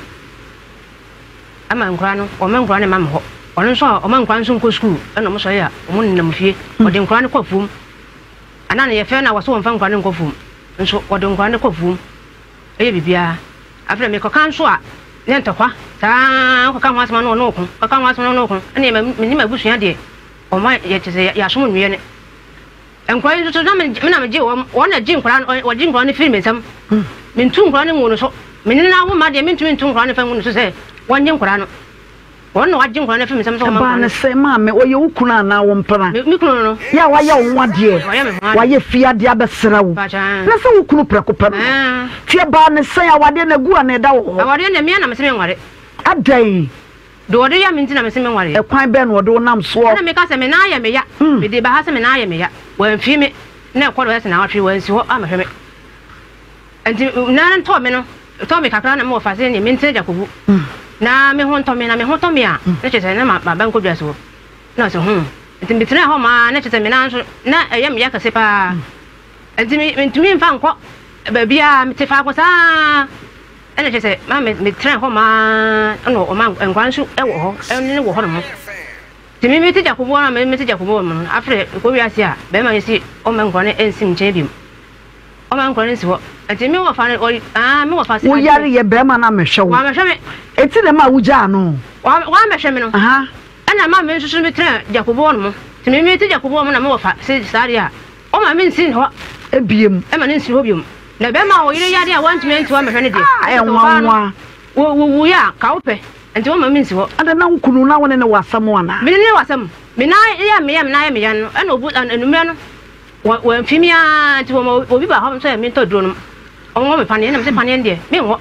ama nkura no o me nkura ne ma me ho ono so o ma nkura nso nko school ana mo so ya o mo ne na mfie o de nkura ne kwafum ana ne ye fe na wo so mfa nkura ne kwafum nso o de nkura ne kwafum eye bibia afra me ko kan so a ne ntokwa ta ko kan wasama no no ko kan wasama no ko ane me ma busua de o ma ye tese ya so nwie ne enkwa yi so na me na me je wo na ji nkwa o ji nkwa ne film nsam me ntu nkwa ne ngunu so me ne na wo ma de me ntu nkwa ne fa ngunu so se won je nkwa no won na wa ji nkwa ne film nsam so ma ba na se ma me o ye wukuna na wo mpana mi kunu no ya wa ye wo wade wa ye fia de abesra wo na se wukunu preko pa no tie ba na se ya wade na gu ana da wo awade na me na me se me nware adai do wode ya minti na me se me nware e kwan be no wode nam so na me ka se me na ya me ya me de ba ha se me na ya me ya wan fi me na ko do ya se na watwe wan si ho ama hwe me enti na nto me no to me kakra na me ofa se ni me nte jakobu na me ho nto me na me ho to me a na chese na ba ba nkodwa so na so enti me tena ho ma na chese me na nso na eya me ya kase pa enti me ntumi mfa nko ba bia me te fa ko sa ene chese ma me tena ho ma no o ma nkwansu e wo ho ene wo ho no timi me te jakobo na me te jakobo mo afre ko wi ase a be ma yesi o ma nkwane ensim nche o ma nkwane nsi ho enti me wo fa me wo fa se wo yare ye be ma na me hwe wo wa me hwe me eti na ma wuja no wa me hwe me no aha ana ma me nsusu me tena jakobo no mo timi me te jakobo mo na me wo fa se sare a o ma me nsi ho ebiem e ma ne nsi ho biem na be ma o yire yare a wantumi enti wa me hwe ne de e nwanwa wo ya ka wo pe enti wo ma me nsi ho ada na nkunu na wone ne wasam wana me ne wasam me na ya me ya no ana obu anumre no wa mfimia enti wo obi ba ho so me to duro no onwo me pane na me se pane de me wo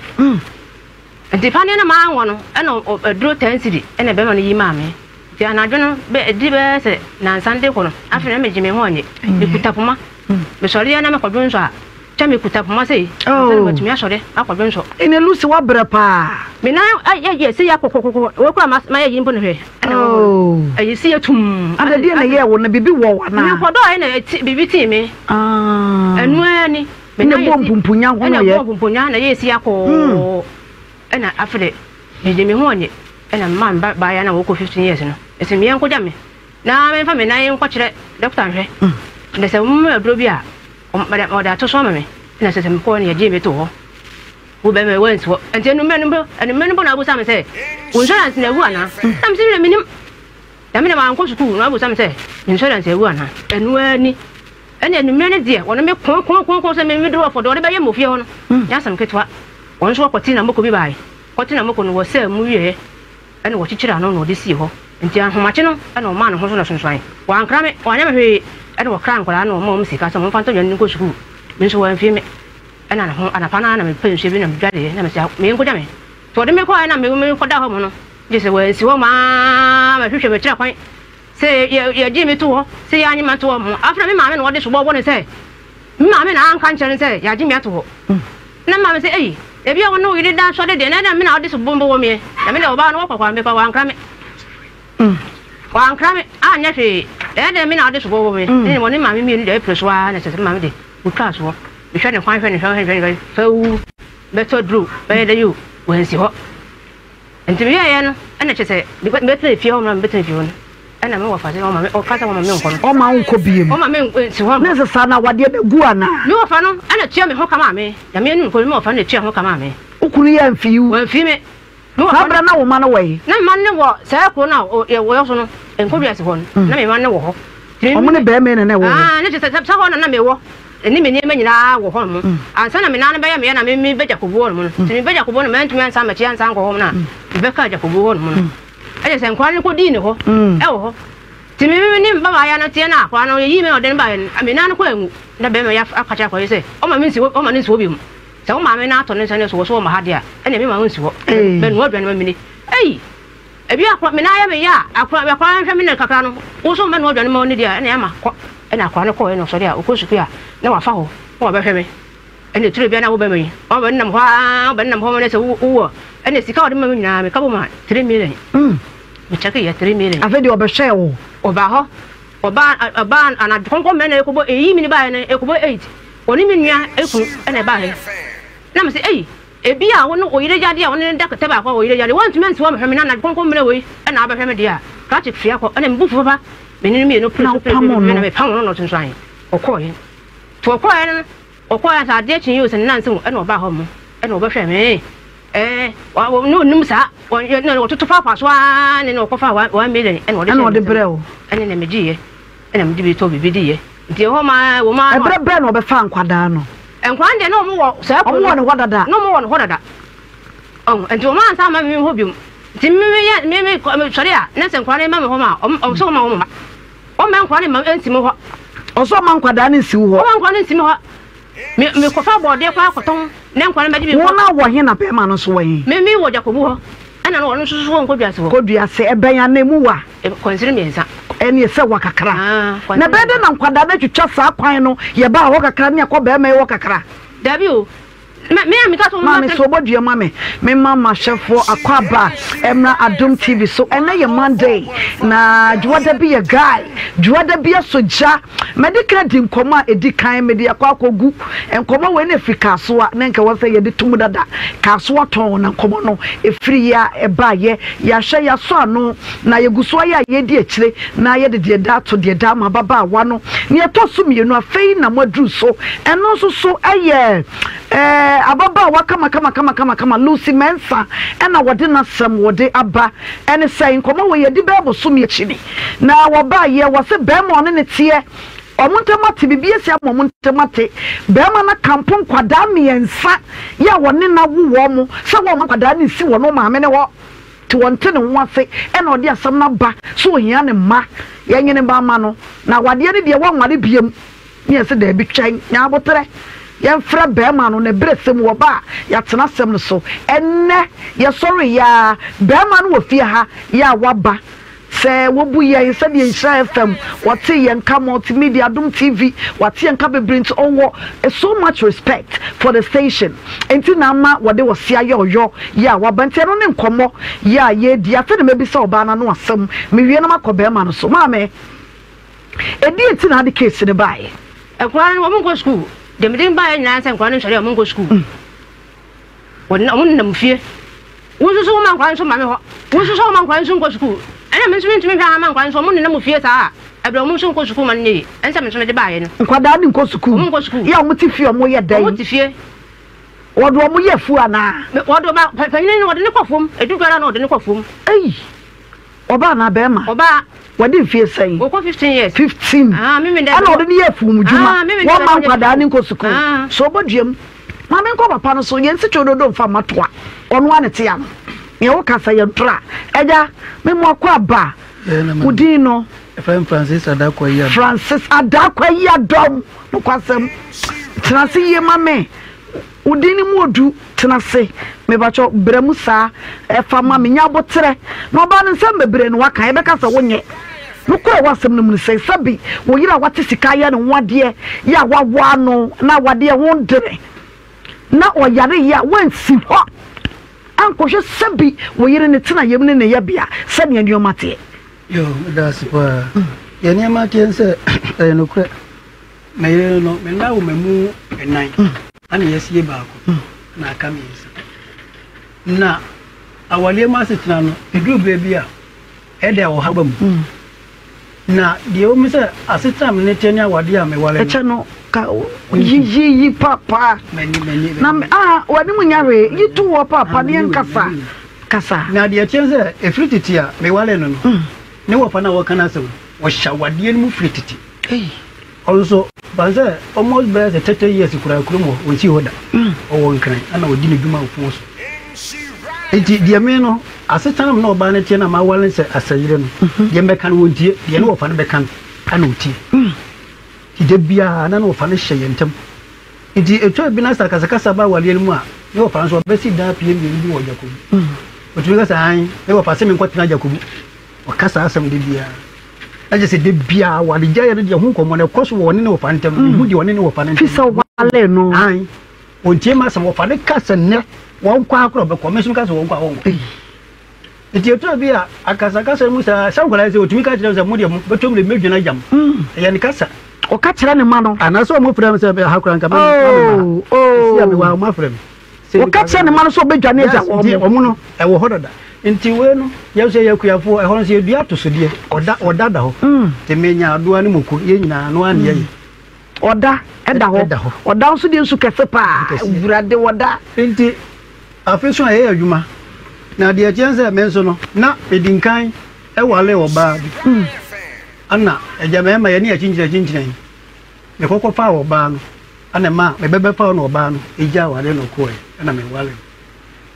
enti pane na ma anwo no ana duro tensity ena be ma no yi ma me ti anadwo no be di be se na sande ko no afre na me jime ho anye me kutapoma me sori na me kodwo nso a cha me kutapoma sei so me tumi asore akodwo nso ene lusi wa bra pa me na ye se ya kokokoko wo kura ma ye yimbo no hwe ayi se yatum ada de na ye wo na bibi wo wa na me kodo na bibi ti me enu ani me na bompumpunya ho no ye bompumpunya na ye se ya ko ena afre me de me ho anye ena man ba ya na wo ko 15 years no ese me yanko jame na me fa me na yen ko kire doctor hwe na se mu adro bi a o da to so me na se me ko ne ye je me to ho wo be me went wo enti no me no na abu sam se insurance na wu ana sam se me nim da me na ma nko school na abu sam se insurance e wu ana enu ani enu me ne de wo me kon se me do for do be ye mo fie ho no ya sam ketwa won so kwati na moko bi bai kwati na moko no wo se mu wie ene wo chichira no no de si ho enti ahomache no ene o ma no ho so na sonson wa ankra me wa nya me hwe ene wo kra nkwara no mo sika so mo fa to yan ko school me so wa mfie me ena na ho anapa na me penhwe bi na me dwade na me sia me nko jame to de me ko na me ko da ho mo no je se wa si ho ma hwehwe me kira kwan se ye ji me to ho se ya anyi ma to ho mo afra me ma me no wo de so bo ne se me ma me na anka nche se ya ji me ato ho na ma me se ei e bia wono yiri da so de na me na wo de so bombo wo me na me le oba no wo kwakwa me pa wa ankra me wa ankra me anya hwe de me na wo de so bombo me ni mo ni ma me mi de preso wa na se ma me de wo class wo me hwe ne kwan hwe ne fau beto dru be de you when si ho enti me ya no ana chese be tna fie ho na be tna fie ho ana me wo fa se o ma me o kasa wo ma me nko no o ma nko biem o ma me si ho na se sa na wade be gu ana me wo fa no ana tua me ho kama me ya me nu ko me wo fa na tua ho kama me ukunu ya mfi wu wo mfi me Sabra na wo ma no we na man ne wo sa ko na wo yo so no enko bia se ho na me man ne wo ho o mo ne be me ne wo ne se sa ho na me wo ni me ni me nyina wo ho mo ansa na me na be ya me na me be jakobo mo ti me be jakobo no me ntumi ansa ma chi ansa nko ho na be ka jakobo mo aje se nkwa ne ko di ne ho e wo ho ti me ni ba ba ya no tie na akwa no yi me oden ba me na ko anwu na be me ya akacha ko se o ma me nsi o ma ne nsi obi mu se o ma me na ato ne se ne so ma ha dia ene me ma nsi wo be no odwan ma me ni ei ebi akwa me na ya me ya akwa nhwe me ne kakra no wo so me no odwan ma oni dia ene ya ma ko ena akwa ne ko ene so dia okosuku ya na wa fa ho wo be hwe me ene tire bia na wo be me o be nam ho ne se wo ene sika ode ma nyina me ka bo ma 3 million me check ya 3 million afedi obehwe wo oba ho oba ana konko me na ekobo eyi mini ba na ekobo 8 oni mi nua eku ene ba he na me say ebi a wo no oyire jade a wo ne dakete ba kwa oyire jade want men so me hweme na konko me na we ena aba hweme dia ka che fia ko ene mbufu ba menini mi no na me pam no tunso an okoye to okoye okoye sa de chin yo se nanse ene oba ho mo ene oba hwe me no num sa no to papa so an ne no kofa 1 million ene ode breo ene ne mejiye ene medi bi to bibi diye nti ho ma wo ma ebre no be fa nkwada no enkwan de no mo wo sa ko wo ne hodada no mo wo ne hodada nti wo ma sa ma mi ho bium nti me sori a na se nkwan ma me ho ma o so ma wo ma o ma nkwan ma ensi mo ho o so ma nkwada ne si wo o ma nkwan ensi mo ho me ko fa bode kwa akoton ne nkwan ma di bi wo na wo he na pe ma no so wo he me wo jakobu ho ana no no susu wo nkoduase ho koduase ebenya na mu wa konsiri me nsa eni ese wa kakra na bede na nkwada na twetwa saa kwan no ye ba ho kakra ne akọ be wo kakra dabi o me amika so ma me so bodua ma me mama chefo akwaba emra adom tv so ena ye monday na juwada bi ye guy juwada bi soja medical di nkoma edi kan me di akwakogu nkoma we na afrika so a na nka wo fe ye di tumu dada ka so ton na nkoma no efiri ya eba ye ya hye ya so ano na ye guso ya ye di akire na ye de da to de da ma baba wa no ne to so mienu afei na modru so eno so aye ababa wakama Lucy Mensa ena wode na sam wode aba ene sai nkoma we yedi bebo so me chini na woba ye wose bema one ne tie omuntamate bibie sia omuntamate bema na kampon kwada miensa ya wone na wo mo se wo kwada ne si wo no maame ne wo ti wonte ne wase ena ode asam na ba so hia ne ma ye nyene ba ma no na wade ne de wo nware biem ne yese da bi twan nya abotre yemfra bema no ne bresem wo ba ya tena sem no so enne ye sorry ya bema no wo fie ha ya waba se wo bu ye se de Nhyira FM what ye nka multimedia Adom TV what ye nka bebrint owo so much respect for the station enti na ma wode wo sia ye oyo ya waba nti no ne nkomo ya ye di afa de mebi se oba na no asem me wie na makọ bema no so ma me edi enti na de case ne bae ekwan wo mo go school dem din ba nyina san kwan nsori mo go school wonna mo na mfie wo so man kwan so ma me ho wo so man kwan so go school ana me so ntimi hwa man kwan so mo na mfie saa ebra mo so go school man ne ensa me so de ba ye no nkwada ni go school ya mo ti fie mo ye dan mo ti fie wodo mo ye fu ana wodo ba panyin ni wode ne kwafom edugara na wode ne kwafom oba na be ma oba wadi fie sai wo ko 15 years 15 me ana wode ne ye fu mu juma wo man kwada ni go school so boduam ma me nko papa no so ye nsi chododo mfa matoa ono ane te am ye wo kasa ye ntra eja me mo akwa ba udino Francis Adakwa Adom no kwasem tenase ye mame udini mu odu tenase me bacho bremu sa efa ma me nya botere no ba no nsem bebre no waka e beka sa wonye no ko wasem no mu se sabi wo yira wate sika ya no wade ya wawa no na wade ho ndere na oyare ya wansi ho anko hwe sabi wo yire ne tena yem ne ya bia se ne ndiomate yo that's pa ya ne ma tiense no kre me no me na wo memu enan ana yesie baako na aka me yesa na awale ma setena no edu bebi a ede wo haba mu na de o mi se asetena me ne tenia wade a me wale eche no ka yi papa meni na wani mu nyare yitu wo papa ne nkasa kasa na de tiense efrititi a me wale no no ne wo fa na wo kana sem wo shawade mu frititi also banza almost by 30 years kura mo wonsi hoda o won kan ana wodi ne dwuma ofo so enti de me no asetanam na oba ne tie na ma walen se asayire no de me kan wontie de ne wo fa ne be kan ana otie ti de bia na wo fa ne hye yentem enti eto bi na sakasakasa ba wale mu a ne wo fa so be si da pie mi bi wo jakobu o tu ga sa an ne wo fa se me kwatena jakobu o kasa asem de bia aje se de bia wale jaye de hu komo na koso woni ne wo fantem hu de woni ne wo fantem fisa wale no ai ontie ma sam wo fa de kasa ne won kwa akro be ko mesu ka so won kwa won enti eto bi a akasa kasa mu sa sankwala se otumi ka kire se mu de mu betom le medwena jam ya ni kasa o ka kire ne ma no ana so mo frem se be hakura nka ya me wa mo frem o ka kire ne ma no so bedwane ja o mu no e wo hododa enti we no ya se yakuyafo e ho se dua to so de oda da ho te menya adoa ne muku ye nyina no an ye oda eda ho oda nso de nsu kese pa wurade oda enti afeso aye adwuma na de chense menso no na edinkan e wale oba ana ejama ma ye ne achinjira me kokko fa oba no ana ma me bebe fa no oba no eja wale no ko e na me wale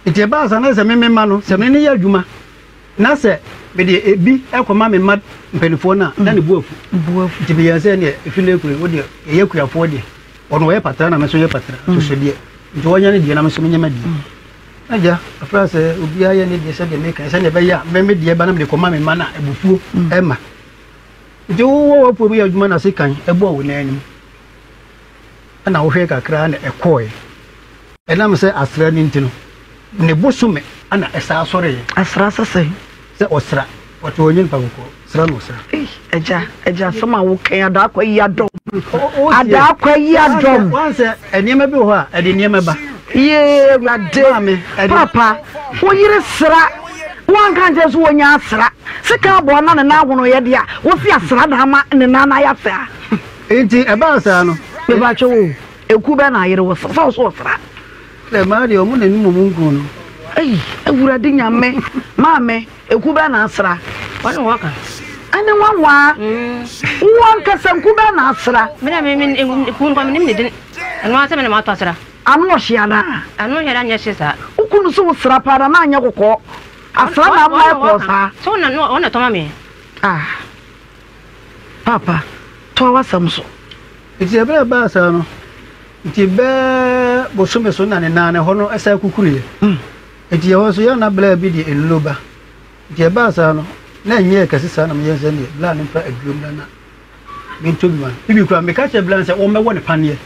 enti ba sa na se me ma no se me ne ya adwuma na se me de ebi ekoma me ma mpenifo na ne buafu enti be ya se ne efile kure wo de ye kuyafo de ono ye patra na me so ye patra so so de enti wonya ne de na me so me nyama de aja afrase obi aye ne de se de me kan se ne be ya me de ba na me de koma me ma na ebufuo ema enti wo po bi adwuma na se kan ebo wo na anim ana wo hwe kakra na ekoe enam se asra ni ntino ne bosume ana esa asore asra sase se osra wato onyin pa ko sra no sra eja sama wo kan adakwa yi adom adakwa yi adom wanse enema bi ho a ede enema ba ye glade papa wo yire sra wan kan je so wonya asra sika bo na na wono ye dia wo fi asra da ma ne na ya fa enti e ba sa no be ba cho wo eku be na yire wo so sra le ma de omu ne numu mungu no ai ewurade nyame maame eku be na asra wani waka ane wanwa won kasanku be na asra me kun kwa me din anu ase me na ma to asra anu ohia da nya shisa ukunu so sra para na anya kokko asra na ma ko sa so na no ona to ma me papa to wasam so iti ebere ba sa no iti be bosume so na ne na hono esa kukuru iti ye so ya na bla bi di eloba iti ba sa no na nye kasi sa na me yense ne bla ne pa adwum na me tobi man bibi kwa me ka che bla se o me wone panie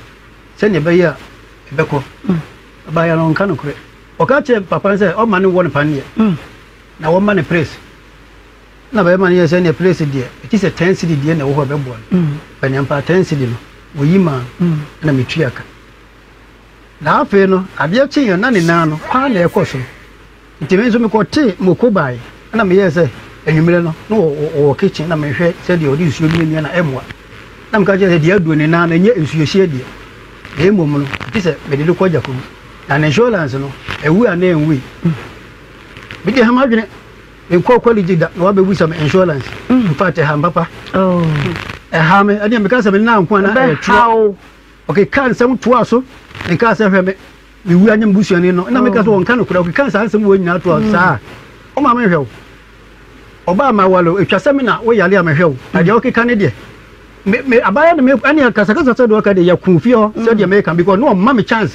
se ne be ya ebeko ba ya no nka no kure o ka che papa se o ma ne wone panie na wo ma ne press na ba ma ne yense ne press die iti se 10 cedi die na wo ho be bo ba ne mpa 10 cedi no wo yima na me tuaka na afe no ade chi yo na ne na no kwa na ekoso iti me so me ko te mokobai na me yese enwumire no wo kitchen na me hwe se de odi nsuo bi ne na emwa na me ka je de adu ne na nye nsuo hie de e mom no iti se me de ko jako na ne insurance no ewu a na enwi bi de ha ma dwene e ko quality da no ba bu some insurance in fact ha papa ha me ade me ka se me na nko na e tro okay kan sam to aso me ka se hwe me wu anyam busuani no na me ka so won kan kura kan sa sam wo nyina to sa o ma me hwe oba ma walo etwasem na wo yale amehwe na de okeka ne de me abaya ne me ani akasakasa se do ka de yakunfi ho se de me kan because no ma me chance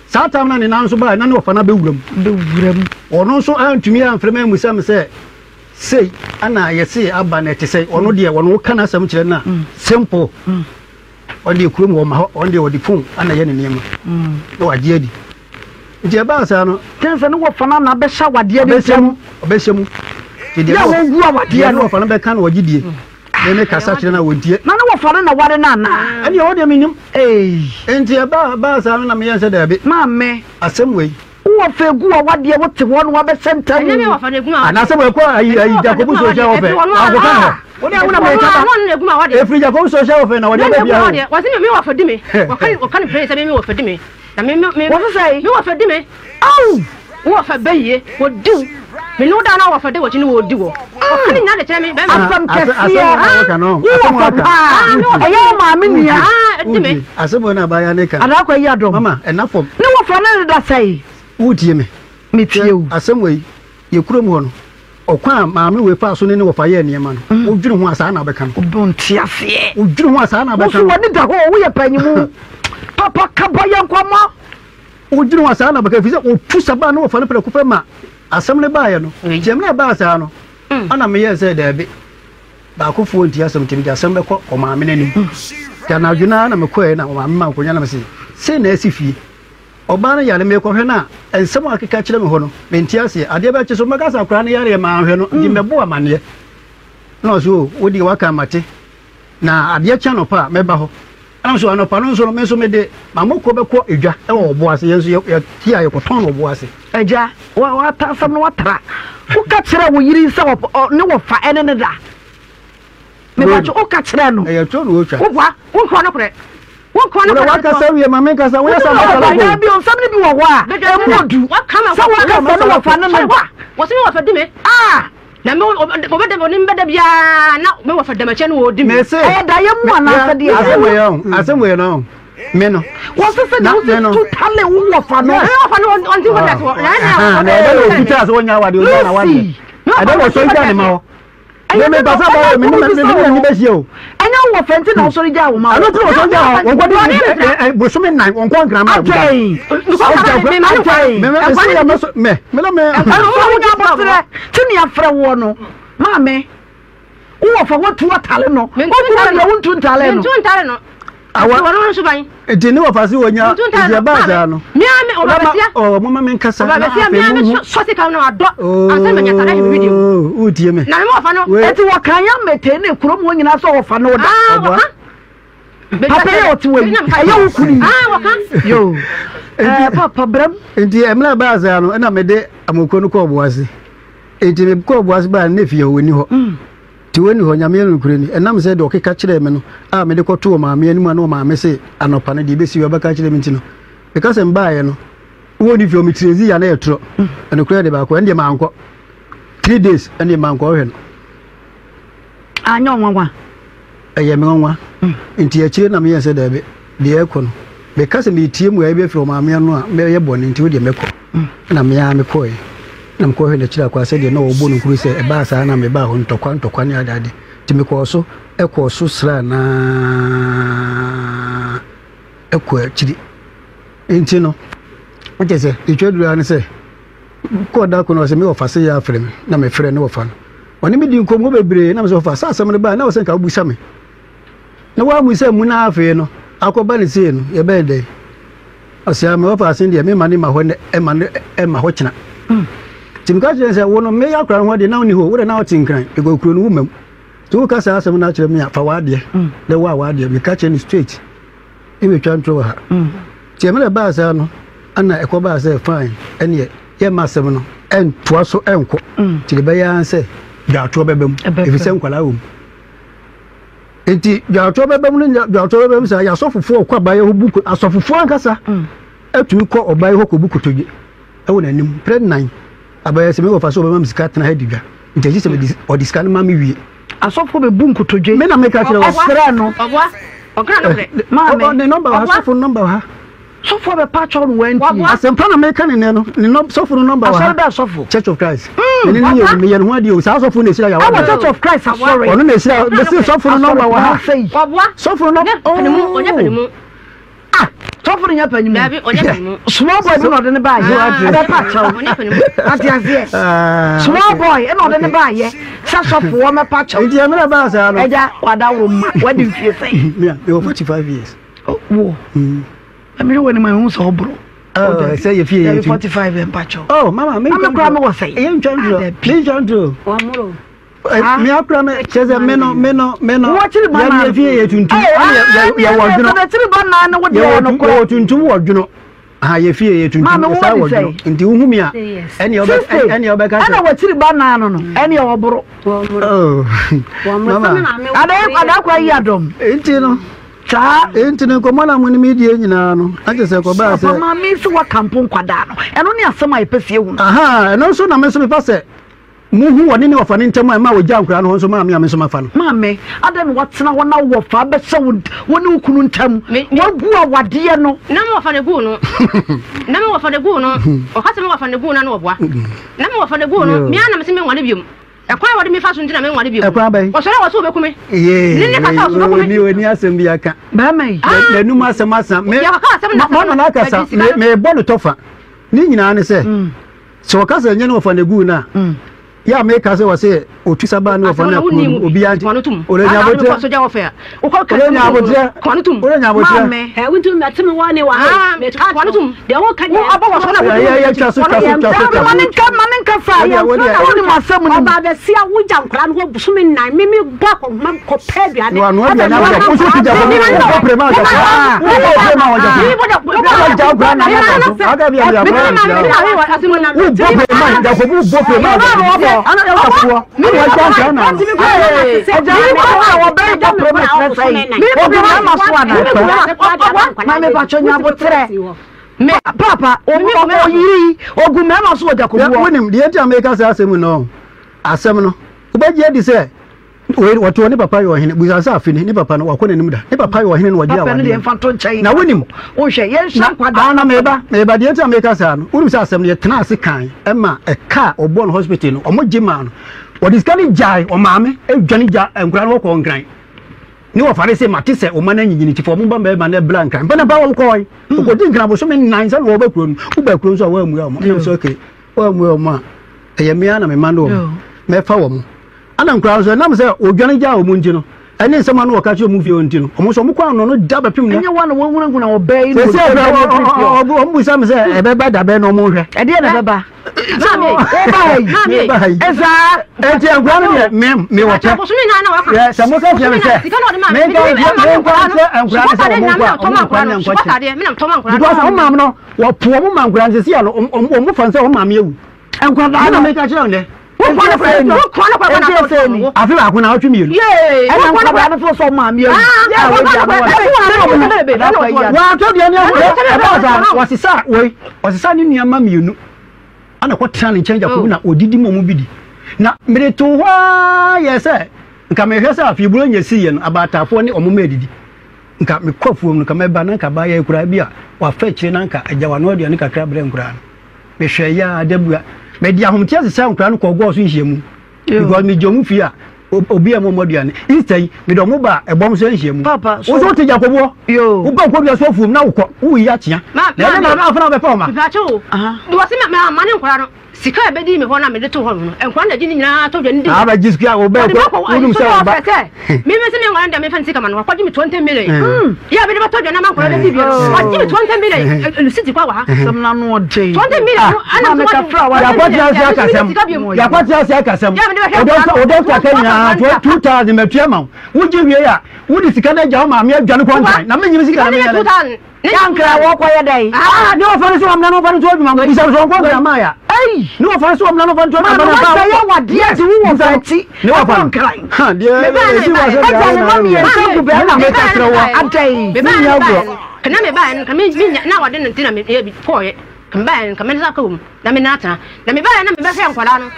sa time na ne na nso ba na ne ofa na bewuram ono nso antumi amfrema mu sam se sei ana yesi aba na te sei ono de ono kana sam kire na simple on de kurum wo ma on de odi phone ana ye ne nema no ade adi nti aba sa no kense ne wo fa na be sha wade adi obesemu ya wo gu awade ya no fa na be kan wagidie ne kasa kire na wontie na wo fa na wade na na ani o de minim enti aba sa na me yense da be maame asem wei wo fa gu awade wo te wo no wa be senta ni me wo fa de gu awade ana se we ko ayi Jacob social offer ako kan wo de una me chaba no ne gu awade e free Jacob social offer na wade be bia wo se me wo fa di me wo kan pray se me wo fa di me na me wo say me wo fa di me au wo fa baye wo du me no da na wo fa de wo chini wo di wo kan nya de kire me be asam kesiye ayo maame nia di me asem na ba ya ne kan ada kwa yi adom mama enafom ne wo fa na da sai wutie me tie u asem wei ye kurom ho no okwa maame we fa so ne wo fa ye niema no odwiri ho asa na be kan obon tiafe odwiri ho asa na be kan wo woni da ho wo ye panyimu papa kabaya nkwama odwiri ho asa na be kan fi se otu saba na wo fa ne pre kufa ma asem ne ba ye no jemna ba asa no ana me ye se da be ba ko fo ntia asem timi asem be ko o maame nanim kana adwuna na me ko e na o maame ma ko nya na me se na asifie Obana yale me ko hwe na ensem akeka kire me ho no menti ase ade ba che so magasa akra na yare ma hwe no di mebo amane no so wodi waka mate na ade cha no pa meba ho ana so anopa no so me so me de mamoko be ko edwa e wo obo ase yenso ya ti aye ko ton obo ase eja wa ta sam no watra wo ka kire wo yiri nsa ne wo fa ene ne da me ba cho o ka kire no e to no wo twa wo ko no kure wa ka sa wiye mame ka sa wo sa ma la ko bi on sam ne bi wo wa e modu wa kama sa wa ka no wo fa ne me wo se wo fa di me na me obede boni mbede bia na me wo fa dama che no odi me da ye mu ana se de asem no me no wo se se no tu tale wo fa no on ti wo that na da lo kuta so nya wa de o na wa de ada wo so ija ne ma o me ba sa ba me ni be si o anya wo fenti na so ija wo ma ano tu wo so ija wo ko de bo so me nan won ko nkran ma tini afra wo no ma me wo fa wo tu atale no wo tu ntale no awa no so ban etini wo fa si wonya je ba ja no mi ame obabesia o mama men kasa obabesia mi ame so se ka no ado anse me nyata na video o tie me na me wo fa no eti wo kan ya mete ne kuro mo nyina so wo fa no da obo papa ye oti we aye wo kuni wo kan yo papa bram enti emla ba za no na me de amoko no ko obo ase enti me ko obo ase ba na fie ho ni ho ti woni ho nyame no kure ni enam se de okeka kire me no a me de ko to maame ani mu na maame se anopa ne de besi we baka kire me ntino e ka se mbaaye no woni fi o mitrezi ya na etro ene kure de ba ko ende ma anko 3 days ende ma anko hwe no anya onwa eye me onwa nti ya kire na me yese de be de e ko no be ka se me tie mu ya be fi o maame no a me ye bone nti wo de me ko na me ya me ko e na mko hwe chira kwa se de na obo no kuru se e ba sa na me ba ho ntokwa ne adade timi ko so e ko so sra na e ko chiri enti no oje se itwedu an se ko da ko no se me ofase ya afre me na me frɛ ne wo fa no oni mi di nkomo bebre na me so fa sa asem ne ba na wo se ka bu sha me na wa mu se mu na afi no akoba ne se no ye be de asia me wo fa se de me ma ne ma ho ne e ma ho kina timka jense wono me yakra ho de na oni ho wo de na otinkran e go kuro no wumam to ka sa asem na kire me afa wa de de wa de me ka che ni straight e me twa ntro ha ti me le ba sa no ana e ko ba sa fine ene ye masem no en toa so enko ti le ba ya anse ja to bebem e fi se nkwala wo enti ja to bebem no ja to bebem sa ya sofofo kwa ba ye ho buku asofofo ankasa atu ko oba ye ho ko buku toje e wona nim pregnant abaya se me go fa so be mam sika tena hadiga nteji se me odiskan ma mi wie asofo be bu nkotodwe me na me ka kire osra no okra no kre ma me number ha sofo number ha sofo be patcho no wanti asempa na me ka ne no ni sofo number ha asofo sofo Church of Christ ni me ye no adi o sa sofo na esira ya wa Church of Christ sorry ono na esira be se sofo number ha sofo number onya panimu sofo nya panimu dabi onya panimu small boy no de ne ba ye ada patcho onya panimu ati azie small boy no de ne ba ye sa sofo wo me patcho ndi e me ba sa no eja wada wo ma wadi fie sei me 45 years wo me woni ma hu so bro say you feel 45 and patcho oh mama me kra me wo sei e ntwandro me ntwandro wa muro me akra me cheze meno watchiri ba na fie ye tuntum ya wodjuno na tiri ba na na wodi no ko tuntum wodjuno ha ye fie ye tuntum sa wodjuno nti uhumi a ene obeka ana watchiri ba na no ene oboro oh mama ada kwa yi adom nti no cha enti ne komona mu ni media nyina no aje se ko ba se mama mi so wa kampo nkwada no eno ne asema ipese hu aha eno so na me so me pase muhu woni ne ofa ne ntem ma wo gya nkura no so ma me so ma fa no mame adam watena wona wo fa be se woni ukunu ntam wagu awade no na me wo fa ne gu no na me wo fa ne gu no o ka se me wo fa ne gu na no oboa na me wo fa ne gu no mi ana me se me nwane biom ekwa wode me fa so ntina me nwane biom ekwa bai o sore wo so obekume ye ne ka sa so obekume ni oni asem bi aka ba mai na nu ma asem asa me ya ka asem na ma na ka sa me bolu tofa ni nyina ne se so ka se nye no fa ne gu na ya me ka se wo se otusaba no fo na obi anti olenya botre so jawo fe olenya botre kwanutum mame wuntu matime wane wa me kwanutum de wo kanya aba wo so na ya chaso maninka fa ya woni masam ni ba be sia wo jankra no busumi nan mimi ba ko man ko pedua ne wa no ya na wo so ti japo ko prema papa oyiri ogun mema so oja ko wo wonim de enti America say asem no obaje di say wato ne papa yo hene buza sa afini ne papa no wakọ nanim da ne papa yo hene no waje awa ne mfanto nchai na wonim o hwe ye hwa kwada na meba de enti America say no wonim say asem no ye tena ase kan ema e car obon hospital no omo jima no wodi skani jai o maame e dwane ja enkura no ko nkran ni wo fare se mate se o mana nyinyini tifo mo ba meba na blank kan bana ba wo ko yi ko din kana bo so me nan sa wo ba kuro wo ba kuro so wa mu ya mo na so okay wa mu ya mo e ye me ana me mando me fa wo mo ana nkura so na me se odwane ja o mu nti no ene nsema no waka che mu fie onti no omo so mo kwa no da ba pim na enye wa no wonwuna nguna obai no se o mu sa me se e be ba da be no mo hwe e de na be ba esa enti nkura no me wo che ya samo ka fie me se me ga nkura se because o mam no wo po mo man nkura se sia no o mo fan se o mam yewu nkura na me ka che on de I feel like when I treat you. Yeah, I don't know so mammy. What was his son? Was his son in your mammy? You know, and what time change of Puna or did you move? Now, minute to why, yes, sir. Come yourself, you bring your seeing about a phone or mumedi. Got me cough room, come a banana, buy a crabia, or fetch an anchor, a Javanodi and a crab and grand. Me share ya, Deborah. Media home tears sound crown ko go so him because me jomu fia obi a momoduane instead me do mo ba e bom so him papa so so te jakobo yo wo ba ko bi so fum na wo ko wo ya tia na na afana be pa ma ba cho do wase me mane nkora no sika e bedi me ho na me de to ho no enkwa na gini nyina to dwene de ba jiskia wo be ko wonum se ba me se me ngora nda me fa sika ma no kwaji me 20 million ya be de ba to dwene ma nkora de bibio kwaji me 20 million lusiti kwa wa ha sam na no de 20 million ana me ka fra wa ya kwati asa kasam odon ka kenya 2000 metua ma wo je wie ya wo di sika na ja ma me adwane kwantan na me nyim sika na me ya yankra wo ko ye dai ni wo fa so am na no fa so adwuma ma bisa so ko na ma ya ni wo fa so am na no fa so adwuma ma ba ya wa dia ti wo fa ti ni wo fa ha dia si wa so ya ku be na me ka tra wo adai be ba ya go kana me ba na me na wa de ntina me e bi poye kan ba kan me za ko na me na ta na me ba na me ba fa nkwala no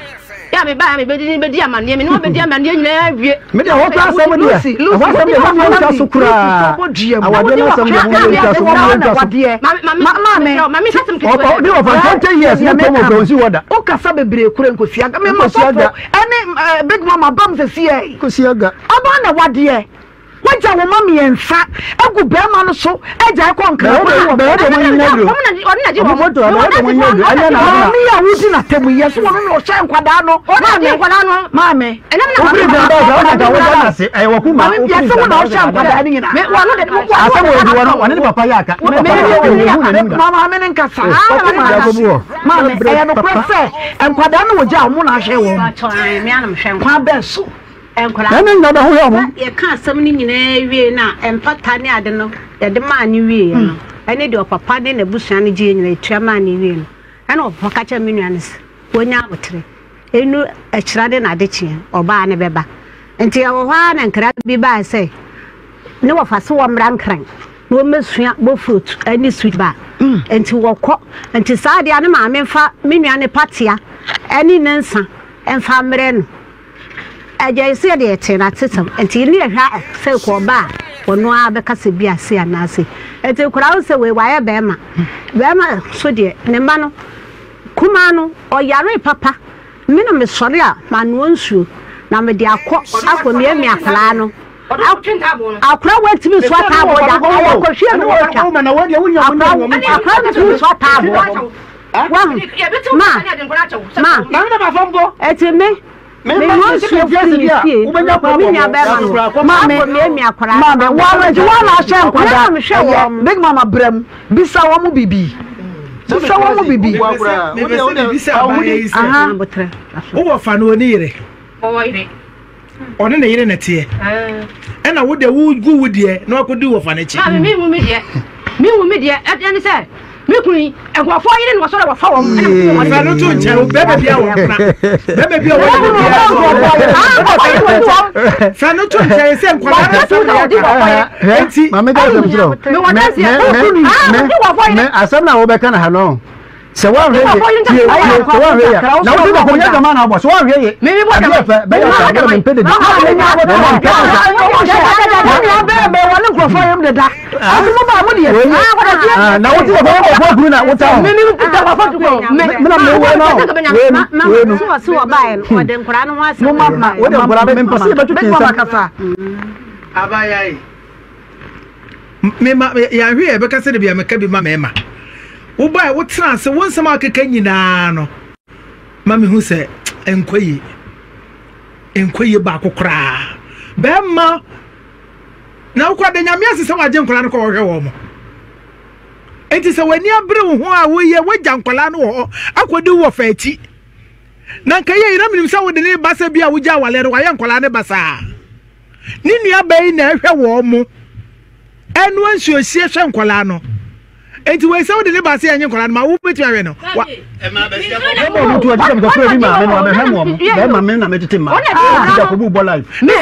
ya me ba me be di amane me no be di amane nyina wie me de ho pa so mo dia wa so me ho ta sukura awade na so me ho ta sukura ma me fatem ke o de o fa 20 years na to mo do si woda o kasa bebre kure nkosia ga me mo so ene big mama bam se sie kosia ga aba na wade waja wo mami enfa egu be ma no so eja ko nkra be de mo nyina do na ji mo moto be de mo nyina do anya na mi ya wudi na temu ye so no no hye nkwada no mame enam na wo bi da da wo da se e wo kuma o bi so no hye nkwada ni nyina me wo no de mo asa wo di wo no wane papa ya ka mama me nka sa mame e no prefe nkwada no wo ja mo na hye wo me anam hye nkwa be so ene nya da ho yo mo ye ka asem ni nyina wie na empata ne ade no ye de ma ne wie no ene de papa de na busua ne gie nyina etua ma ne wie no ene opa ka cha menu anes wonya abotre enu ekira de na ade chie oba ne beba enti ye wo ha na nkra bi ba sai ne wo fa so wo mra nkran no mesua bo fruit ani sweet ba enti wo kɔ enti saa de ane ma me fa menu ane patia ani nansa emfa mre no aja isi de etena tetem enti ni ehwa se ko ba wono abeka se bia se anase enti kura se we waye bema so de ne ma no kuma no oyare papa me no me sori a ma no nsuo na me de akɔ mi akala no akura wetimi so atabo da ko hwie no wotwa ma na wo de wunya mo akura wetimi so atabo ma na ba fambo eti me me want to fie ubenya kwa me nya bema mama me akwara mama wa share kwada big mama brem bisa wo mu bibi bisa wo mu bibi aha botre wo fa no ni yire o yire one na yire na tie e na wo de wo gu wo de na akodi wo fa na chi me wu me de ani say me kuni egwafo yire no so da wafa wo fa no to nche bebe bia wo na bebe bia wo fa no to nche se nkwala na so na enti mama ga dem jiro me asam na wo be kana ha no se wa hwe ye se wa hwe ya na wo ko nya jama na bo se wa hwe ye me bo da be ya ka me pede be wala ko fa yam de da amu ba mu de na wo ti ko guru na wo ta me da ba fa ko me na me wo no we so ba e o de nkura no wa se mo ma wo de nkura me mpose be tutin sa abaya me ma ya hwe e be ka se de bia me ka bi ma me ma wo ba wo trans wo nsama akeka nyina no ma me hu se enkoyi ba kokora be ma na ukwa de nyame asese waje nkola no ko hwe wo mo enti se wani abre wo ho a wo ye wagya nkola no wo akodi wo fa achi na nka ye ira minim se wo de ne basa bia wo gya wale ro wa ye nkola ne basa ni nua bai na hwe wo mo enu ansuo sie hwe nkola no enti we se wo de ne basa ye nkola no ma wo betu awe no wa e ma ba sia ko mo tu aji dem ko fere bi ma me no be hwe mo be ma me na me tete ma ja ko bu bo life me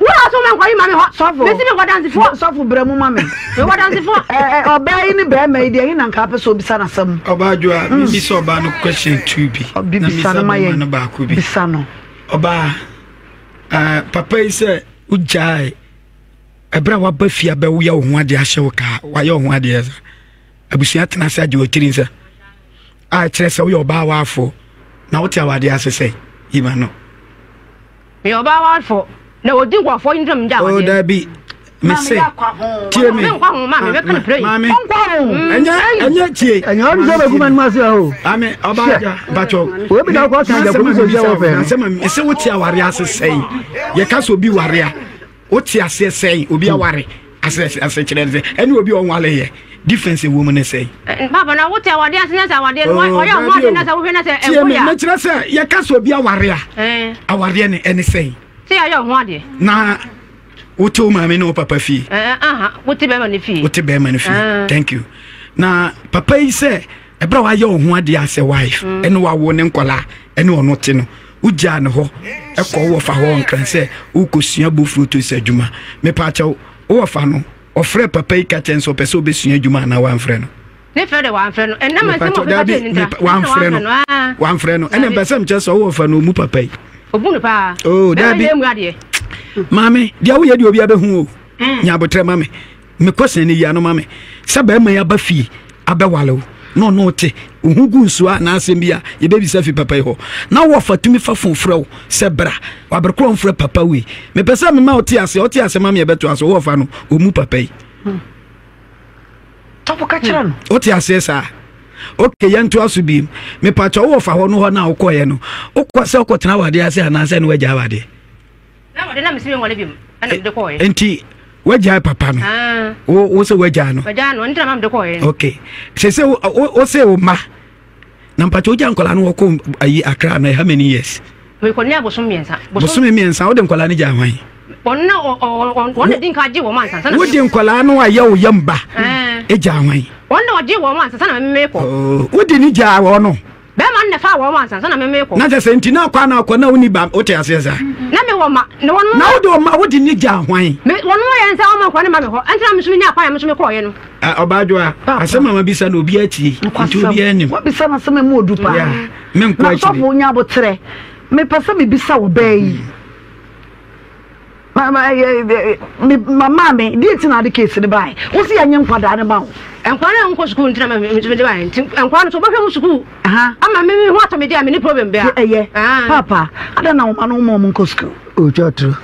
wọ́n sọ ma nkọ́ yìí ma mi hɔ sọ́fù bẹ́sí mi wọ́n dansi fún sọ́fù bẹ̀rẹ̀ mu ma mi wọ́n dansi fún ọbẹ̀ yìí ni bẹ̀rẹ̀ mẹ́yìí diẹ yìí nà nka pẹ́ sọ bisa na sẹ́mu. ọba adwo a mi sọ ọba no question 2 bi na bisa no ma yẹ bisa no. ọba papa yi sẹ o gya ẹbẹrẹ wa ba fi abẹ woyẹ ohun adi ahyẹ wo ka wayẹ ohun adi ẹsẹ abusua tena ase agye otiri nsa a kyerẹ sẹ woyẹ ọba awa afọ na wote awade asesẹ yi ma no. mi ọba awa afọ. na odi gwafo yin drum nja wade. Oh Dabi. Me say. Tie me. Mama me kan pray. Mama. Anya tie. Anya on zo be kuma nma se ho. Ame obaja bacho. We be da ko kan ja kuma so je wo fe. Se ma me se woti aware asesei. Ye ka so bi ware a. Woti asesei obi aware. Ase kire nze. Eni obi on wale ye. Difference woman ne say. Baba na woti awade asenya sa awade no. Oya mo ade na sa wo hwe na se enko ya. Me kire se ye ka so bi aware a. Aware ne eni sei. Se ya yo ho ade. Na wote o mama ne o papa fi. Wote be ma ne fi. Wote be ma ne fi. Thank you. Na papa yi se ebra wa ye o ho ade as a wife. Ene wa wo ne nkola ene ono te no. Ugya ne ho ekọ wo fa ho nkran se ukosua bofru to se adwuma. Me pa cha wo fa no. Ofre papa yi ka chen so pese obesua adwuma na wan frɛ no. Ne frɛ de wan frɛ no. Enna ma se mo be ka te ni ta. Wan frɛ no. Ene pese m che so wo fa no mu papa yi. Obunu pa. Oh, Dabi. Mame, dia wo ye di obi abehu o. Nya botre mame. Me kwese ni ya no mame. Sa ba ma ya ba fi abewale no no te. Ohugu nsu a na asem bia ye be bi sa fi papa ho. Na wo fatumi fa fonfrɛ wo se bra. Wa berkro mfrɛ papa we. Me pesa me ma oti ase mame ye beto aso wo fa no omu papa yi. Topo ka kira no. Oti ase sa. Okay, yantu asubi me pacho wo fa ho no ho na ukoye no ukose okotena wade ase anase no waja wade na wade na msimi ngole bim ana de koye enti waja papa no wo se waja no ntra mam de koye okay se o se o ma na pacho ja nkola no ko ayi Accra na how many years we ko ni abosom miensa wo de nkola ne ja hwan onna on din ka je wo man sansa wo de nkola no aye wo yamba eja hwan wanda waje wo man sansa na memeko wodi ni ja wo no be man ne fa wo man sansa na memeko na je senti na kwa na akọ na uni ba o te asesa na me wo ma ne wono na wodi wo ma wodi ni ja hwan me wono ye nsa wo man kwa ne ma me ho entra me sumi ni akwa ya me sumi ko ye no obadwa asema ma bisa na obi achi nti obi anim wo bisa na sema mu odu pa me nkwa achi na so wo nya botre me pesa me bisa wo bayi mama me date na de case ne bai wo si anya nkwada ne ma wo enkwara nko school ntina ma me de bai enkwara so bahwe mu school ama me ho ato me dia me ni problem bia papa ada na wo ma no mo nko school o chotro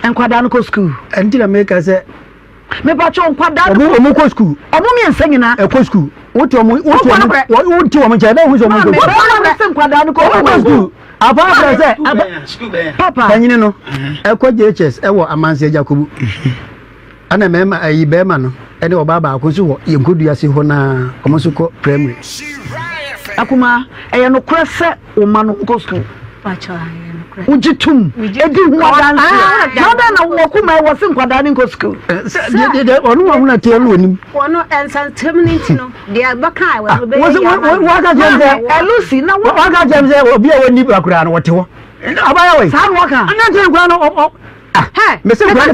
enkwada no ko school entira me ka se me pa cho enkwada omo ko school omo mi ensa nyina e ko school wo ti wo mo je na hu so mo go enkwada no ko school Apa say papa banyine no ekọ JHS ewo amanse Jacobu ana mema ayi bema no ene obaba akoso wo yenkodua se ho na omosuko primary akuma eye no krese o ma no nkosko pacha ujitum edi hu adanse na wo kuma wo se nkwada ni nkosko de onu wa huna te no onim wono ensantemnity no de abaka we be wa ga jemze elusi na wa ga jemze obi a woni bakura no wote ho abaya we sa no ka ana te nkwa no mese nkwa ne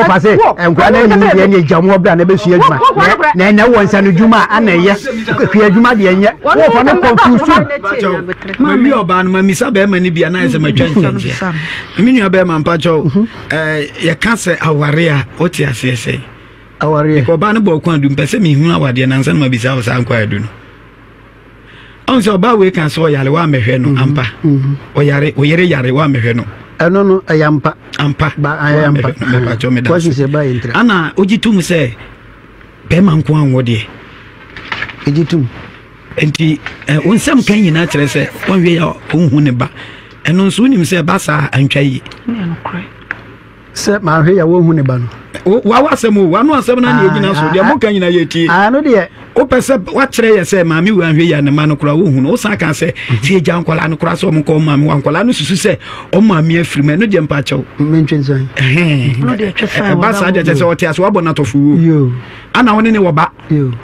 pase nkwa na ni de jamu obra na besu adwuma na wonsa no dwuma ana ye kwe adwuma de enye wo fa no confusion mami oba no mami sa be mani bia na ese matwantanse mini oba ma mpacho ye ka se aware a oti asese aware ko ba no bo kwa dum pese mi hu awade na nsa no mabisa wo sa nkwa adu no on so ba we kan so yare wa mehwe no ampa oyare yare wa mehwe no eno no ayampa ampa ba ayampa ba jo me da kwasi se ba intra ana ojitum se be man ko anwo de ojitum enti onsam kan nyina kire se won we ya onhu ne ba eno nso nim se ba sa antwa yi se ma hwe ya wo hu ne ba no wa wasem wa no asem na ne nyina so de mo kan nyina ye ti no de o pese wa kire ye se maami wa hwe ya ne ma no kura wo hu no o sa kan se ti eja nkola no kura so mo ko maami wa nkola no susu se o maami afiri me no je mpa chew mentwensan no de twa ba sa de se o ti aso abo na tofu yo ana woni ne wo ba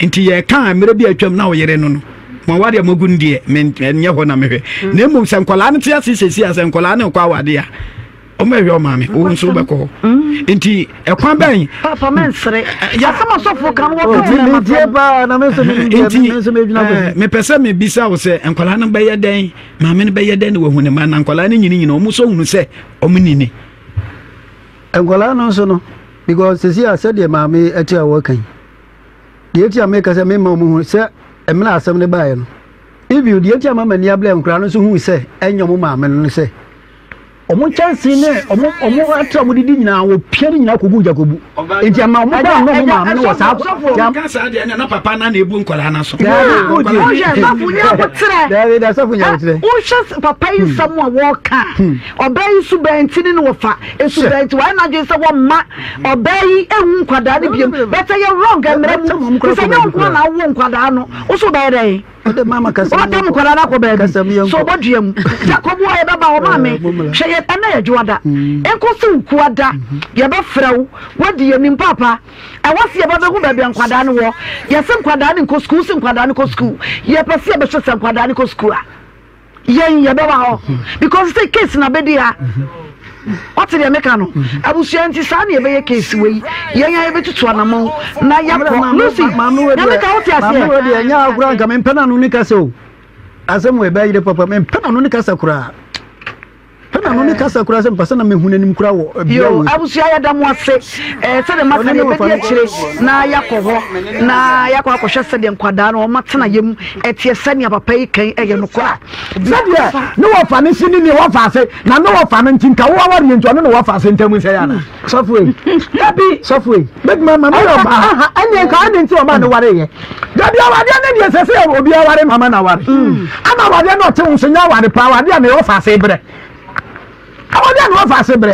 nti ye kan mere bi atwam na wo yere no no mo wade magun die menye ho na mehwe na mum se nkola no ti asisi ase nkola no kwa wade a o mehwe o maami o nso be ko nti ekwan ban papa mensere ya sama sofo kan wo me die ba na me so me dwuna me pese me bisa wo se nkola no be ye den maami no be ye den wo hu ne ma na nkola no nyini o mu so hunu se o mu nini nkola no so no because sisi said the maami ati awo kan die ti ameka se me ma mu hu se emna asem ne bae no if you die ti amama ni abla nkura no so hu se enyo maami no se omo chance ne omo atra mo didi nyina wo piari nyina kogu Jacobu enti ama omo ba no ma no wasa ka sa de na papa na ebu nkola na so o je ba funya wotre David asa funya wotre o she papa yi samu a wo ka obai su benti ne wo fa esu benti wa na je se wo ma obai ehu nkwada ne biem but you wrong emre mu se ne nko na wo nkwada no o so bai dai de mama kasa o tam nkwada na ko bai so boduam Jacobu aye baba o ma me hwe ana ya juada enkosi nkuada ye ba frawo wadi ye nim papa e wase ye ba be hu ba bia nkwada no wo ye se nkwada ne ko school se nkwada ne ko school ye pese ye be hwe se nkwada ne ko school a ye be ba ho because the case na be dia what the meka no abusuan ti sa na ye be ye case we ye nya ye be tutu anamo na ya ko Lucy na meka what ya se we de nya agura nka me mpana no ni kasa o asem we ba yire papa me mpana no ni kasa kura na no ni kasa kura se mpasa na me hunanim kura wo yo abusia ya damu ase se de maka ne be dia kire na yakoho na yakwa akohwe se de nkwada na o matena yem etie sane papa yi kan eye no kura sadia no wo fa ne sini ni wo fa se na no wo fa ne ntinka wo awari ntu no wo fa se ntamu se ya na sofwe dabi sofwe big mama no ba anye ka ade nti o ma no ware ye dabi awade na de se se obi aware mama na ware ama awade na o te wo so nya ware pa awade na wo fa se bre awade no wa fa se bre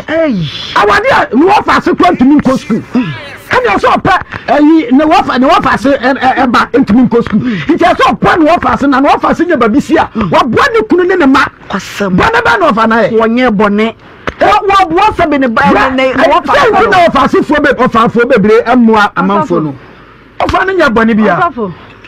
awade no wa fa se kwantumi nko school and so pa ne wa fa se eba ntumi nko school nti so pa no wa fa se na no wa fa se nya babisia wa boa ne kunu ne ma kwasam boa ne ba no fa na ye wonye bone wa boa se be ne ba ne wa fa se no wa fa se fo be o fa fo bebre amua amanfo no o fa ne nya bone bia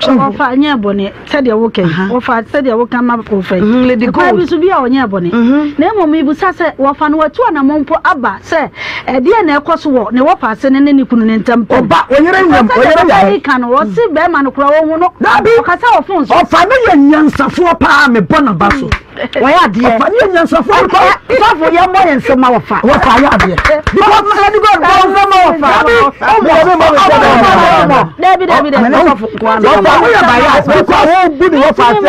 ofa nya bone said ya woken ofa said ya woken ma ko fe lady go bi so bia onya bone na emo mi bu sase wofa no watu na mompo aba se e de na ekoso wo ne wofa se ne ne kunu ne ntampo oba oyere nyam oyere ya kan wo si be ma no kura wo hu no okasa wo fon so ofa no ye nyansafo pa me bona ba so waya de ofa no ye nyansafo ko fafo ye mo ye nsema wofa ya de lady go nsema wofa David we are biased because who good what fast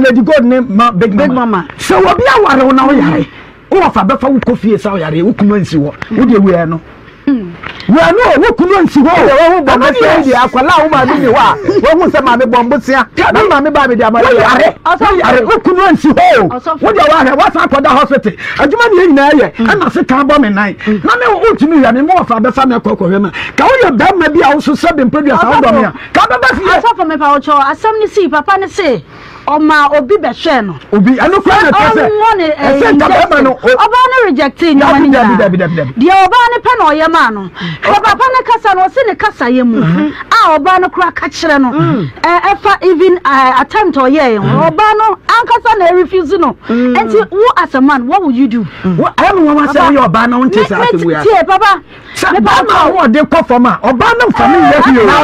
lady God name big mama so we be aware na o yare o fa be fa wo kofie sa o yare wo kuma nsi wo wo de we no wa no wo kunu nsi ho wo bombo sia di akwala wo ma ni wa wo hu se ma me bombo sia na ma me ba me di amara are wo kunu nsi ho wo de wa he wa sa akoda hospital adwuma ni nyina ye na se kan bo me nan na me wo tumi ya me mo fa be fa me kokko ma ka wo ye ba ma bi a wo so se be produce a wo do me ka ba ba fi asafo me pa wo cho asam ni si papa ni se Oma obi be hwe no obi anu kwa na tese ese tabema no oba no rejecting no mani dia oba ne pe na oye ma no papa ne kasa no se ne kasa ye mu a oba no kura ka kire no efa even attempt oye oba no ankasa na refuse no enti who as a man what would you do I am one say your oba no ntese asemu ya tie papa ne papa wo de ko forma oba no family ya bi o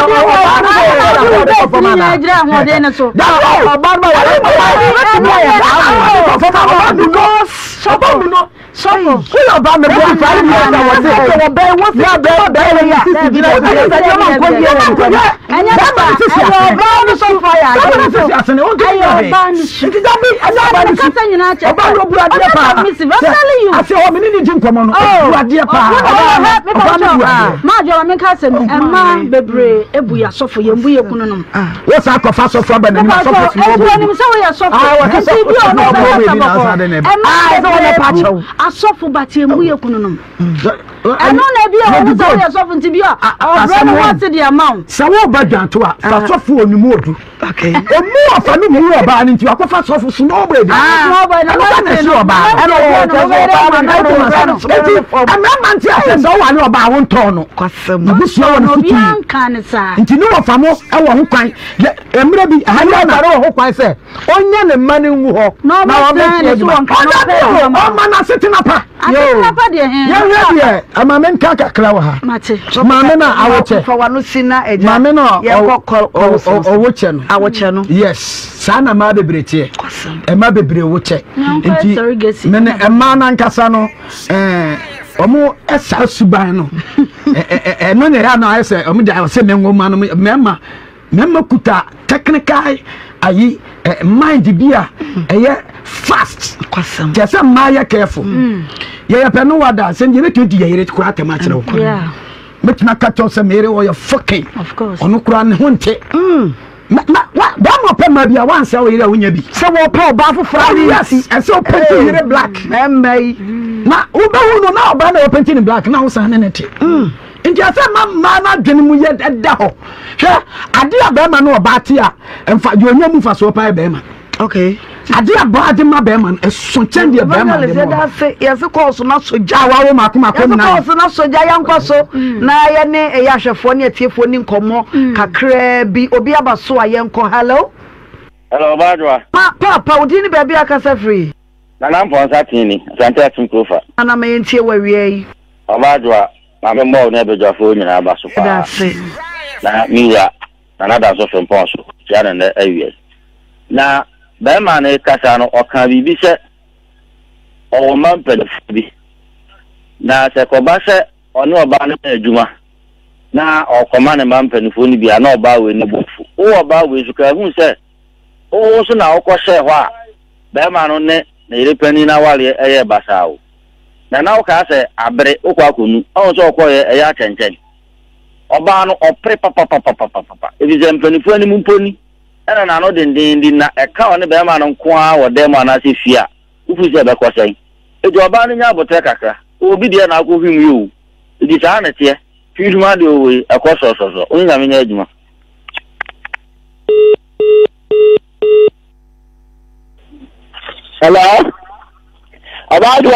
oba no asofo batie mu ye kunu no eno na bia wo so ye asofo ntibia obrano what the amount sawo badwanto a asofo onimu odu okay emu afa no mu oba ni nti akofa asofo so no oba edi no oba na so oba eno wo amama nti ase so wa ni oba wo nto no kwasam busu wo no futu nti no ofa mo e wo ho kwan emre bi ahanya na ro ho kwan se onye ne mani nwu ho na wa me so won kan o mana setina pa yo papa de he ye amame nka kakra wa ha mate mame na awoche fa wanu sina eja mame no ye owoche no awoche no yes sana ma bebrete e ma bebre woche nti mene e ma na nkasa no omo esa suban no no ne ya no ese omo da se menwo ma no mema kuta technical ayi mind bia eye fast kwasam just maya careful ye pe no wada se je betu di yere kura tema kire wo metina ka to se mere wo ye fucking of course onu kura ne honte ba mo pe ma bia wan se wo yere wonya bi se wo pe oba foforo ni yes and so paint yere black mai na wo be wo no na oba na paint ni black na wo san ne te nti asa ma na dwene mu ye da ho hwe ade abema na oba te a emfa de onya mu fa so pa abema okay ade abade ma abema so chen de abema de mo yes course na soja wa wo makoma kom na course na soja yankwaso na ye ne eyahwefo ne atiefo ni nkomo kakra bi obi abaso ayenko hello badwa papa odi ni baby akasa free na namponsa tini asante atunkofa ana me ntie wawie badwa mama mo na bejafo nyina abaso pa na miya na nada so femponso ya na awie na ba ma na kasa no oka bibi se o man bi na se ko ba se oni oba na adwuma na okoma na man penifo ni bia na oba we ni bofu o oba we su ka hu se o so na okose ho a ba ma no ne na ire pani na wale eye basawo na o ka se abre okwa akonu o so okoye eye chenchen oba no opre papa ebi ze mpanifo ni mponi ana na no dindin na eka one be ma no nko a wo dem ana se fia ufu se be kwasai eji oba no nya abotre kakra obi de na akọ hwim yo eji sa na tie hwima de owe ekoso so onye na menya adwuma hello abadu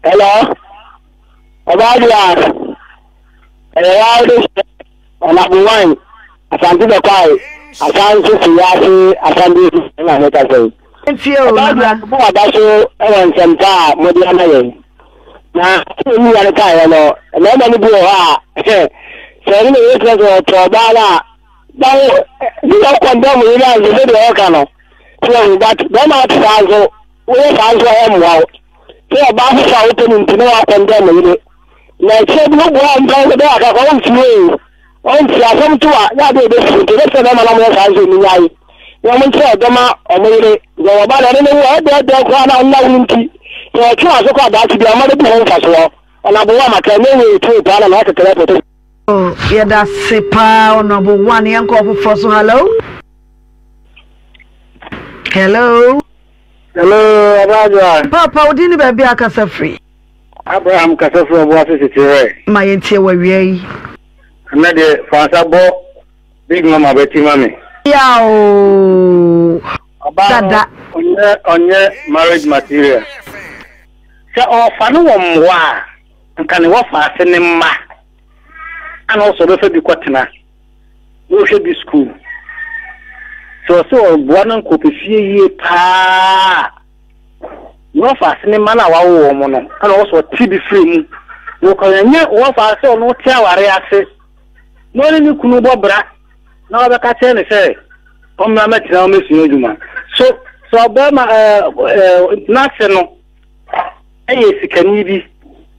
hello abadu one asante be kwai asante siyasi asante na meta sai ntio na bo adaso ewan senta modiana ye na ni ya ka ya no na ma ni bo ha se ni ye so to bala dawo ni ko kwanda mu ila ze de o kano so that ba ma ta zo we ta zo e mu wa so ba fu sa o to ni ntino wa kwanda mu ile na che bi go am ba de aka ko nti on ti asem to a ya de de to de se na ma na mo sa zo ni yayi ya mun che adama o mo ile go ba na ne wo de ko na na nti so che aso ko da ti bi amade bi ho fa so Honorable One maka me to pa na na kekere poto. Oh, yeah, that's Sepa Honorable One. Yanko for so hello. Hello. Hello, Abaja. Papa, we didn't baby akasa free. Abraham kasa free obo asese my entie we wi. Na de fansa bo big mama beti mami. Yao. Dada. Onye marriage material. Sa o fanu wo mwa. Nka ne wo fa ase ne mma. Ana also be fa bi kwatena. Wo hwe bi school. So buana nkopefie yie pa. No fa ase ne mma na wawo mo no. Ana also TB free mu. Wo ko nye wo fa ase no tia ware ase. No ni kunu bobra. Na wa ka che ne se. O mma ma tira o mesu eduma. So Obama national sikani bi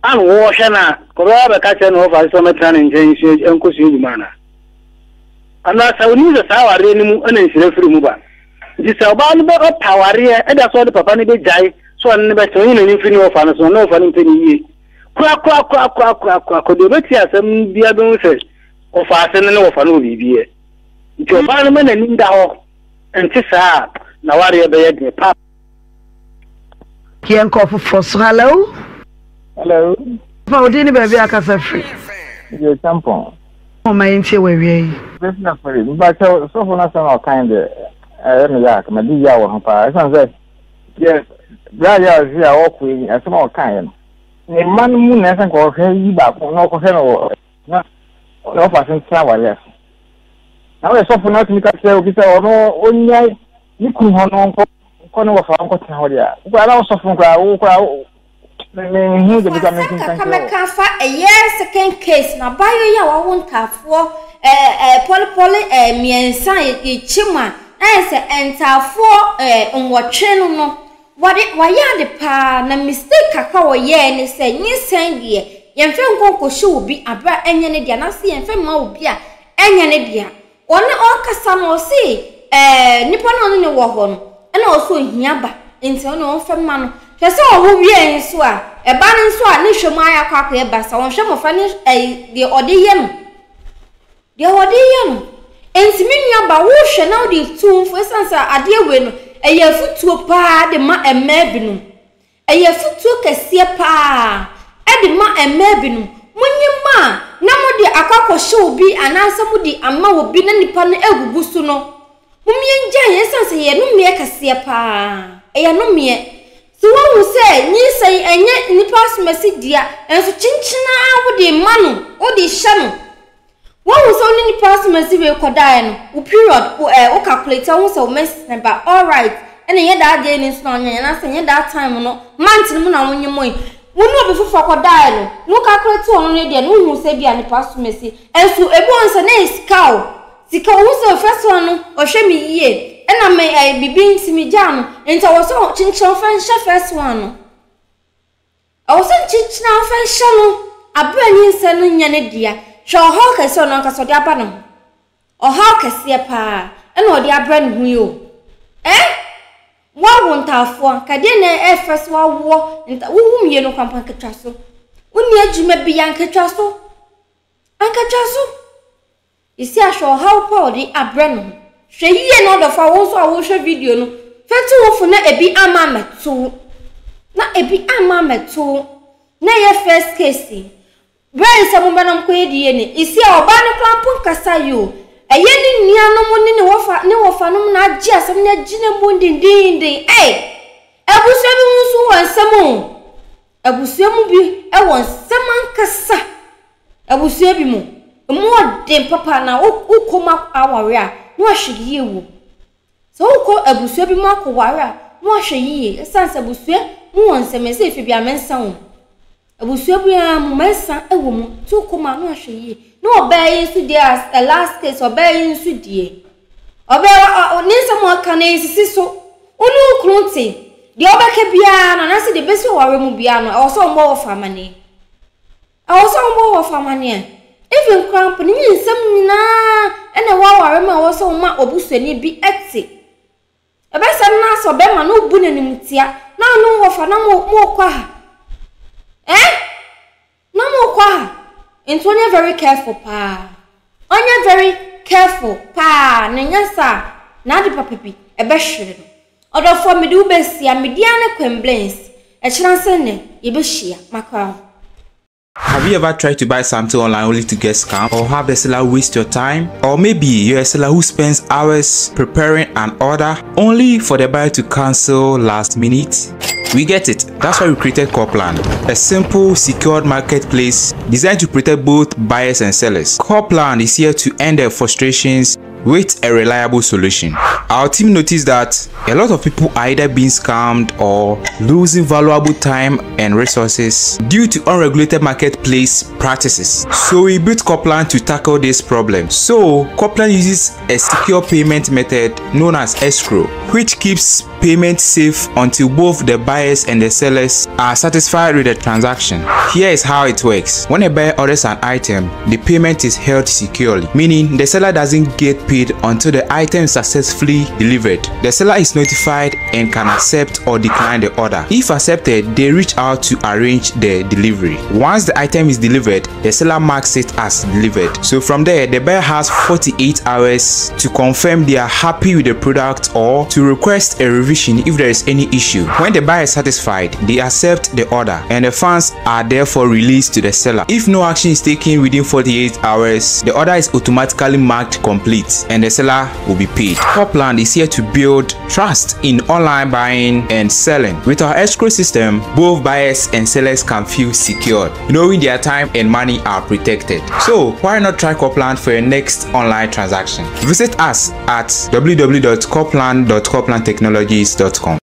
an wo hwe na ko ba ka che no fa so metra ne njen enkosu eduma na ana sawni za saware ni mu ana nsire firi mu ba ji sa ba no ba taware e da so de papa ne be jai so ne be toni ne firi no fa no so no fa ne mpeni yi kwa ko de beti asem bia be mu se o fa ase ne wo fa no bibie nti oba no ma na ni nda ho enti sa na wari be yed me pap Kian ko for so hello. Hello. Pa odini baby akasa free. You tampon. O my entie we wi. Business free. But so for na some kind no ya ka di ya wo pa. Say yes. Bra ya zi a wo ku yi asema o kan ni man mu na san ko hwe yi ba ko no ko hwe no na o pa sin tsa wa yes. Na we so for na timi ka se o bi se o no onyai ni ku ho no ko no wa fa ko tsa ho dia. Ko ala so for ko me de bi ka me tin kan ka fa a year second case na bayo ya wa won tafo poli miensa e chima na se entafo nwotwe no wa ya de pa na mistake kaka wo ye ne se nyisen de yemfe nkonkohye obi abra enye ne dia na se yemfe ma obi a enye ne dia one on kasa no se nipa no ne wo ho no na o so hia ba enti one on fa ma no twese o ho wie nso a eba ne nso a ne hwemu aya kwakwa e ba sa won hwe mo fa ne de ode ye no de ode ye no enti minua ba wo hwe na ode tumfo esansa ade we no eye futuo pa de ma emme binum eye futuo kese pa de ma emme binum munyima na mudi akakoshe obi anansa mudi amma obi na nipa no egugu su no mumie nja yesanse ye no me kese pa eye no me so wo se nyi sai enye nipa asumasi dia enso chinchina wodi manu wodi hye no wo so ni nipa asumasi we kodae no wo period wo calculate wo so mess number all right ene ye da day ni so onye na se ye that time no month ni mu na wonye moy wo no be fufa kodae no wo calculate wo no ne dia no hu se bia nipa asumasi enso ebu onse na sika wo so first one no o hwe mi yie ena me bibi nsimi jam enta wo so chinchin fan sha first one no o so chinchin fan sha no abra ni nse no nya ne dia hwe ho ka so no ka so dia ba no o ha ka se pa ena o dia abra ne hu yo wa wontafo ka de na first wa wo enta wo hu mie no kwampa ketwa so woni adwuma bi yan ketwa so anketwa so isi ahwo ha pa o di abra no hwe yie no do fa wo so a wo hwe video no fetu wo fu na ebi ama meto na ye first case brain se mo banam ko yedie ne isi a oba ne klampun kasa yo eye ni nuanom ne wo fa nom na agi asem na gine mu ndindindin abusua bi nso wo nsem abusua mu bi e wo nsem ankasa abusua bi mu de papa na ukoma aware a no ahweye wo so uko abusua bi mu akoware a no ahweye esanse abusua mu wonsem se efi bia mensa wo abusua bi a mu mensa ewo mu to ukoma no ahweye no obey su dey as a last case obey su dey obey ninsa mo aka na sisi so onu ukrunti de obeke bia na se de besi ware mu bia no e so mo wo famane even cramp ni nsem nyina ena waware ma wo so ma obusuani bi eti ebesem na so be ma no bu nanim tia na no wo fa na mo kwa mo kwa. Into onye very careful pa. Onye very careful pa. Nenyasa na di papepi ebe hwere no. Odo for me do besia me dia ne kwemblens. E chance ne ye be hia makwa. Have you ever tried to buy something online only to get scammed, or have the seller waste your time? Or maybe you're a seller who spends hours preparing an order only for the buyer to cancel last minute? We get it. That's why we created Copland, a simple, secured marketplace designed to protect both buyers and sellers. Copland is here to end their frustrations with a reliable solution. Our team noticed that a lot of people are either being scammed or losing valuable time and resources due to unregulated marketplace practices. So we built Copland to tackle this problem. So Copland uses a secure payment method known as escrow, which keeps payment safe until both the buyers and the sellers are satisfied with the transaction. Here is how it works. When a buyer orders an item, the payment is held securely, meaning the seller doesn't get paid until the item is successfully delivered. The seller is notified and can accept or decline the order. If accepted, they reach out to arrange the delivery. Once the item is delivered, the seller marks it as delivered. So from there, the buyer has 48 hours to confirm they are happy with the product or to request a revision if there is any issue. When the buyer is satisfied, they accept the order and the funds are therefore released to the seller. If no action is taken within 48 hours, the order is automatically marked complete and the seller will be paid. Copland is here to build trust in online buying and selling. With our escrow system, both buyers and sellers can feel secured, knowing their time and money are protected. So why not try Copland for your next online transaction? Visit us at www.copland.coplandtechnologies.com.